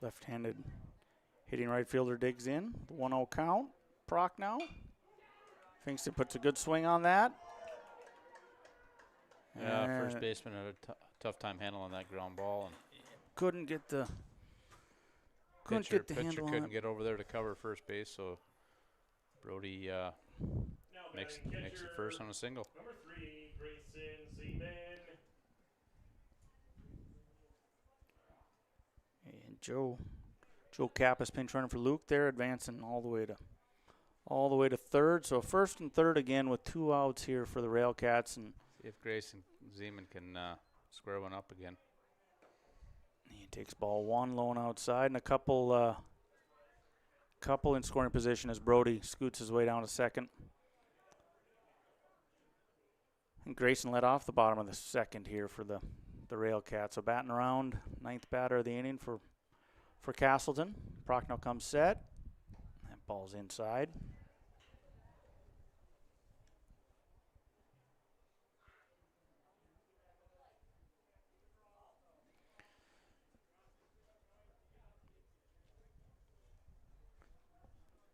Left-handed hitting right fielder digs in. The 1-0 count. Prochnow. Fingston puts a good swing on that. Yeah, first baseman had a tough time handling that ground ball, and couldn't get the pitcher handle on couldn't it. get over there to cover first base, so Brody makes the first on a single. Number 3, Grayson Zeman. And Joe Kappas pinch running for Luke there, advancing all the way to third. So first and third again with 2 outs here for the Railcats, and see if Grayson Zeman can square one up again. He takes ball 1, low and outside, and a couple in scoring position as Brody scoots his way down to second. And Grayson led off the bottom of the second here for the Railcats. So batting around, 9th batter of the inning for Casselton. Prochnow comes set. That ball's inside.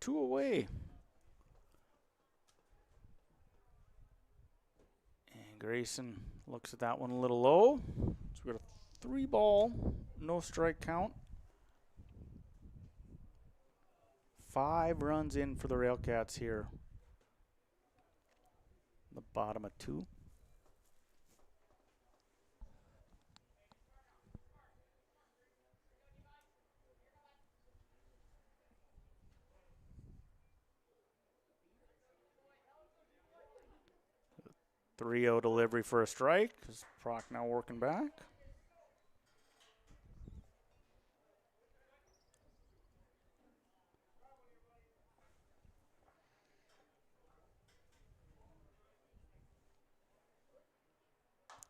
2 away. And Grayson looks at that one a little low. So we got a 3 ball, no strike count. 5 runs in for the Railcats here. The bottom of 2. Three-0 delivery for a strike. Proc now working back.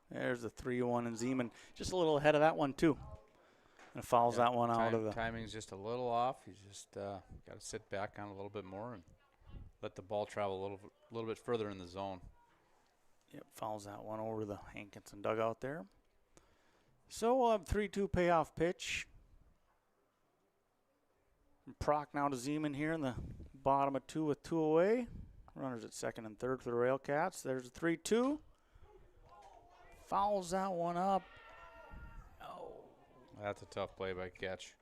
There's the 3-1, and Zeman just a little ahead of that one too. And fouls that one out of the. Timing's just a little off. He's just got to sit back on a little bit more and let the ball travel a little bit further in the zone. Yep, fouls that one over the Hankinson dugout there. So we'll have 3-2 payoff pitch. And Proc now to Zeman here in the bottom of 2 with 2 away. Runners at second and third for the Railcats. There's a 3-2. Fouls that one up. Oh. That's a tough play by catch.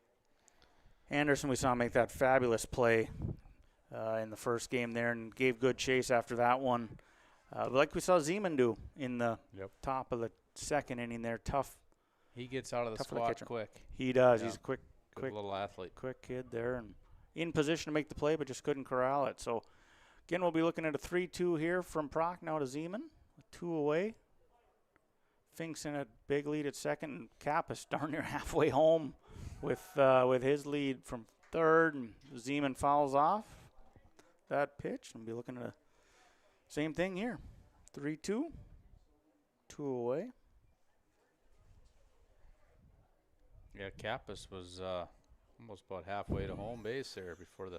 Anderson, we saw make that fabulous play in the first game there and gave good chase after that one. Like we saw Zeman do in the top of the second inning there. Tough. He gets out of the squat quick. He does. Yeah. He's a quick little athlete. Quick kid there and in position to make the play, but just couldn't corral it. So, again, we'll be looking at a 3-2 here from Proc now to Zeman. 2 away. Fink's in a big lead at second, and Kappas darn near halfway home with his lead from third, and Zeman fouls off that pitch. And we'll be looking at a same thing here. 3-2. 2 away. Yeah, Kappas was almost about halfway to home base there before the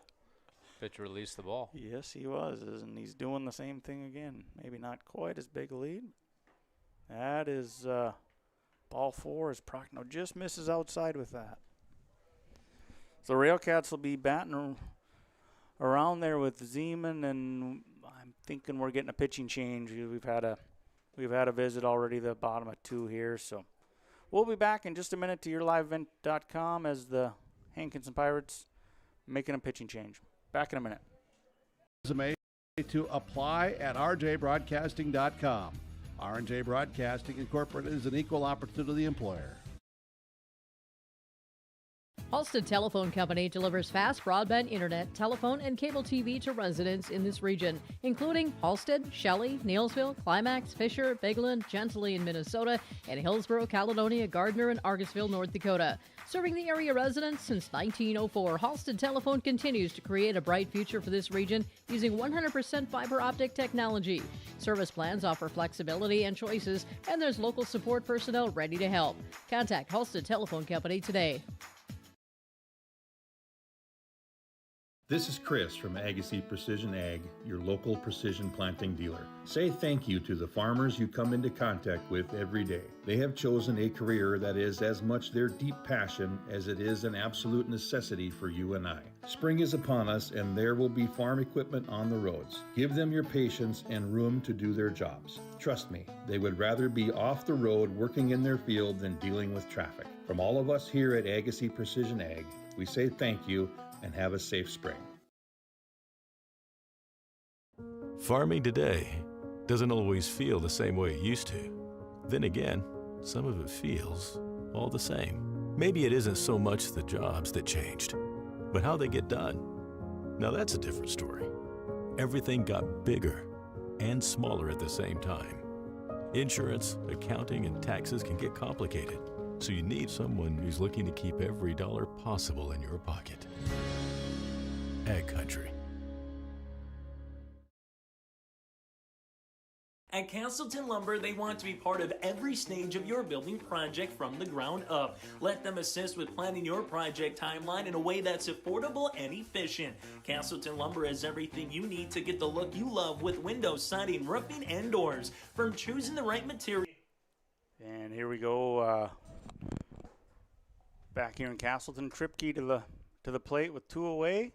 pitcher released the ball. Yes, he was, and he's doing the same thing again. Maybe not quite as big a lead. That is ball 4 as Prochnow just misses outside with that. So Railcats will be batting around there with Zeman, and I'm thinking we're getting a pitching change. We've had a visit already, the bottom of 2 here. So we'll be back in just a minute to yourliveevent.com as the Hankinson Pirates making a pitching change. Back in a minute. Resume to apply at rjbroadcasting.com. R&J Broadcasting Incorporated is an equal opportunity employer. Halstead Telephone Company delivers fast broadband internet, telephone, and cable TV to residents in this region, including Halstead, Shelley, Neilsville, Climax, Fisher, Bigland, Gentilly in Minnesota, and Hillsborough, Caledonia, Gardner, and Argosville, North Dakota. Serving the area residents since 1904, Halstead Telephone continues to create a bright future for this region using 100% fiber optic technology. Service plans offer flexibility and choices, and there's local support personnel ready to help. Contact Halstead Telephone Company today. This is Chris from Agassiz Precision Ag, your local precision planting dealer. Say thank you to the farmers you come into contact with every day. They have chosen a career that is as much their deep passion as it is an absolute necessity for you and I. Spring is upon us and there will be farm equipment on the roads. Give them your patience and room to do their jobs. Trust me, they would rather be off the road working in their field than dealing with traffic. From all of us here at Agassiz Precision Ag, we say thank you and have a safe spring. Farming today doesn't always feel the same way it used to. Then again, some of it feels all the same. Maybe it isn't so much the jobs that changed, but how they get done. Now that's a different story. Everything got bigger and smaller at the same time. Insurance, accounting, and taxes can get complicated. So you need someone who's looking to keep every dollar possible in your pocket. Ag Country. At Casselton Lumber, they want to be part of every stage of your building project from the ground up. Let them assist with planning your project timeline in a way that's affordable and efficient. Casselton Lumber has everything you need to get the look you love with windows, siding, roofing, and doors. From choosing the right material. And here we go. Back here in Casselton, Tripke to the plate with 2 away.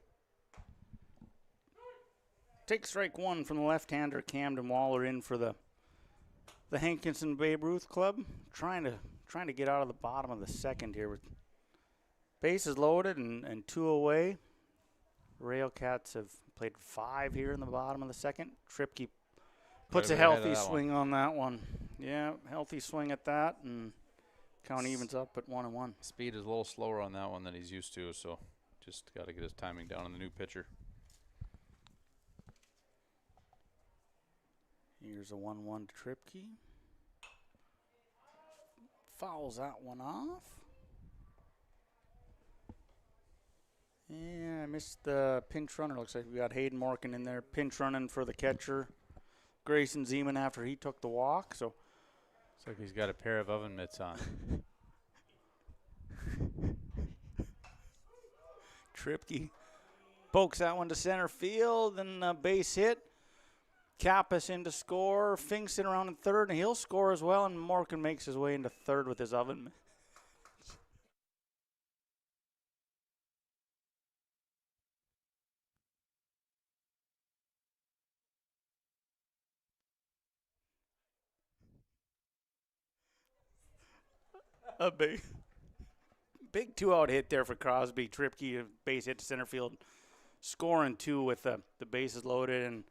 take strike one from the left-hander Camden Waller in for the Hankinson Babe Ruth Club. Trying to get out of the bottom of the second here with bases loaded and 2 away. Railcats have played 5 here in the bottom of the second. Tripke puts a healthy swing on that one. Yeah, healthy swing at that, and count evens up at 1-1. Speed is a little slower on that one than he's used to, so just got to get his timing down on the new pitcher. Here's a 1-1 to Tripke. Fouls that one off. Yeah, I missed the pinch runner. Looks like we got Hayden Morgan in there, pinch running for the catcher, Grayson Zeman, after he took the walk. So looks like he's got a pair of oven mitts on. Tripke pokes that one to center field, and a base hit. Kappas in to score, Finks in around in third, and he'll score as well, and Morgan makes his way into third with his oven. A big 2-out hit there for Crosby. Tripke, a base hit to center field, scoring 2 with the bases loaded, and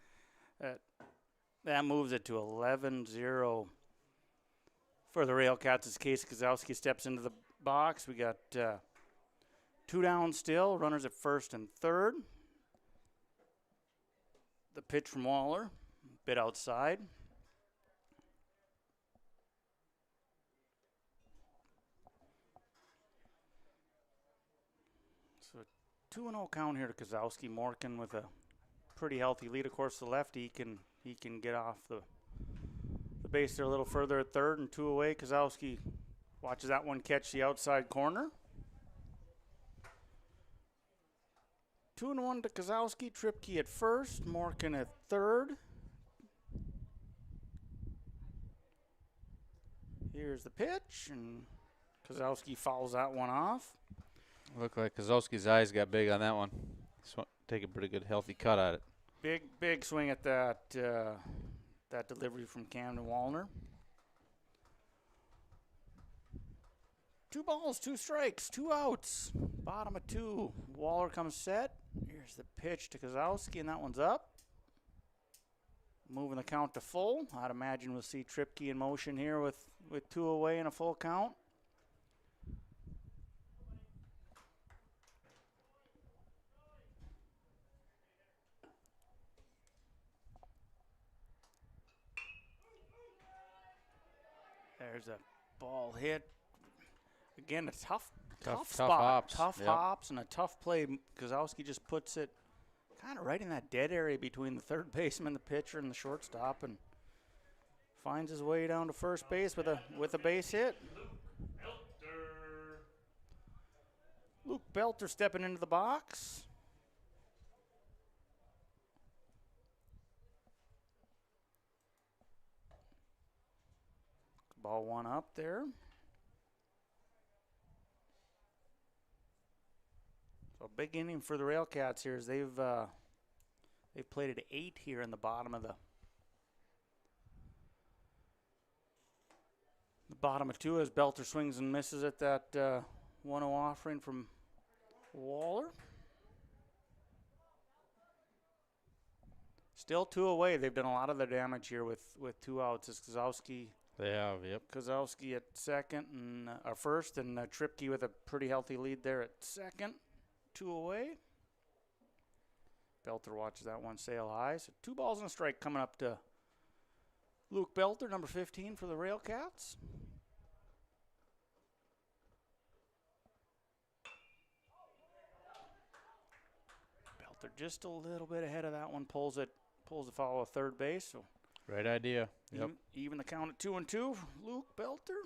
that moves it to 11-0 for the Railcats as Casey Kozowski steps into the box. We got 2 down still, runners at first and third. The pitch from Waller, a bit outside. So 2-0 count here to Kozowski. Morgan with a pretty healthy lead. Of course, the lefty he can get off the base there a little further at third, and 2 away. Kozowski watches that one catch the outside corner. 2-1 to Kozowski. Tripke at first, Morgan at third. Here's the pitch, and Kozowski fouls that one off. Looked like Kozowski's eyes got big on that one. Take a pretty good, healthy cut at it. Big swing at that delivery from Camden Wallner. 2 balls, 2 strikes, 2 outs. Bottom of 2. Waller comes set. Here's the pitch to Kozowski, and that one's up. Moving the count to full. I'd imagine we'll see Tripke in motion here with 2 away and a full count. There's a ball hit. Again, a tough spot. Tough hops and a tough play. Kozowski just puts it kind of right in that dead area between the third baseman, the pitcher, and the shortstop, and finds his way down to first base with a base hit. Luke Belter stepping into the box. Ball 1 up there. So a big inning for the Railcats here as they've played at 8 here in the bottom of the bottom of 2 as Belter swings and misses at that 1-0 offering from Waller. Still 2 away. They've done a lot of the damage here with 2 outs. It's Kozowski. They have, yep. Kozowski at second and first, and Tripke with a pretty healthy lead there at second. 2 away. Belter watches that one sail high. So 2 balls and a strike coming up to Luke Belter, number 15 for the Railcats. Belter just a little bit ahead of that one, pulls the foul of third base. So right idea. Yep. Even the count at 2-2. Luke Belter.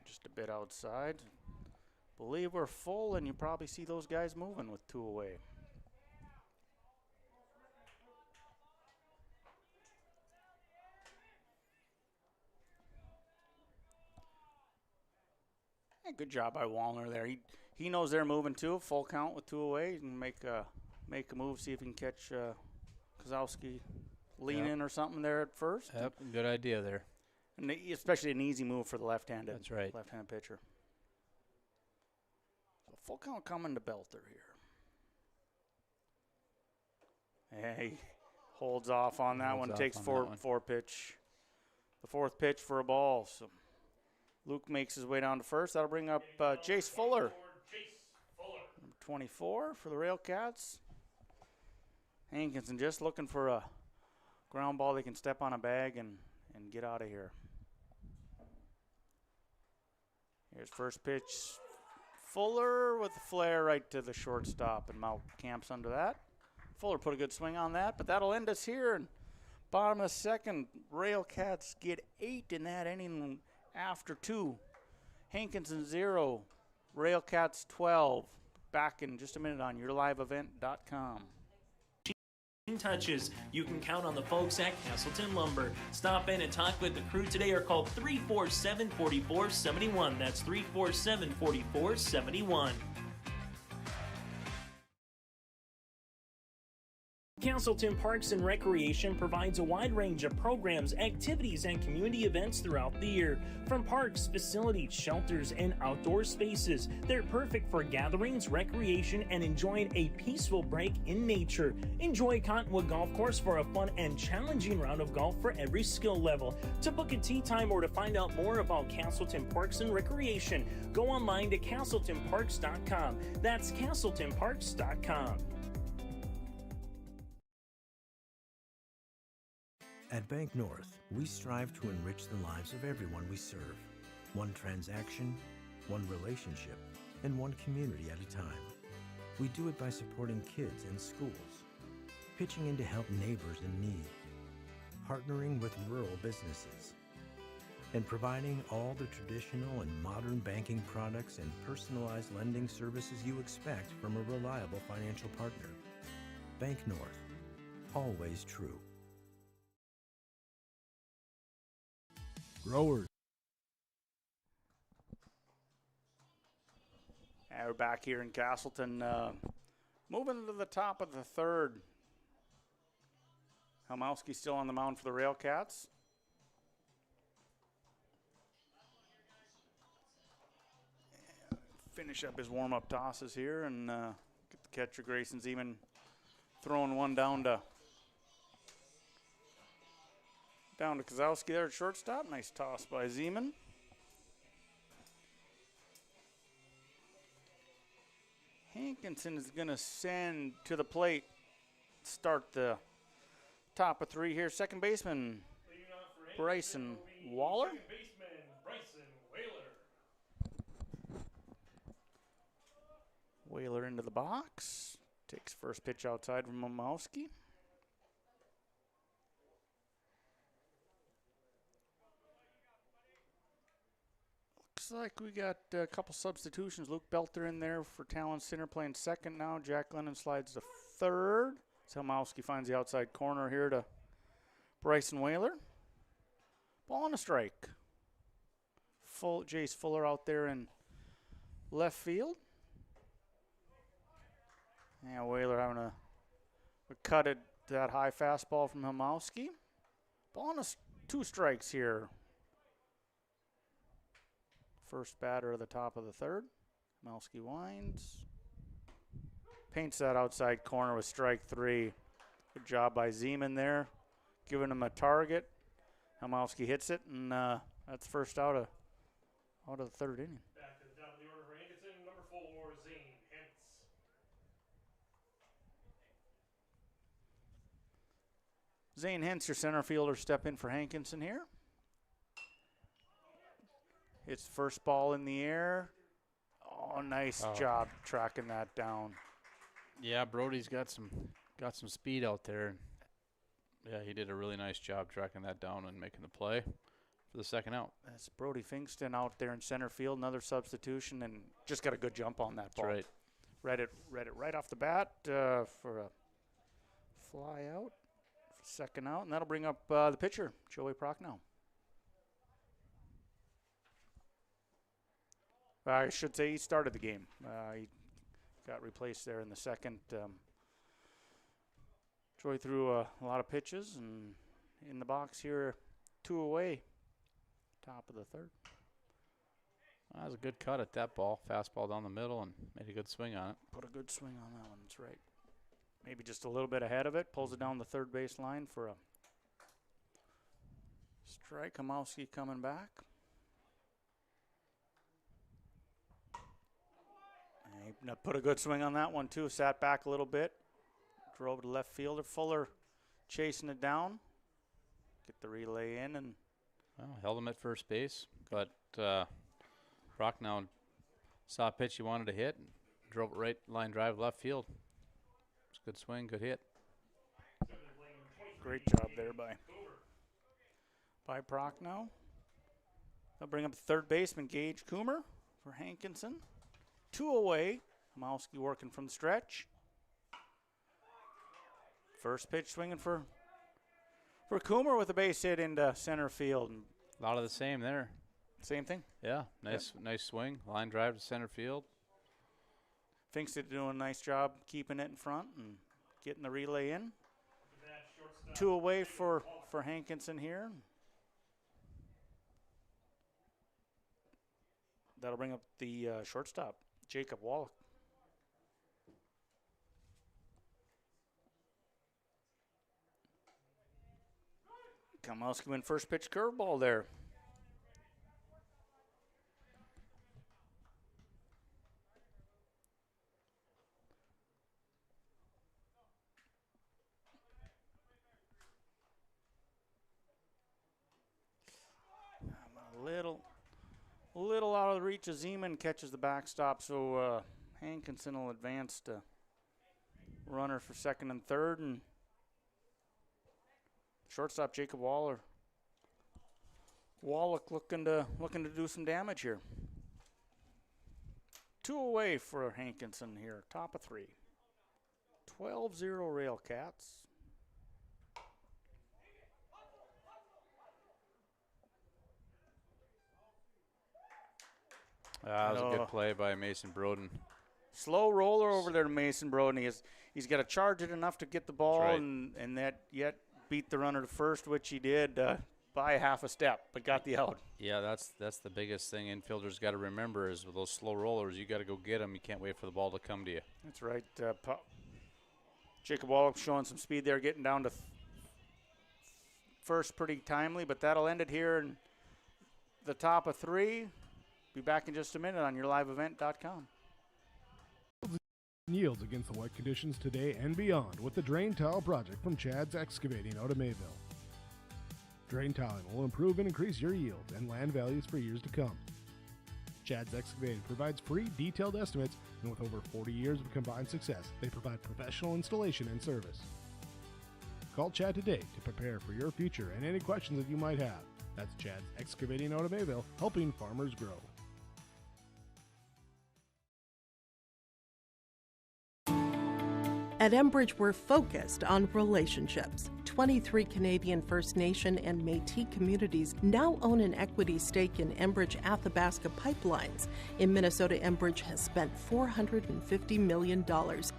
Just a bit outside. Believe we're full, and you probably see those guys moving with 2 away. Good job by Wallner there. He knows they're moving too. Full count with 2 away and make a move. See if he can catch Kozowski lean in or something there at first. Yep, good idea there. And especially an easy move for the left-handed. That's right. Left-handed pitcher. So full count coming to Belter here. Hey, holds off on that one. Takes four pitch. The 4th pitch for a ball. So Luke makes his way down to first. That'll bring up Jace Fuller. Number 24 for the Railcats. Hankinson just looking for a ground ball they can step on a bag and get out of here. Here's first pitch. Fuller with the flare right to the shortstop, and Mount camps under that. Fuller put a good swing on that, but that'll end us here. And bottom of the second, Railcats get 8 in that inning after 2. Hankinson 0, Railcats 12. Back in just a minute on yourliveevent.com. Touches. You can count on the folks at Casselton Lumber. Stop in and talk with the crew today or call 347-4471. That's 347-4471. Casselton Parks and Recreation provides a wide range of programs, activities, and community events throughout the year. From parks, facilities, shelters, and outdoor spaces, they're perfect for gatherings, recreation, and enjoying a peaceful break in nature. Enjoy Cottonwood Golf Course for a fun and challenging round of golf for every skill level. To book a tee time or to find out more about Casselton Parks and Recreation, go online to CasseltonParks.com. That's CasseltonParks.com. At Bank North, we strive to enrich the lives of everyone we serve. One transaction, one relationship, and one community at a time. We do it by supporting kids and schools, pitching in to help neighbors in need, partnering with rural businesses, and providing all the traditional and modern banking products and personalized lending services you expect from a reliable financial partner. Bank North, always true. Growers. And we're back here in Casselton. Moving to the top of the third. Helmowski still on the mound for the Railcats. Finish up his warm-up tosses here and get the catcher Grayson Zeman throwing one down to Kozowski there at shortstop. Nice toss by Zeman. Hankinson is going to send to the plate. Start the top of 3 here. Second baseman, Bryson Waller. Second baseman, Bryson Whaler. Whaler into the box. Takes first pitch outside from Momowski. Looks like we got a couple substitutions. Luke Belter in there for Talon Center playing second now. Jack Lennon slides to third. Helmowski finds the outside corner here to Bryson Whaler. Ball and a strike. Jace Fuller out there in left field. Yeah, Whaler having a cut at that high fastball from Helmowski. Ball and 2 strikes here. First batter of the top of the third. Helmowski winds. Paints that outside corner with strike 3. Good job by Zeman there, giving him a target. Helmowski hits it, and that's first out of the third inning. Back to the top of the order for Hankinson, number 4, Zane Hentz. Zane Hentz, your center fielder, step in for Hankinson here. Hits first ball in the air. Oh, nice job tracking that down. Yeah, Brody's got some speed out there. Yeah, he did a really nice job tracking that down and making the play for the second out. That's Brody Fingston out there in center field, another substitution, and just got a good jump on that ball. That's right. Read it right off the bat for a fly out, for second out, and that'll bring up the pitcher, Joey Prochnow. I should say he started the game. He got replaced there in the second. Troy threw a lot of pitches, and in the box here, 2 away, top of the third. That was a good cut at that ball. Fastball down the middle and made a good swing on it. Put a good swing on that one, that's right. Maybe just a little bit ahead of it. Pulls it down the third base line for a strike. Kamowski coming back. And he put a good swing on that one, too. Sat back a little bit. Drove to left fielder. Fuller chasing it down. Get the relay in and held him at first base. But Brock now saw a pitch he wanted to hit and drove it right line drive left field. It's a good swing, good hit. Great job there by Prochnow. They'll bring up the third baseman, Gage Coomer, for Hankinson. 2 away. Kamowski working from the stretch. First pitch swinging for Coomer with a base hit into center field. And a lot of the same there. Same thing? Yeah, nice swing. Line drive to center field. Thinks they're doing a nice job keeping it in front and getting the relay in. 2 away for Hankinson here. That'll bring up the shortstop, Jacob Wallach. Kamowski went first pitch curveball there. A little out of the reach of Zeman, catches the backstop, so Hankinson will advance to runner for second and third, and shortstop Jacob Wallach looking to do some damage here. 2 away for Hankinson here, top of 3. 12-0 Railcats. That was a good play by Mason Broden. Slow roller over there to Mason Broden. He's got to charge it enough to get the ball and that yet beat the runner to first, which he did by half a step, but got the out. Yeah, that's the biggest thing infielders got to remember is with those slow rollers, you got to go get them. You can't wait for the ball to come to you. That's right. Jacob Wallach showing some speed there, getting down to first pretty timely, but that'll end it here in the top of 3. Be back in just a minute on yourliveevent.com. Yields against the wet conditions today and beyond with the Drain Tile Project from Chad's Excavating out of Mayville. Drain tiling will improve and increase your yield and land values for years to come. Chad's Excavating provides free detailed estimates, and with over 40 years of combined success, they provide professional installation and service. Call Chad today to prepare for your future and any questions that you might have. That's Chad's Excavating out of Mayville, helping farmers grow. At Enbridge, we're focused on relationships. 23 Canadian First Nation and Métis communities now own an equity stake in Enbridge Athabasca Pipelines. In Minnesota, Enbridge has spent $450 million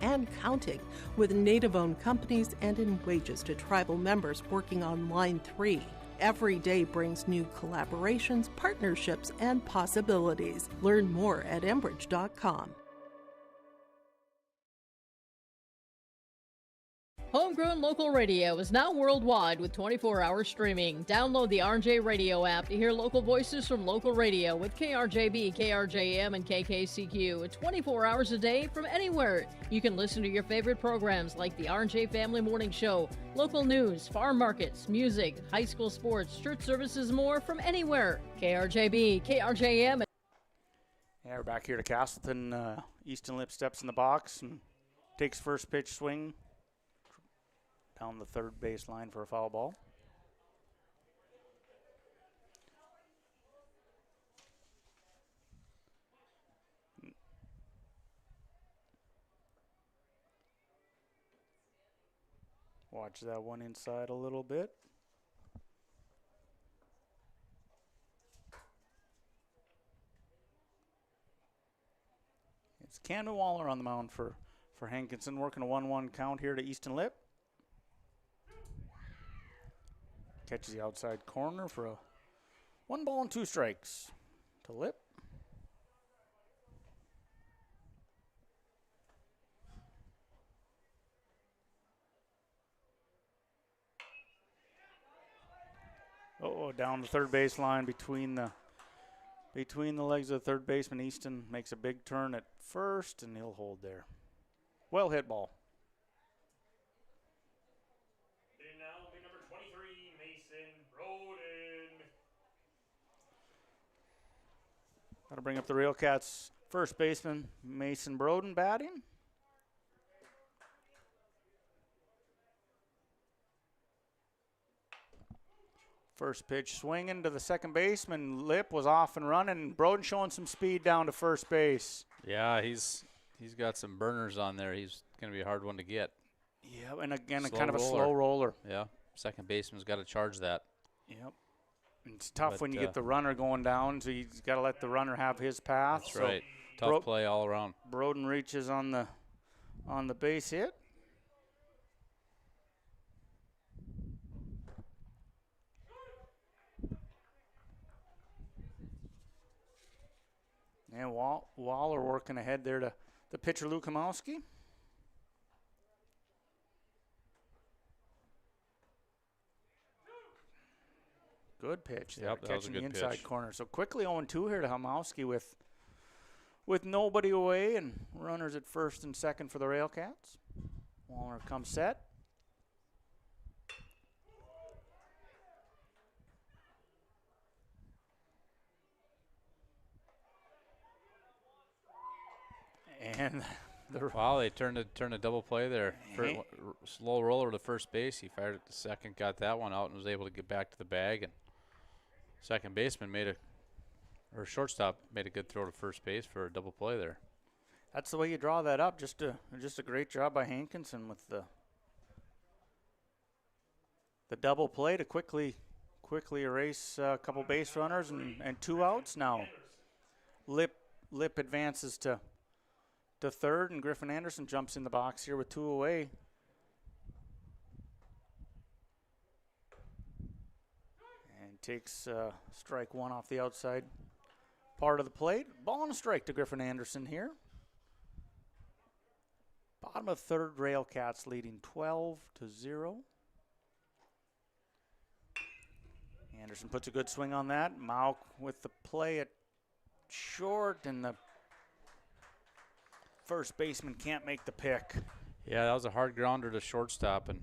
and counting with Native-owned companies and in wages to tribal members working on Line 3. Every day brings new collaborations, partnerships, and possibilities. Learn more at Enbridge.com. Homegrown local radio is now worldwide with 24-hour streaming. Download the RJ Radio app to hear local voices from local radio with KRJB, KRJM, and KKCQ 24 hours a day from anywhere. You can listen to your favorite programs like the RJ Family Morning Show, local news, farm markets, music, high school sports, church services, more from anywhere. KRJB, KRJM. Yeah, we're back here to Casselton. Easton Lip steps in the box and takes first pitch swing down the third base line for a foul ball. Watch that one inside a little bit. It's Camden Waller on the mound for Hankinson, working a 1-1 count here to Easton Lip. Catches the outside corner for a 1 ball and 2 strikes to Lip. Oh, down the third baseline between the legs of the third baseman. Easton makes a big turn at first, and he'll hold there. Well hit ball. And now big number 23, Mason Broden. Got to bring up the Railcats first baseman, Mason Broden, batting. First pitch swinging to the second baseman. Lip was off and running. Broden showing some speed down to first base. Yeah, he's got some burners on there. He's going to be a hard one to get. Yeah, and again, kind of a slow roller. Yeah, second baseman's got to charge that. Yep. It's tough when you get the runner going down, so you got to let the runner have his path. That's right. Tough play all around. Broden reaches on the base hit. And Waller working ahead there to the pitcher, Luke Kamowski. Good pitch there, catching the inside corner. So quickly 0-2 here to Hamowski with nobody away and runners at first and second for the Railcats. Waller comes set. And wow, they turned a double play there. Slow roller to first base. He fired at the second, got that one out, and was able to get back to the bag. And second baseman shortstop made a good throw to first base for a double play there. That's the way you draw that up. Just a great job by Hankinson with the double play to quickly erase a couple base runners and 2 outs now. Lip advances to third, and Griffin Anderson jumps in the box here with 2 away. And takes strike 1 off the outside part of the plate. Ball and a strike to Griffin Anderson here. Bottom of third, Railcats leading 12-0. Anderson puts a good swing on that. Mauk with the play at short, and the first baseman can't make the pick. Yeah, that was a hard grounder to shortstop, and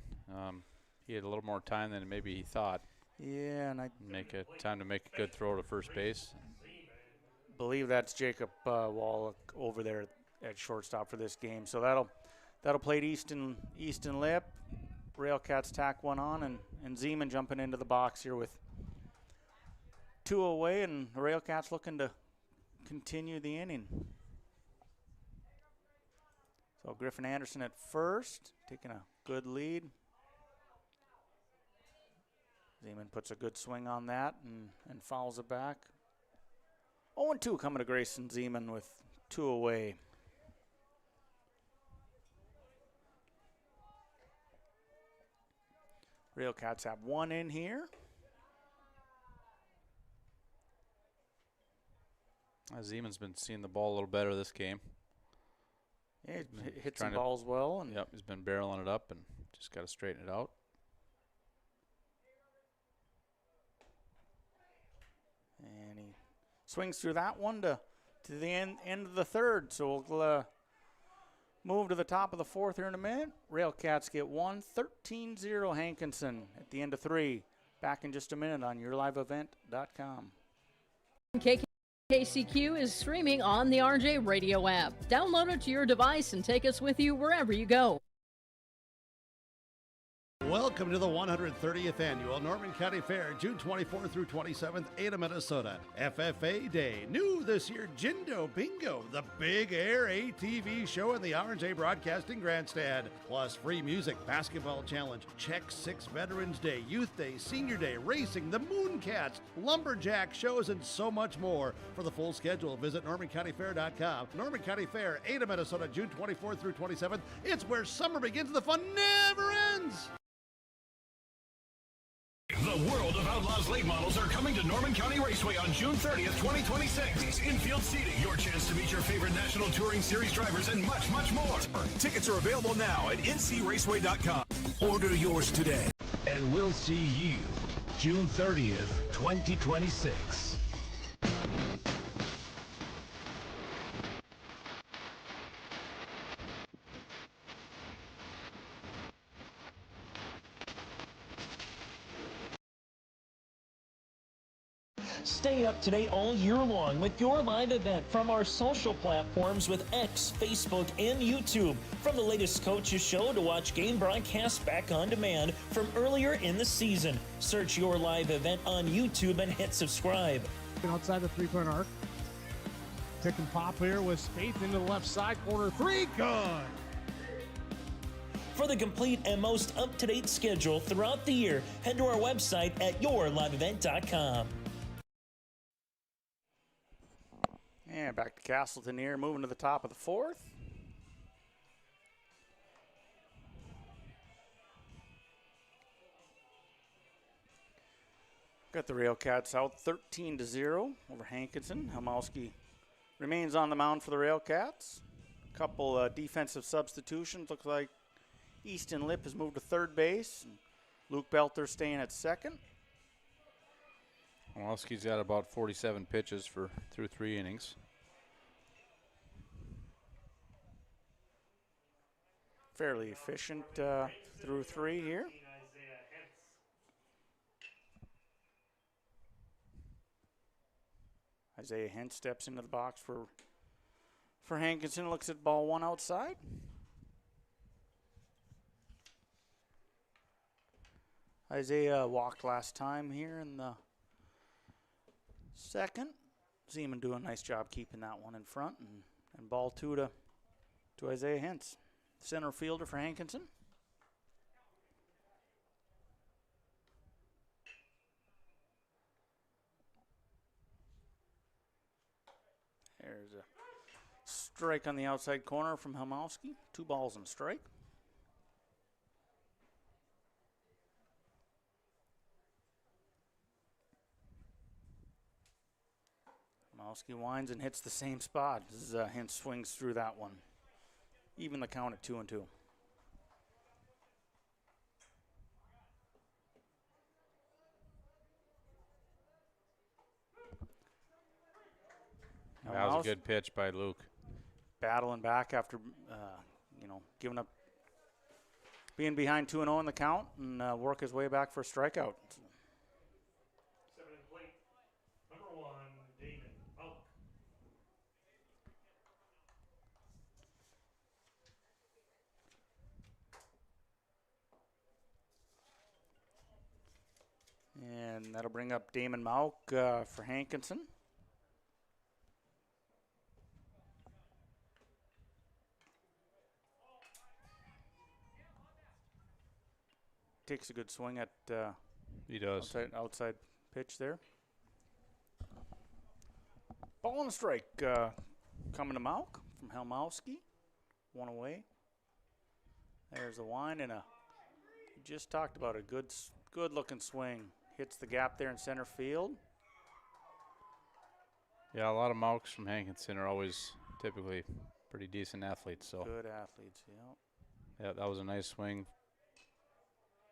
he had a little more time than maybe he thought. Yeah, and I time to make a good throw to first base. Believe that's Jacob Wallach over there at shortstop for this game. So that'll play Easton Lip. Railcats tack one on, and Zeman jumping into the box here with 2 away, and the Railcats looking to continue the inning. So Griffin Anderson at first, taking a good lead. Zeman puts a good swing on that and fouls it back. 0-2 coming to Grayson Zeman with 2 away. Railcats have 1 in here. Zeman's been seeing the ball a little better this game. Yeah, he hits some balls well. And yep, he's been barreling it up and just got to straighten it out. And he swings through that one to the end of the third. So we'll move to the top of the fourth here in a minute. Railcats get 1, 13-0 Hankinson at the end of 3. Back in just a minute on yourliveevent.com. KCQ is streaming on the RJ Radio app. Download it to your device and take us with you wherever you go. Welcome to the 130th Annual Norman County Fair, June 24th through 27th, Ada, Minnesota. FFA Day. New this year, Jindo Bingo, the big air ATV show in the R&J Broadcasting Grandstand. Plus free music, basketball challenge, Check 6 Veterans Day, Youth Day, Senior Day, racing, the Mooncats, lumberjack shows, and so much more. For the full schedule, visit NormanCountyFair.com. Norman County Fair, Ada, Minnesota, June 24th through 27th. It's where summer begins and the fun never ends. The world of Outlaws late models are coming to Norman County Raceway on June 30th, 2026. Infield seating, your chance to meet your favorite National Touring Series drivers, and much, much more. Tickets are available now at ncraceway.com. Order yours today, and we'll see you June 30th, 2026. Stay up to date all year long with your live event from our social platforms with X, Facebook, and YouTube. From the latest coaches show to watch game broadcasts back on demand from earlier in the season. Search your live event on YouTube and hit subscribe. Outside the three-point arc. Pick and pop here with Spaeth into the left side corner. Three, good. For the complete and most up-to-date schedule throughout the year, head to our website at yourliveevent.com. And back to Casselton here, moving to the top of the fourth. Got the Railcats out 13-0 over Hankinson. Helmowski remains on the mound for the Railcats. A couple defensive substitutions. Looks like Easton Lip has moved to third base. And Luke Belter staying at second. Helmowski's got about 47 pitches through 3 innings. Fairly efficient through 3 here. Isaiah Hent steps into the box for Hankinson. Looks at ball 1 outside. Isaiah walked last time here in the second. Zeman doing a nice job keeping that one in front, and ball 2 to Isaiah Hentz, center fielder for Hankinson. There's a strike on the outside corner from Helmowski. 2 balls and a strike. Helmowski winds and hits the same spot as Hintz swings through that one. Even the count at 2-2. That was a good pitch by Luke. Battling back after, giving up, being behind 2-0 in the count, and work his way back for a strikeout. 7 in plate. Number 1, Damon Out. And that'll bring up Damon Mauk for Hankinson. Takes a good swing at he does outside pitch there. Ball and a strike coming to Mauk from Helmowski. 1 away. There's the wind and we just talked about a good looking swing. Hits the gap there in center field. Yeah, a lot of Mauks from Hankinson are always typically pretty decent athletes. So good athletes, yeah. Yeah, that was a nice swing.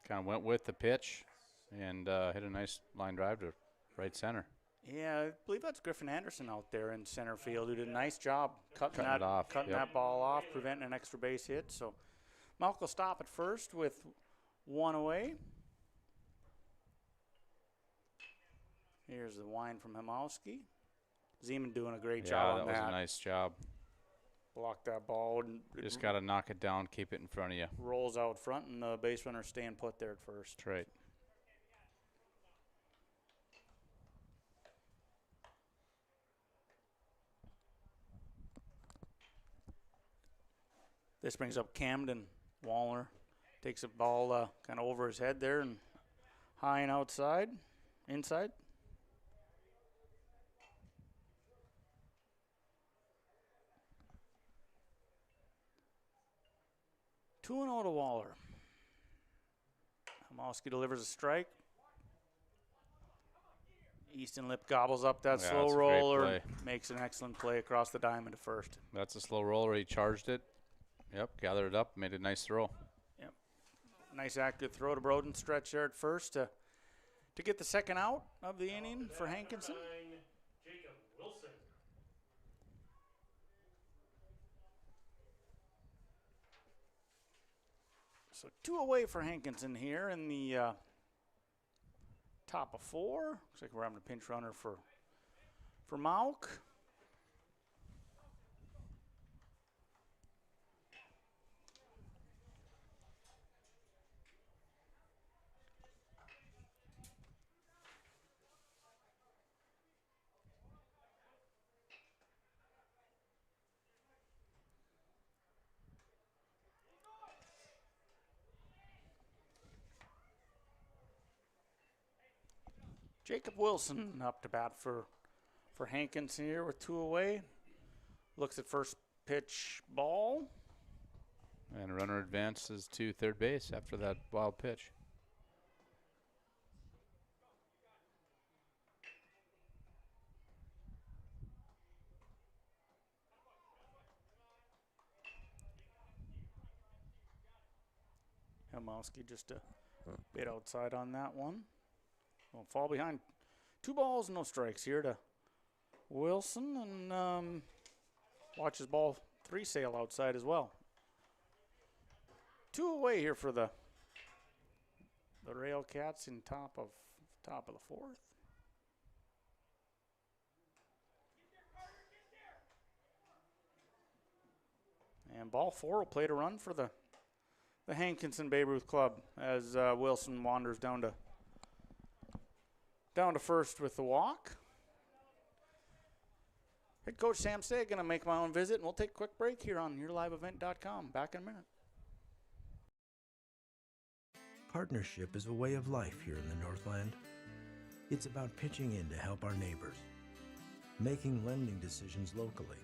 Kind of went with the pitch and hit a nice line drive to right center. Yeah, I believe that's Griffin Anderson out there in center field who did a nice job cutting it off, that ball off, preventing an extra base hit. So Malk will stop at first with 1 away. Here's the wind from Hemowski. Zeman doing a great job on that. Yeah, that was a nice job. block that ball. And Just got to knock it down, keep it in front of you. Rolls out front, and the base runner staying put there at first. That's right. This brings up Camden. Waller takes the ball kind of over his head there and high and inside. Two and 0 to Waller. Hamowski delivers a strike. Easton Lip gobbles up that slow roller, makes an excellent play across the diamond to first. That's a slow roller. He charged it. Yep, gathered it up, made a nice throw. Yep, nice active throw to Broden, stretch there at first to get the second out of the inning for Hankinson. Jacob Wilson. So 2 away for Hankinson here in the top of 4. Looks like we're having a pinch runner for Mauk. Jacob Wilson up to bat for Hankinson here with 2 away. Looks at first pitch ball. And runner advances to third base after that wild pitch. Hamowski just a bit outside on that one. Will fall behind. 2 balls, no strikes here to Wilson, and watch his ball 3 sail outside as well. 2 away here for the Railcats in top of the 4th. And ball 4 will play to run for the Hankinson Babe Ruth Club as Wilson wanders down to first with the walk. Head coach Sam Stay going to make my own visit, and we'll take a quick break here on yourliveevent.com. Back in a minute. Partnership is a way of life here in the Northland. It's about pitching in to help our neighbors, making lending decisions locally,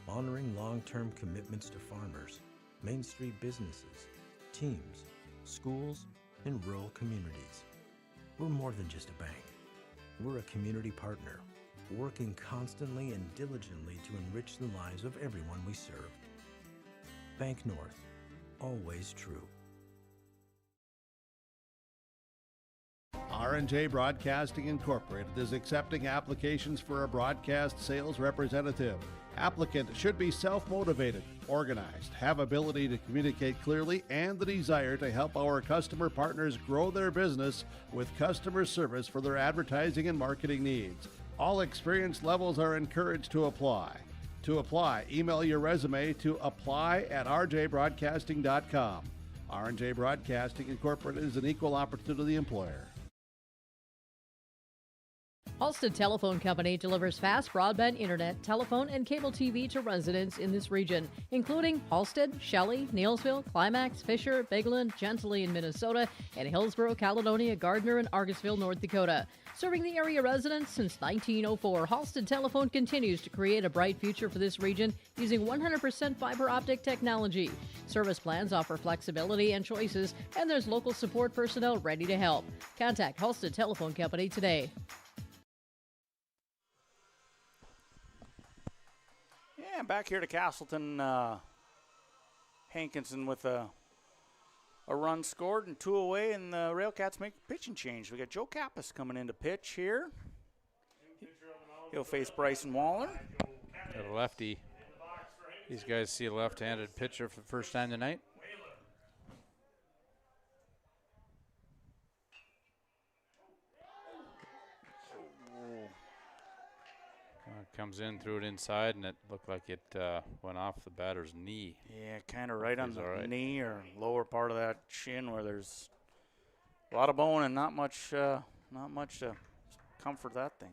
honoring long-term commitments to farmers, Main Street businesses, teams, schools, and rural communities. We're more than just a bank. We're a community partner, working constantly and diligently to enrich the lives of everyone we serve. Bank North, always true. R&J Broadcasting Incorporated is accepting applications for a broadcast sales representative. Applicant should be self-motivated, organized, have ability to communicate clearly, and the desire to help our customer partners grow their business with customer service for their advertising and marketing needs. All experience levels are encouraged to apply. To apply, email your resume to apply@rjbroadcasting.com. R&J Broadcasting Incorporated is an equal opportunity employer. Halstead Telephone Company delivers fast broadband internet, telephone, and cable TV to residents in this region, including Halstead, Shelley, Neilsville, Climax, Fisher, Bigland, Gentilly in Minnesota, and Hillsborough, Caledonia, Gardner, and Argosville, North Dakota. Serving the area residents since 1904, Halstead Telephone continues to create a bright future for this region using 100% fiber optic technology. Service plans offer flexibility and choices, and there's local support personnel ready to help. Contact Halstead Telephone Company today. Yeah, back here to Casselton. Hankinson with a run scored and 2 away, and the Railcats make a pitching change. We got Joe Kappas coming in to pitch here. He'll face Bryson Waller. Got a lefty. These guys see a left-handed pitcher for the first time tonight. comes in, threw it inside, and it looked like it went off the batter's knee. Yeah, kind of right on the right. knee or lower part of that shin where there's a lot of bone and not much to comfort that thing.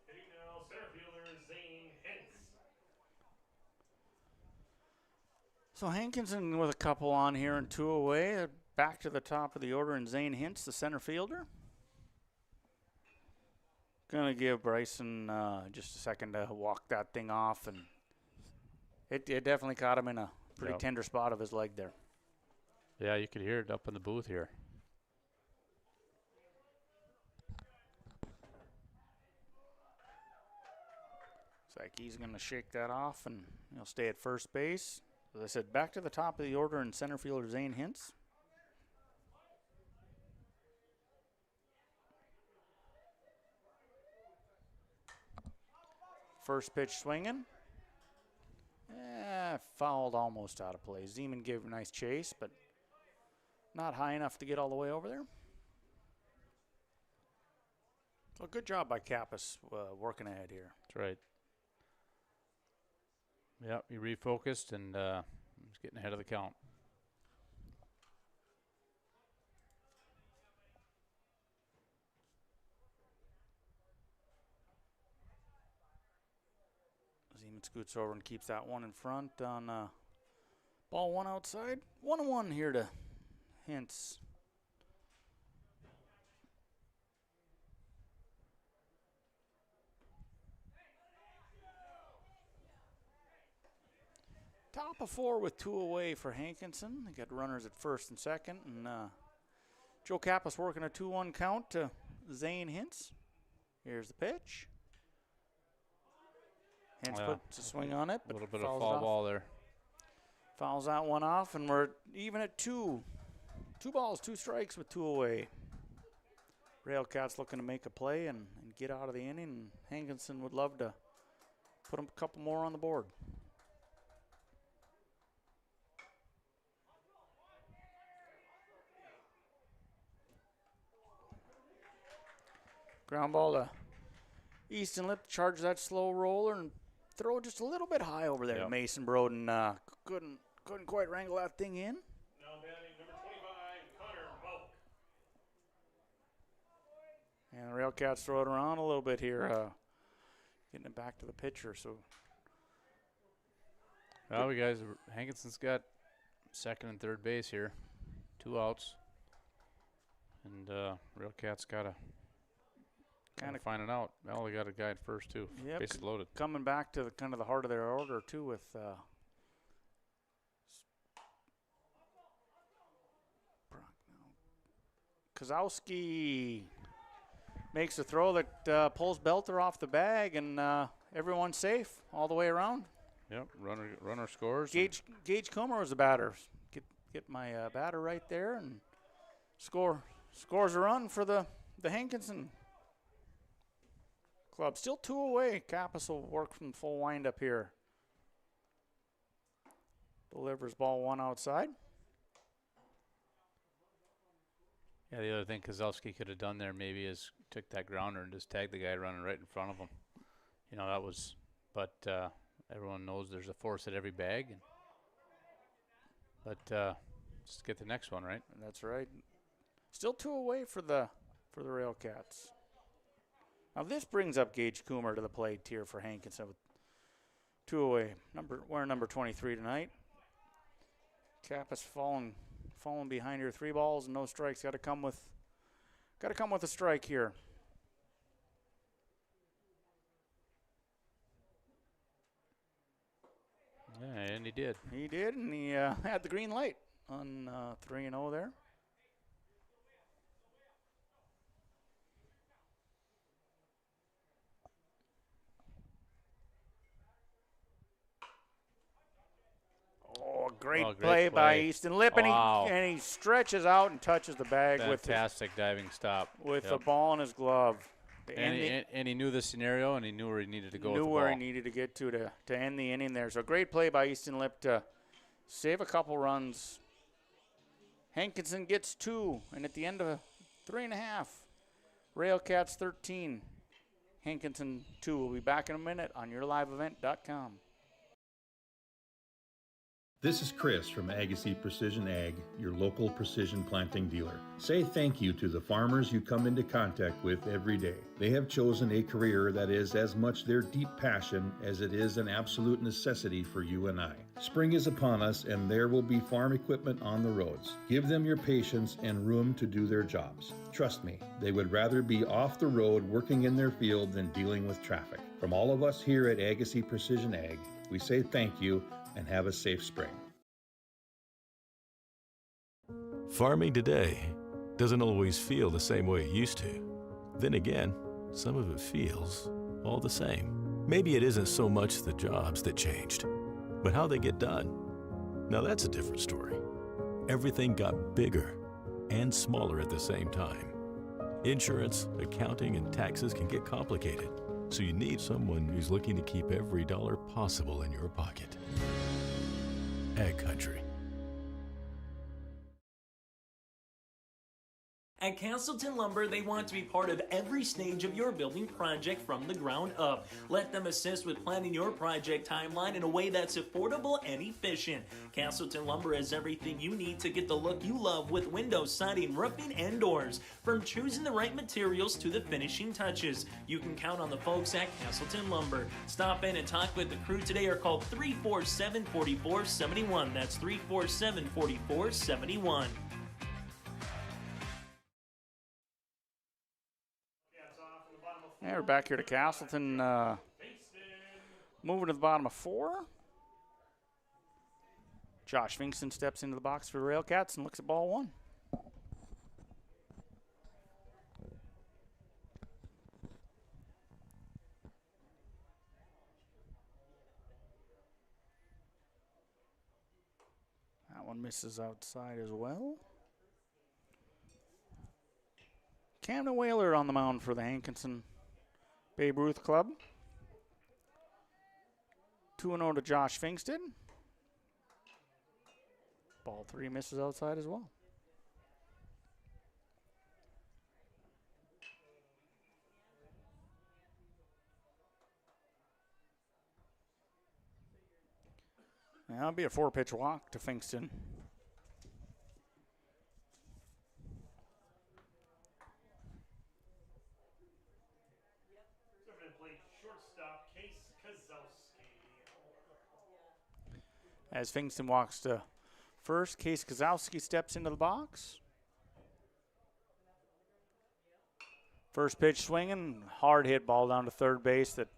Hitting now, center fielder Zane Hintz. So Hankinson with a couple on here and 2 away. Back to the top of the order, and Zane Hintz, the center fielder. Gonna give Bryson just a second to walk that thing off, and it definitely caught him in a pretty tender spot of his leg there. Yeah, you could hear it up in the booth here. Looks like he's gonna shake that off, and he'll stay at first base. As I said, back to the top of the order, and center fielder Zane Hintz. First pitch swinging. Fouled almost out of play. Zeman gave a nice chase, but not high enough to get all the way over there. So good job by Kappas working ahead here. That's right. Yep, he refocused and he's getting ahead of the count. Zeman scoots over and keeps that one in front on ball one outside. 1-1 here to Hintz. Top of 4 with 2 away for Hankinson. They got runners at first and second, and Joe Kappas working a 2-1 count to Zane Hintz. Here's the pitch. Hintz puts a swing on it, A but little bit of foul ball there. Fouls that one off, and we're even at 2. 2 balls, 2 strikes with 2 away. Railcats looking to make a play and get out of the inning. Hankinson would love to put a couple more on the board. Ground ball to Easton Lip, charge that slow roller and throw just a little bit high over there. Yep. Mason Broden couldn't quite wrangle that thing in. Now batting number 25, Connor Volk. And the Railcats throw it around a little bit here, getting it back to the pitcher. So, well, Hankinson's got second and third base here, 2 outs, and Railcats got to kind of find it out. Well, they got a guy at first too. Yep, bases loaded. Coming back to the heart of their order too with Kozowski makes a throw that pulls Belter off the bag, and everyone's safe all the way around. Yep, runner scores. Gage Comer was the batter. Get my batter right there and scores a run for the Hankinson club. Still 2 away. Kappas will work from full windup here. Delivers ball 1 outside. Yeah, the other thing Kozowski could have done there maybe is took that grounder and just tagged the guy running right in front of him. You know, that was, but everyone knows there's a force at every bag. But just get the next one, right? That's right. Still 2 away for the Railcats. Now this brings up Gage Coomer to the plate here for Hankinson with 2 away. We're number 23 tonight. Kappas falling behind here. 3 balls and no strikes. Got to come with a strike here. Yeah, and he did. He did, and he had the green light on 3-0 there. Great play by Easton Lip, and he stretches out and touches the bag with fantastic diving stop with the ball in his glove. And he knew the scenario, and he knew where he needed to go. Knew where he needed to get to end the inning there. So great play by Easton Lip to save a couple runs. Hankinson gets 2, and at the end of 3.5, Railcats 13, Hankinson 2 will be back in a minute on yourliveevent.com. This is Chris from Agassiz Precision Ag, your local precision planting dealer. Say thank you to the farmers you come into contact with every day. They have chosen a career that is as much their deep passion as it is an absolute necessity for you and I. Spring is upon us and there will be farm equipment on the roads. Give them your patience and room to do their jobs. Trust me, they would rather be off the road working in their field than dealing with traffic. From all of us here at Agassiz Precision Ag, we say thank you and have a safe spring. Farming today doesn't always feel the same way it used to. Then again, some of it feels all the same. Maybe it isn't so much the jobs that changed, but how they get done. Now that's a different story. Everything got bigger and smaller at the same time. Insurance, accounting, and taxes can get complicated, so you need someone who's looking to keep every dollar possible in your pocket. Ag Country. At Casselton Lumber, they want to be part of every stage of your building project from the ground up. Let them assist with planning your project timeline in a way that's affordable and efficient. Casselton Lumber has everything you need to get the look you love with windows, siding, roofing, and doors. From choosing the right materials to the finishing touches, you can count on the folks at Casselton Lumber. Stop in and talk with the crew today or call 347-4471. That's 347-4471. Yeah, we're back here to Casselton, moving to the bottom of 4. Josh Finkston steps into the box for the Railcats and looks at ball 1. That one misses outside as well. Camden Whaler on the mound for the Hankinson Babe Ruth Club. 2-0 to Josh Finkston. Ball 3 misses outside as well. Now it'll be a 4-pitch walk to Finkston. As Finkston walks to first, Case Kozowski steps into the box. First pitch swinging, hard hit ball down to third base that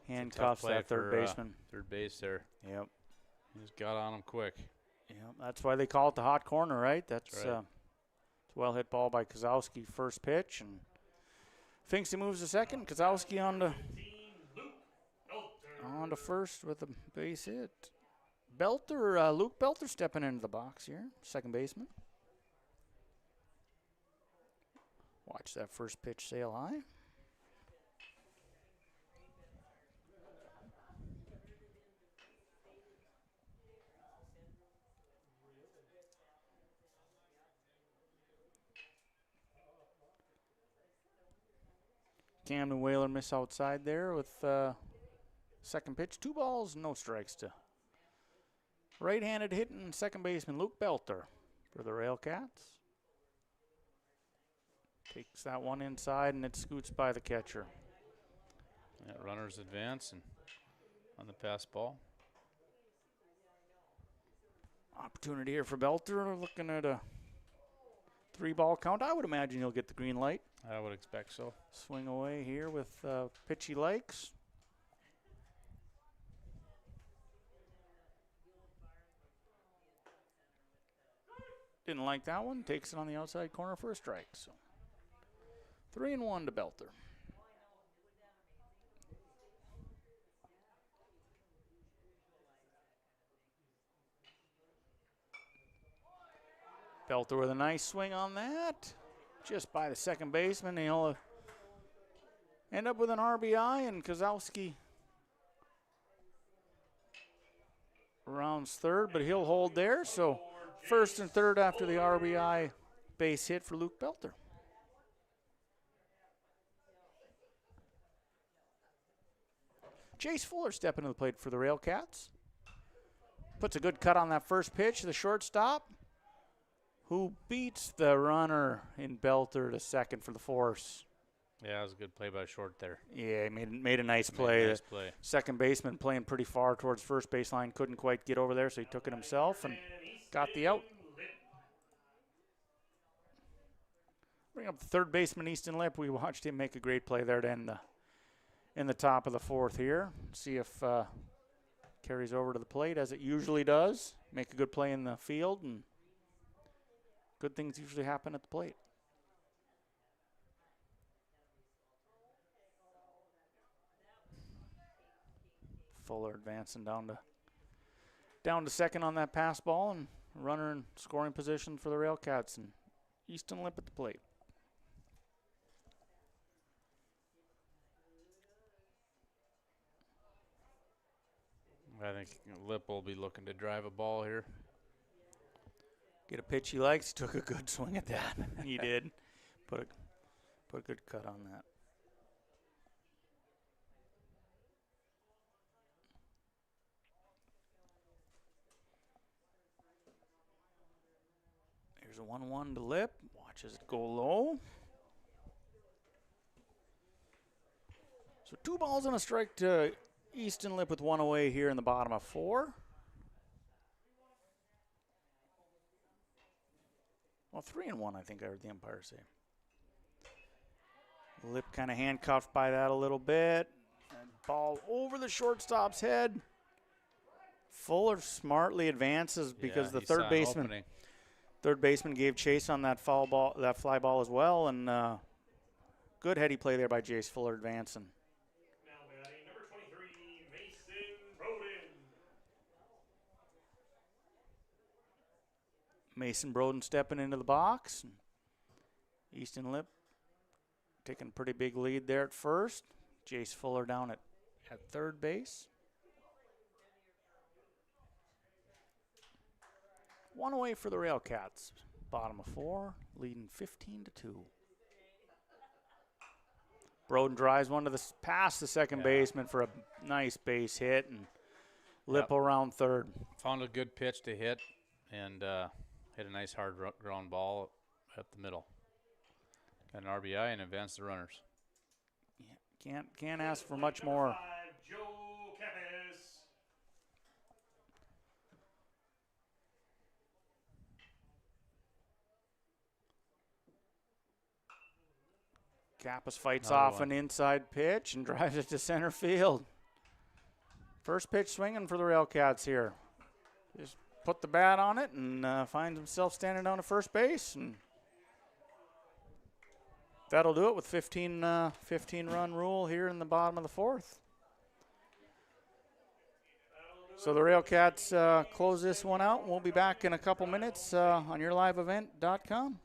handcuffs that third baseman. Third base there. Yep. He just got on him quick. Yep. That's why they call it the hot corner, right? That's right. It's a well hit ball by Kozowski first pitch, and Finkston moves to second. Kozowski on to first with a base hit. Luke Belter stepping into the box here, second baseman. Watch that first pitch sail high. Camden Whaler miss outside there with second pitch. 2 balls, no strikes to right-handed hitting second baseman Luke Belter for the Railcats. Takes that one inside, and it scoots by the catcher. Yeah, runners advance and on the pass ball. Opportunity here for Belter, looking at a 3-ball count. I would imagine he'll get the green light. I would expect so. Swing away here with pitch he likes. Didn't like that one. Takes it on the outside corner for a strike. So 3-1 to Belter. Belter with a nice swing on that. Just by the second baseman. He'll end up with an RBI, and Kozowski rounds third, but he'll hold there. So first and third after the RBI base hit for Luke Belter. Jace Fuller stepping to the plate for the Railcats. Puts a good cut on that first pitch, the shortstop, who beats the runner in Belter to second for the force. Yeah, it was a good play by short there. Yeah, he made a nice play. Nice play. Second baseman playing pretty far towards first baseline, couldn't quite get over there, so he took it himself and got the out. Bring up the third baseman, Easton Lip. We watched him make a great play there to end in the top of the fourth here. See if carries over to the plate as it usually does. Make a good play in the field, and good things usually happen at the plate. Fuller advancing down to second on that pass ball, and runner in scoring position for the Railcats, and Easton Lip at the plate. I think Lip will be looking to drive a ball here. Get a pitch he likes. He took a good swing at that. He did. Put a good cut on that. There's a 1-1 to Lip. Watches it go low. So 2 balls and a strike to Easton Lip with 1 away here in the bottom of 4. Well, 3-1, I think I heard the umpire say. Lip kind of handcuffed by that a little bit. And ball over the shortstop's head. Fuller smartly advances because the third baseman gave chase on that fly ball as well, and good heady play there by Jace Fuller advancing. Now batting number 23, Mason Broden. Mason Broden stepping into the box. Easton Lip taking a pretty big lead there at first. Jace Fuller down at third base. 1 away for the Railcats. Bottom of 4, leading 15-2. Broden drives one to past the second baseman for a nice base hit, and Lip around third. Found a good pitch to hit, and hit a nice hard ground ball up the middle. Got an RBI and advanced the runners. Yeah, can't ask for much more. Kappas fights off an inside pitch and drives it to center field. First pitch swinging for the Railcats here. Just put the bat on it and finds himself standing down at first base. And that'll do it with 15-run rule here in the bottom of the 4th. So the Railcats close this one out. We'll be back in a couple minutes on yourliveevent.com.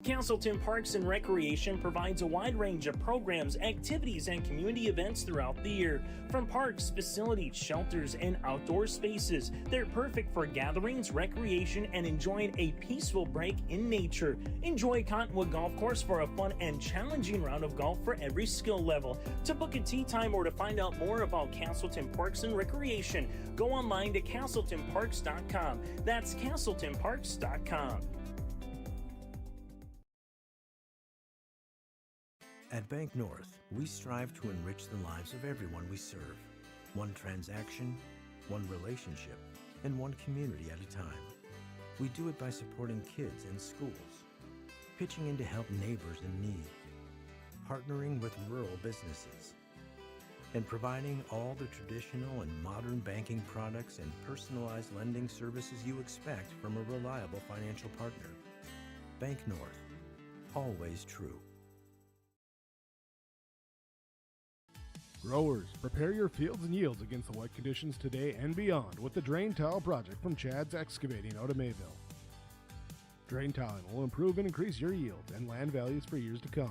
Casselton Parks and Recreation provides a wide range of programs, activities, and community events throughout the year. From parks, facilities, shelters, and outdoor spaces, they're perfect for gatherings, recreation, and enjoying a peaceful break in nature. Enjoy Cottonwood Golf Course for a fun and challenging round of golf for every skill level. To book a tee time or to find out more about Casselton Parks and Recreation, go online to CasseltonParks.com. That's CasseltonParks.com. At Bank North, we strive to enrich the lives of everyone we serve. One transaction, one relationship, and one community at a time. We do it by supporting kids and schools, pitching in to help neighbors in need, partnering with rural businesses, and providing all the traditional and modern banking products and personalized lending services you expect from a reliable financial partner. Bank North, always true. Growers, prepare your fields and yields against the wet conditions today and beyond with the Drain Tile Project from Chad's Excavating out of Mayville. Drain tiling will improve and increase your yield and land values for years to come.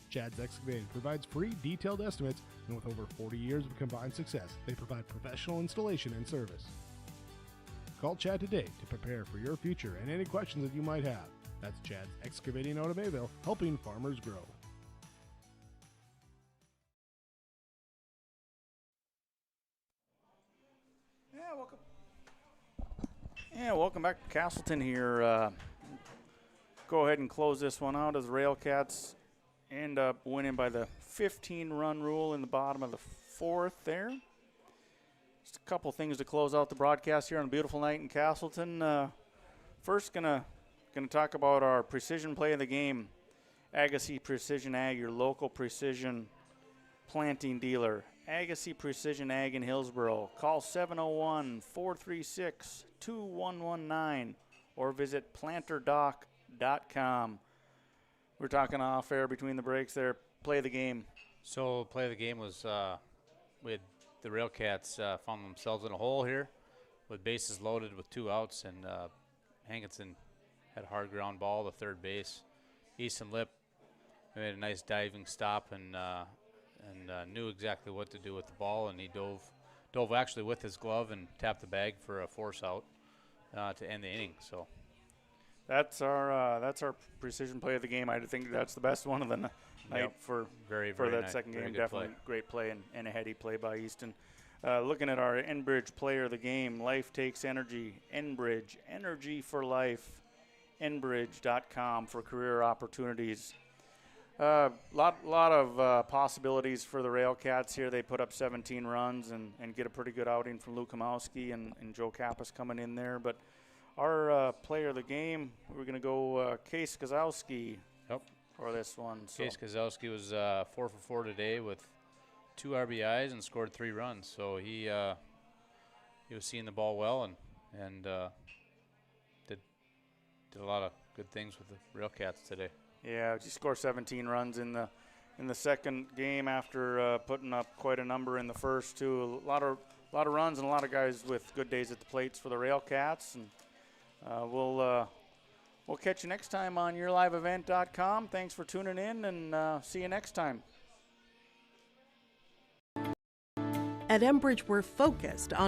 Chad's Excavating provides free detailed estimates, and with over 40 years of combined success, they provide professional installation and service. Call Chad today to prepare for your future and any questions that you might have. That's Chad's Excavating out of Mayville, helping farmers grow. Yeah, welcome back to Casselton here. Go ahead and close this one out as the Railcats end up winning by the 15-run rule in the bottom of the fourth there. Just a couple things to close out the broadcast here on a beautiful night in Casselton. First, gonna talk about our precision play of the game. Agassiz Precision Ag, your local precision planting dealer. Agassiz Precision Ag in Hillsboro. Call 701-436-2119 or visit planterdoc.com. We're talking off air between the breaks there. Play the game. So play of the game was we had the Railcats found themselves in a hole here with bases loaded with 2 outs, and Hankinson had a hard ground ball to third base. Easton Lip made a nice diving stop and knew exactly what to do with the ball, and he dove actually with his glove and tapped the bag for a force out to end the inning. So that's our precision play of the game. I think that's the best one of the night for that nice. second Very game. good Definitely play. great play and a heady play by Easton. Looking at our Enbridge player of the game, Life Takes Energy. Enbridge, energy for life. Enbridge.com for career opportunities. Lot of possibilities for the Railcats here. They put up 17 runs and get a pretty good outing from Luke Kamowski and Joe Kappas coming in there. But our player of the game, we're going to go Case Kozowski for this one. So. Case Kozowski was 4 for 4 today with 2 RBIs and scored 3 runs. So he was seeing the ball well and did a lot of good things with the Railcats today. Yeah, he scored 17 runs in the second game after putting up quite a number in the first too. A lot of runs and a lot of guys with good days at the plates for the Railcats. And we'll catch you next time on yourliveevent.com. Thanks for tuning in, and see you next time. At Enbridge, we're focused on